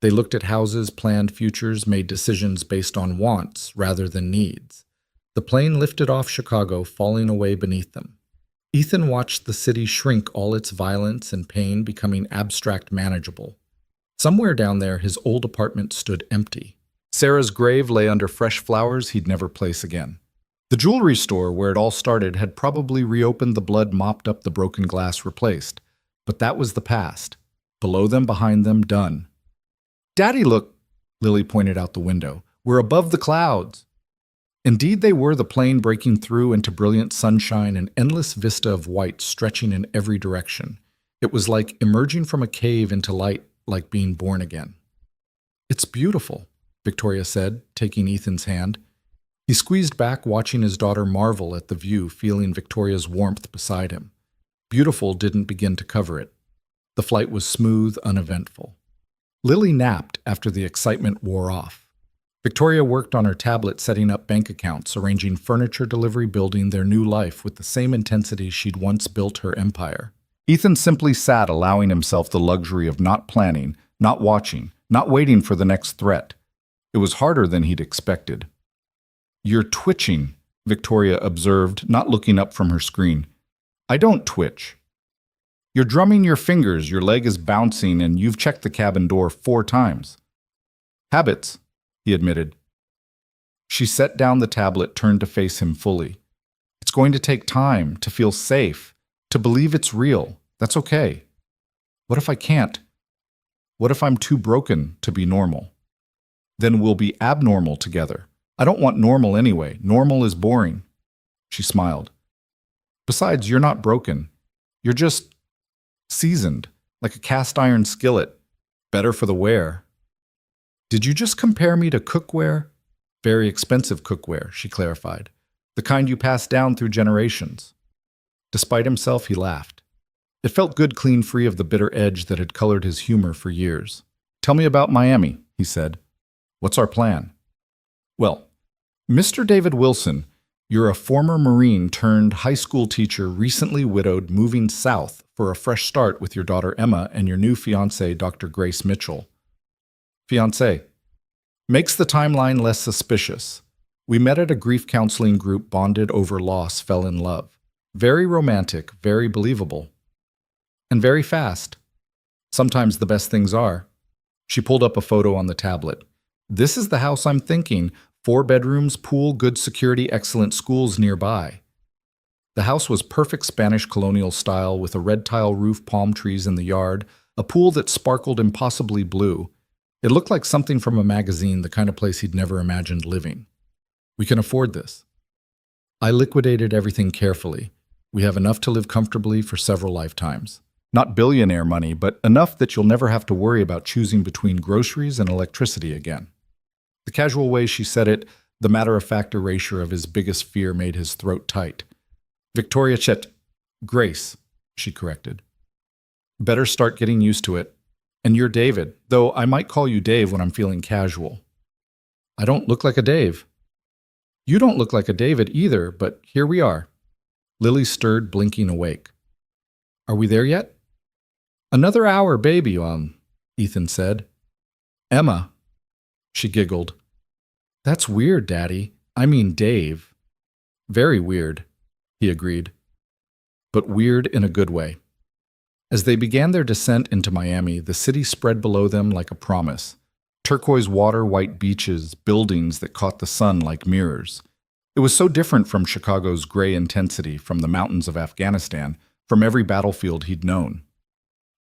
They looked at houses, planned futures, made decisions based on wants rather than needs. The plane lifted off Chicago, falling away beneath them. Ethan watched the city shrink, all its violence and pain becoming abstract manageable. Somewhere down there, his old apartment stood empty. Sarah's grave lay under fresh flowers he'd never place again. The jewelry store where it all started had probably reopened, the blood mopped up, the broken glass replaced. But that was the past. Below them, behind them, done. Daddy, look, Lily pointed out the window. We're above the clouds. Indeed, they were, the plane breaking through into brilliant sunshine, an endless vista of white stretching in every direction. It was like emerging from a cave into light, like being born again. It's beautiful, Victoria said, taking Ethan's hand. He squeezed back, watching his daughter marvel at the view, feeling Victoria's warmth beside him. Beautiful didn't begin to cover it. The flight was smooth, uneventful. Lily napped after the excitement wore off. Victoria worked on her tablet, setting up bank accounts, arranging furniture delivery, building their new life with the same intensity she'd once built her empire. Ethan simply sat, allowing himself the luxury of not planning, not watching, not waiting for the next threat. It was harder than he'd expected. You're twitching, Victoria observed, not looking up from her screen. I don't twitch. You're drumming your fingers, your leg is bouncing, and you've checked the cabin door 4 times. Habits, he admitted. She set down the tablet, turned to face him fully. It's going to take time to feel safe, to believe it's real. That's okay. What if I can't? What if I'm too broken to be normal? Then we'll be abnormal together. I don't want normal anyway. Normal is boring. She smiled. Besides, you're not broken. You're just seasoned, like a cast iron skillet. Better for the wear. Did you just compare me to cookware? Very expensive cookware, she clarified. The kind you pass down through generations. Despite himself, he laughed. It felt good, clean, free of the bitter edge that had colored his humor for years. Tell me about Miami, he said. What's our plan? Well, Mr. David Wilson, you're a former Marine turned high school teacher, recently widowed, moving south for a fresh start with your daughter Emma and your new fiancée, Dr. Grace Mitchell. Fiancée. Makes the timeline less suspicious. We met at a grief counseling group, bonded over loss, fell in love. Very romantic, very believable. And very fast. Sometimes the best things are. She pulled up a photo on the tablet. This is the house I'm thinking. 4 bedrooms, pool, good security, excellent schools nearby. The house was perfect Spanish colonial style with a red tile roof, palm trees in the yard, a pool that sparkled impossibly blue. It looked like something from a magazine, the kind of place he'd never imagined living. We can afford this. I liquidated everything carefully. We have enough to live comfortably for several lifetimes. Not billionaire money, but enough that you'll never have to worry about choosing between groceries and electricity again. The casual way she said it, the matter-of-fact erasure of his biggest fear, made his throat tight. Victoria Grace, she corrected. Better start getting used to it. And you're David, though I might call you Dave when I'm feeling casual. I don't look like a Dave. You don't look like a David either, but here we are. Lily stirred, blinking awake. Are we there yet? Another hour, baby, Ethan said. Emma. She giggled. That's weird, Daddy. I mean Dave. Very weird, he agreed. But weird in a good way. As they began their descent into Miami, the city spread below them like a promise. Turquoise water, white beaches, buildings that caught the sun like mirrors. It was so different from Chicago's gray intensity, from the mountains of Afghanistan, from every battlefield he'd known.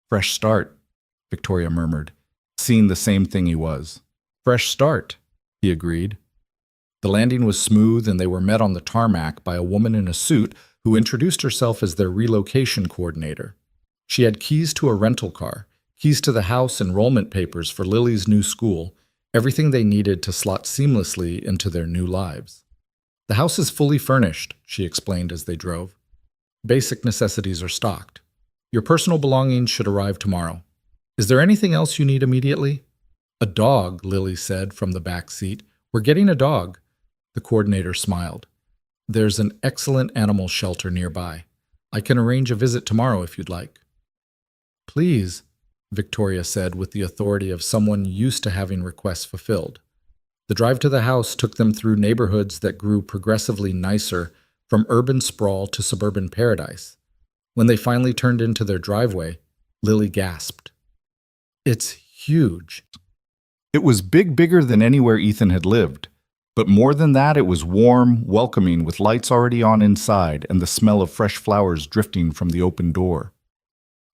Fresh start, Victoria murmured, seeing the same thing he was. Fresh start, he agreed. The landing was smooth, and they were met on the tarmac by a woman in a suit who introduced herself as their relocation coordinator. She had keys to a rental car, keys to the house, enrollment papers for Lily's new school, everything they needed to slot seamlessly into their new lives. The house is fully furnished, she explained as they drove. Basic necessities are stocked. Your personal belongings should arrive tomorrow. Is there anything else you need immediately? A dog, Lily said from the back seat. We're getting a dog. The coordinator smiled. There's an excellent animal shelter nearby. I can arrange a visit tomorrow if you'd like. Please, Victoria said with the authority of someone used to having requests fulfilled. The drive to the house took them through neighborhoods that grew progressively nicer, from urban sprawl to suburban paradise. When they finally turned into their driveway, Lily gasped. It's huge. It was bigger than anywhere Ethan had lived. But more than that, it was warm, welcoming, with lights already on inside and the smell of fresh flowers drifting from the open door.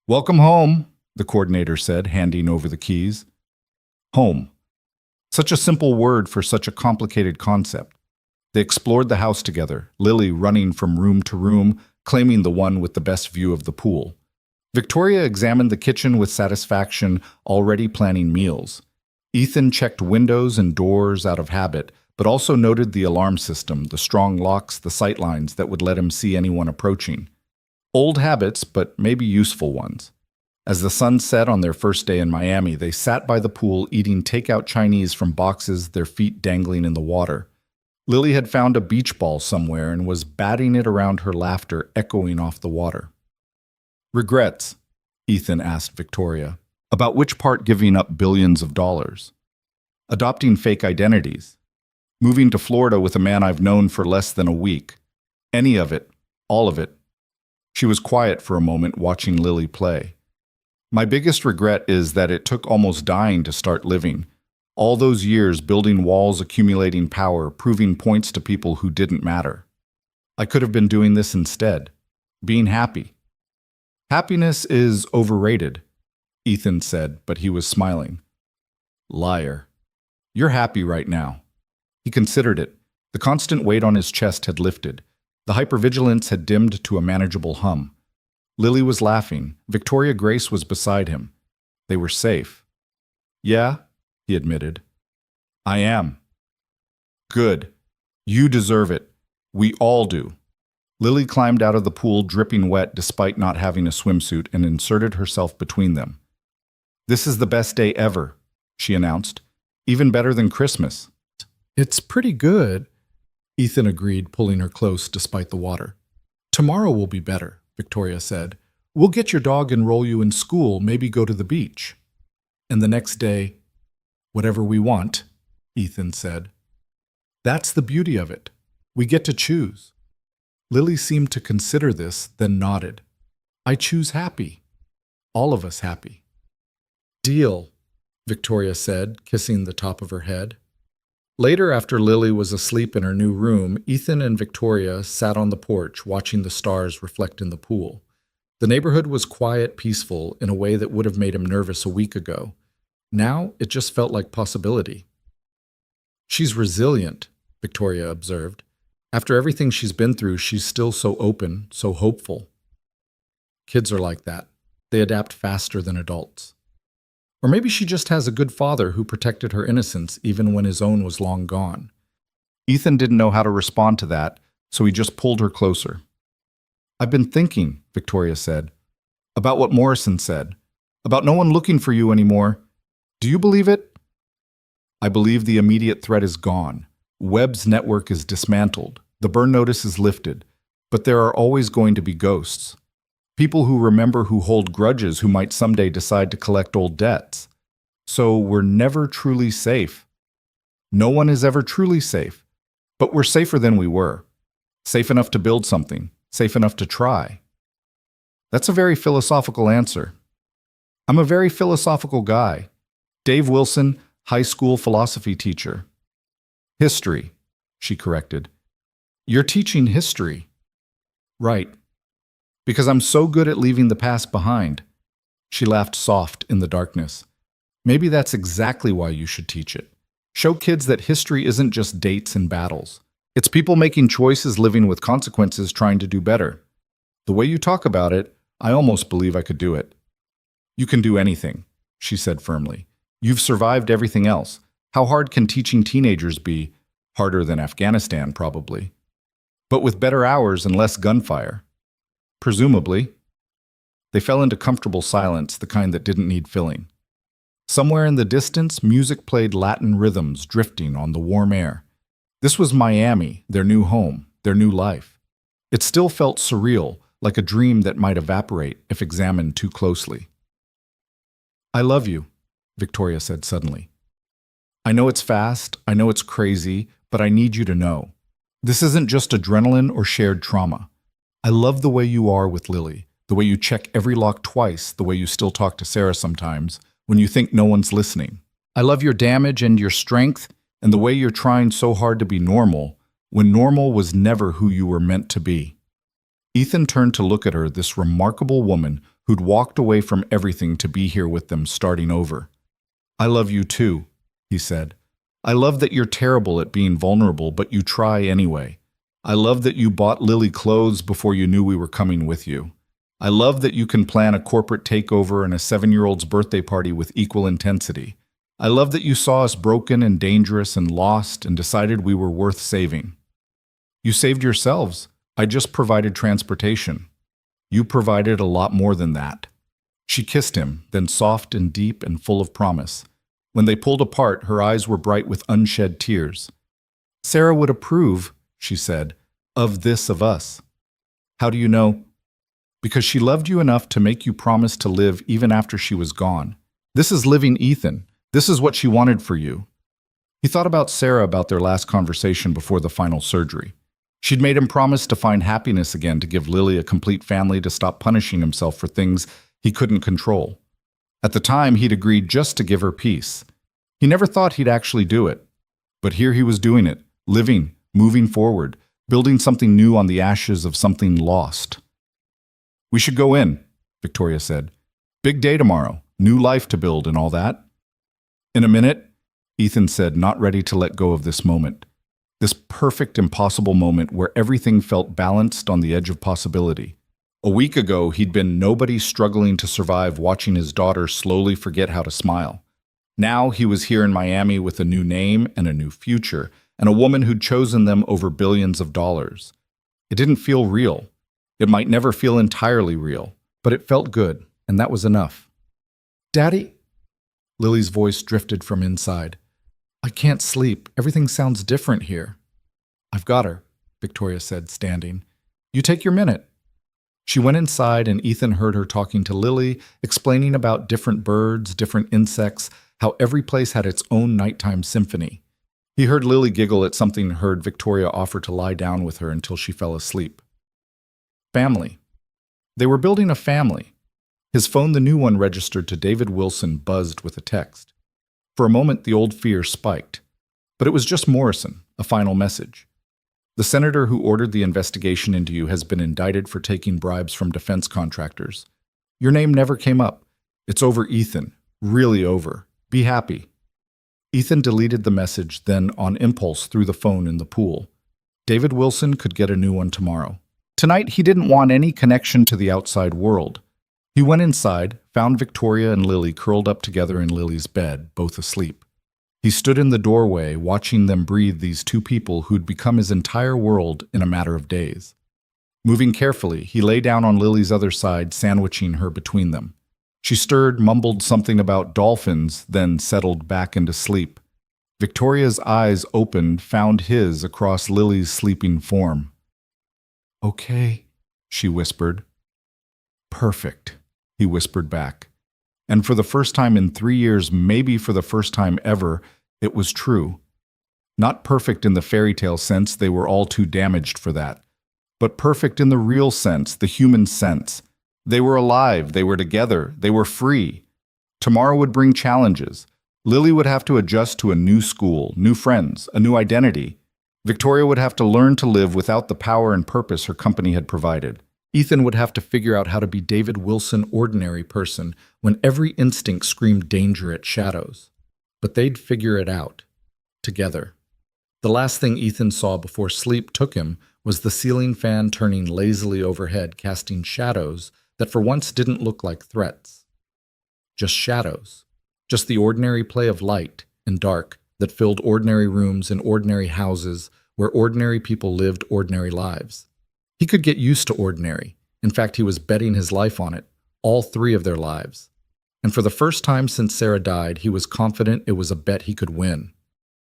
Welcome home, the coordinator said, handing over the keys. Home. Such a simple word for such a complicated concept. They explored the house together, Lily running from room to room, claiming the one with the best view of the pool. Victoria examined the kitchen with satisfaction, already planning meals. Ethan checked windows and doors out of habit, but also noted the alarm system, the strong locks, the sightlines that would let him see anyone approaching. Old habits, but maybe useful ones. As the sun set on their first day in Miami, they sat by the pool eating takeout Chinese from boxes, their feet dangling in the water. Lily had found a beach ball somewhere and was batting it around, her laughter echoing off the water. Regrets? Ethan asked Victoria. About which part? Giving up billions of dollars? Adopting fake identities? Moving to Florida with a man I've known for less than a week? Any of it? All of it? She was quiet for a moment, watching Lily play. My biggest regret is that it took almost dying to start living. All those years building walls, accumulating power, proving points to people who didn't matter. I could have been doing this instead. Being happy. Happiness is overrated, Ethan said, but he was smiling. Liar. You're happy right now. He considered it. The constant weight on his chest had lifted. The hypervigilance had dimmed to a manageable hum. Lily was laughing. Victoria Grace was beside him. They were safe. Yeah, he admitted. I am. Good. You deserve it. We all do. Lily climbed out of the pool, dripping wet despite not having a swimsuit, and inserted herself between them. This is the best day ever, she announced. Even better than Christmas. It's pretty good, Ethan agreed, pulling her close despite the water. Tomorrow will be better, Victoria said. We'll get your dog, enroll you in school, maybe go to the beach. And the next day, whatever we want, Ethan said. That's the beauty of it. We get to choose. Lily seemed to consider this, then nodded. I choose happy. All of us happy. Deal, Victoria said, kissing the top of her head. Later, after Lily was asleep in her new room, Ethan and Victoria sat on the porch watching the stars reflect in the pool. The neighborhood was quiet, peaceful, in a way that would have made him nervous a week ago. Now, it just felt like possibility. She's resilient, Victoria observed. After everything she's been through, she's still so open, so hopeful. Kids are like that. They adapt faster than adults. Or maybe she just has a good father who protected her innocence even when his own was long gone. Ethan didn't know how to respond to that, so he just pulled her closer. I've been thinking, Victoria said, about what Morrison said, about no one looking for you anymore. Do you believe it? I believe the immediate threat is gone. Webb's network is dismantled. The burn notice is lifted. But there are always going to be ghosts. People who remember, who hold grudges, who might someday decide to collect old debts. So we're never truly safe. No one is ever truly safe. But we're safer than we were. Safe enough to build something. Safe enough to try. That's a very philosophical answer. I'm a very philosophical guy. Dave Wilson, high school philosophy teacher. History, she corrected. You're teaching history. Right. Because I'm so good at leaving the past behind. She laughed soft in the darkness. Maybe that's exactly why you should teach it. Show kids that history isn't just dates and battles. It's people making choices, living with consequences, trying to do better. The way you talk about it, I almost believe I could do it. You can do anything, she said firmly. You've survived everything else. How hard can teaching teenagers be? Harder than Afghanistan, probably. But with better hours and less gunfire. Presumably. They fell into comfortable silence, the kind that didn't need filling. Somewhere in the distance, music played Latin rhythms drifting on the warm air. This was Miami, their new home, their new life. It still felt surreal, like a dream that might evaporate if examined too closely. I love you, Victoria said suddenly. I know it's fast, I know it's crazy, but I need you to know. This isn't just adrenaline or shared trauma. I love the way you are with Lily, the way you check every lock twice, the way you still talk to Sarah sometimes, when you think no one's listening. I love your damage and your strength, and the way you're trying so hard to be normal, when normal was never who you were meant to be. Ethan turned to look at her, this remarkable woman who'd walked away from everything to be here with them, starting over. I love you too, he said. I love that you're terrible at being vulnerable, but you try anyway. I love that you bought Lily clothes before you knew we were coming with you. I love that you can plan a corporate takeover and a 7-year-old's birthday party with equal intensity. I love that you saw us broken and dangerous and lost and decided we were worth saving. You saved yourselves. I just provided transportation. You provided a lot more than that. She kissed him, then soft and deep and full of promise. When they pulled apart, her eyes were bright with unshed tears. Sarah would approve, she said, of this of us. How do you know? Because she loved you enough to make you promise to live even after she was gone. This is living, Ethan. This is what she wanted for you. He thought about Sarah about their last conversation before the final surgery. She'd made him promise to find happiness again, to give Lily a complete family, to stop punishing himself for things he couldn't control. At the time, he'd agreed just to give her peace. He never thought he'd actually do it. But here he was doing it, living, moving forward, building something new on the ashes of something lost. We should go in, Victoria said. Big day tomorrow, new life to build and all that. In a minute, Ethan said, not ready to let go of this moment. This perfect, impossible moment where everything felt balanced on the edge of possibility. A week ago, he'd been nobody struggling to survive, watching his daughter slowly forget how to smile. Now he was here in Miami with a new name and a new future, and a woman who'd chosen them over billions of dollars. It didn't feel real. It might never feel entirely real, but it felt good, and that was enough. Daddy? Lily's voice drifted from inside. I can't sleep. Everything sounds different here. I've got her, Victoria said, standing. You take your minute. She went inside, and Ethan heard her talking to Lily, explaining about different birds, different insects, how every place had its own nighttime symphony. He heard Lily giggle at something and heard Victoria offer to lie down with her until she fell asleep. Family. They were building a family. His phone, the new one registered to David Wilson, buzzed with a text. For a moment, the old fear spiked. But it was just Morrison, a final message. The senator who ordered the investigation into you has been indicted for taking bribes from defense contractors. Your name never came up. It's over, Ethan. Really over. Be happy. Ethan deleted the message, then, on impulse, threw the phone in the pool. David Wilson could get a new one tomorrow. Tonight, he didn't want any connection to the outside world. He went inside, found Victoria and Lily curled up together in Lily's bed, both asleep. He stood in the doorway, watching them breathe, these two people who'd become his entire world in a matter of days. Moving carefully, he lay down on Lily's other side, sandwiching her between them. She stirred, mumbled something about dolphins, then settled back into sleep. Victoria's eyes opened, found his across Lily's sleeping form. Okay, she whispered. Perfect, he whispered back. And for the first time in 3 years, maybe for the first time ever, it was true. Not perfect in the fairy tale sense, they were all too damaged for that. But perfect in the real sense, the human sense. They were alive, they were together, they were free. Tomorrow would bring challenges. Lily would have to adjust to a new school, new friends, a new identity. Victoria would have to learn to live without the power and purpose her company had provided. Ethan would have to figure out how to be David Wilson, ordinary person, when every instinct screamed danger at shadows. But they'd figure it out. Together. The last thing Ethan saw before sleep took him was the ceiling fan turning lazily overhead, casting shadows that for once didn't look like threats. Just shadows. Just the ordinary play of light and dark that filled ordinary rooms in ordinary houses where ordinary people lived ordinary lives. He could get used to ordinary. In fact, he was betting his life on it, all 3 of their lives. And for the first time since Sarah died, he was confident it was a bet he could win.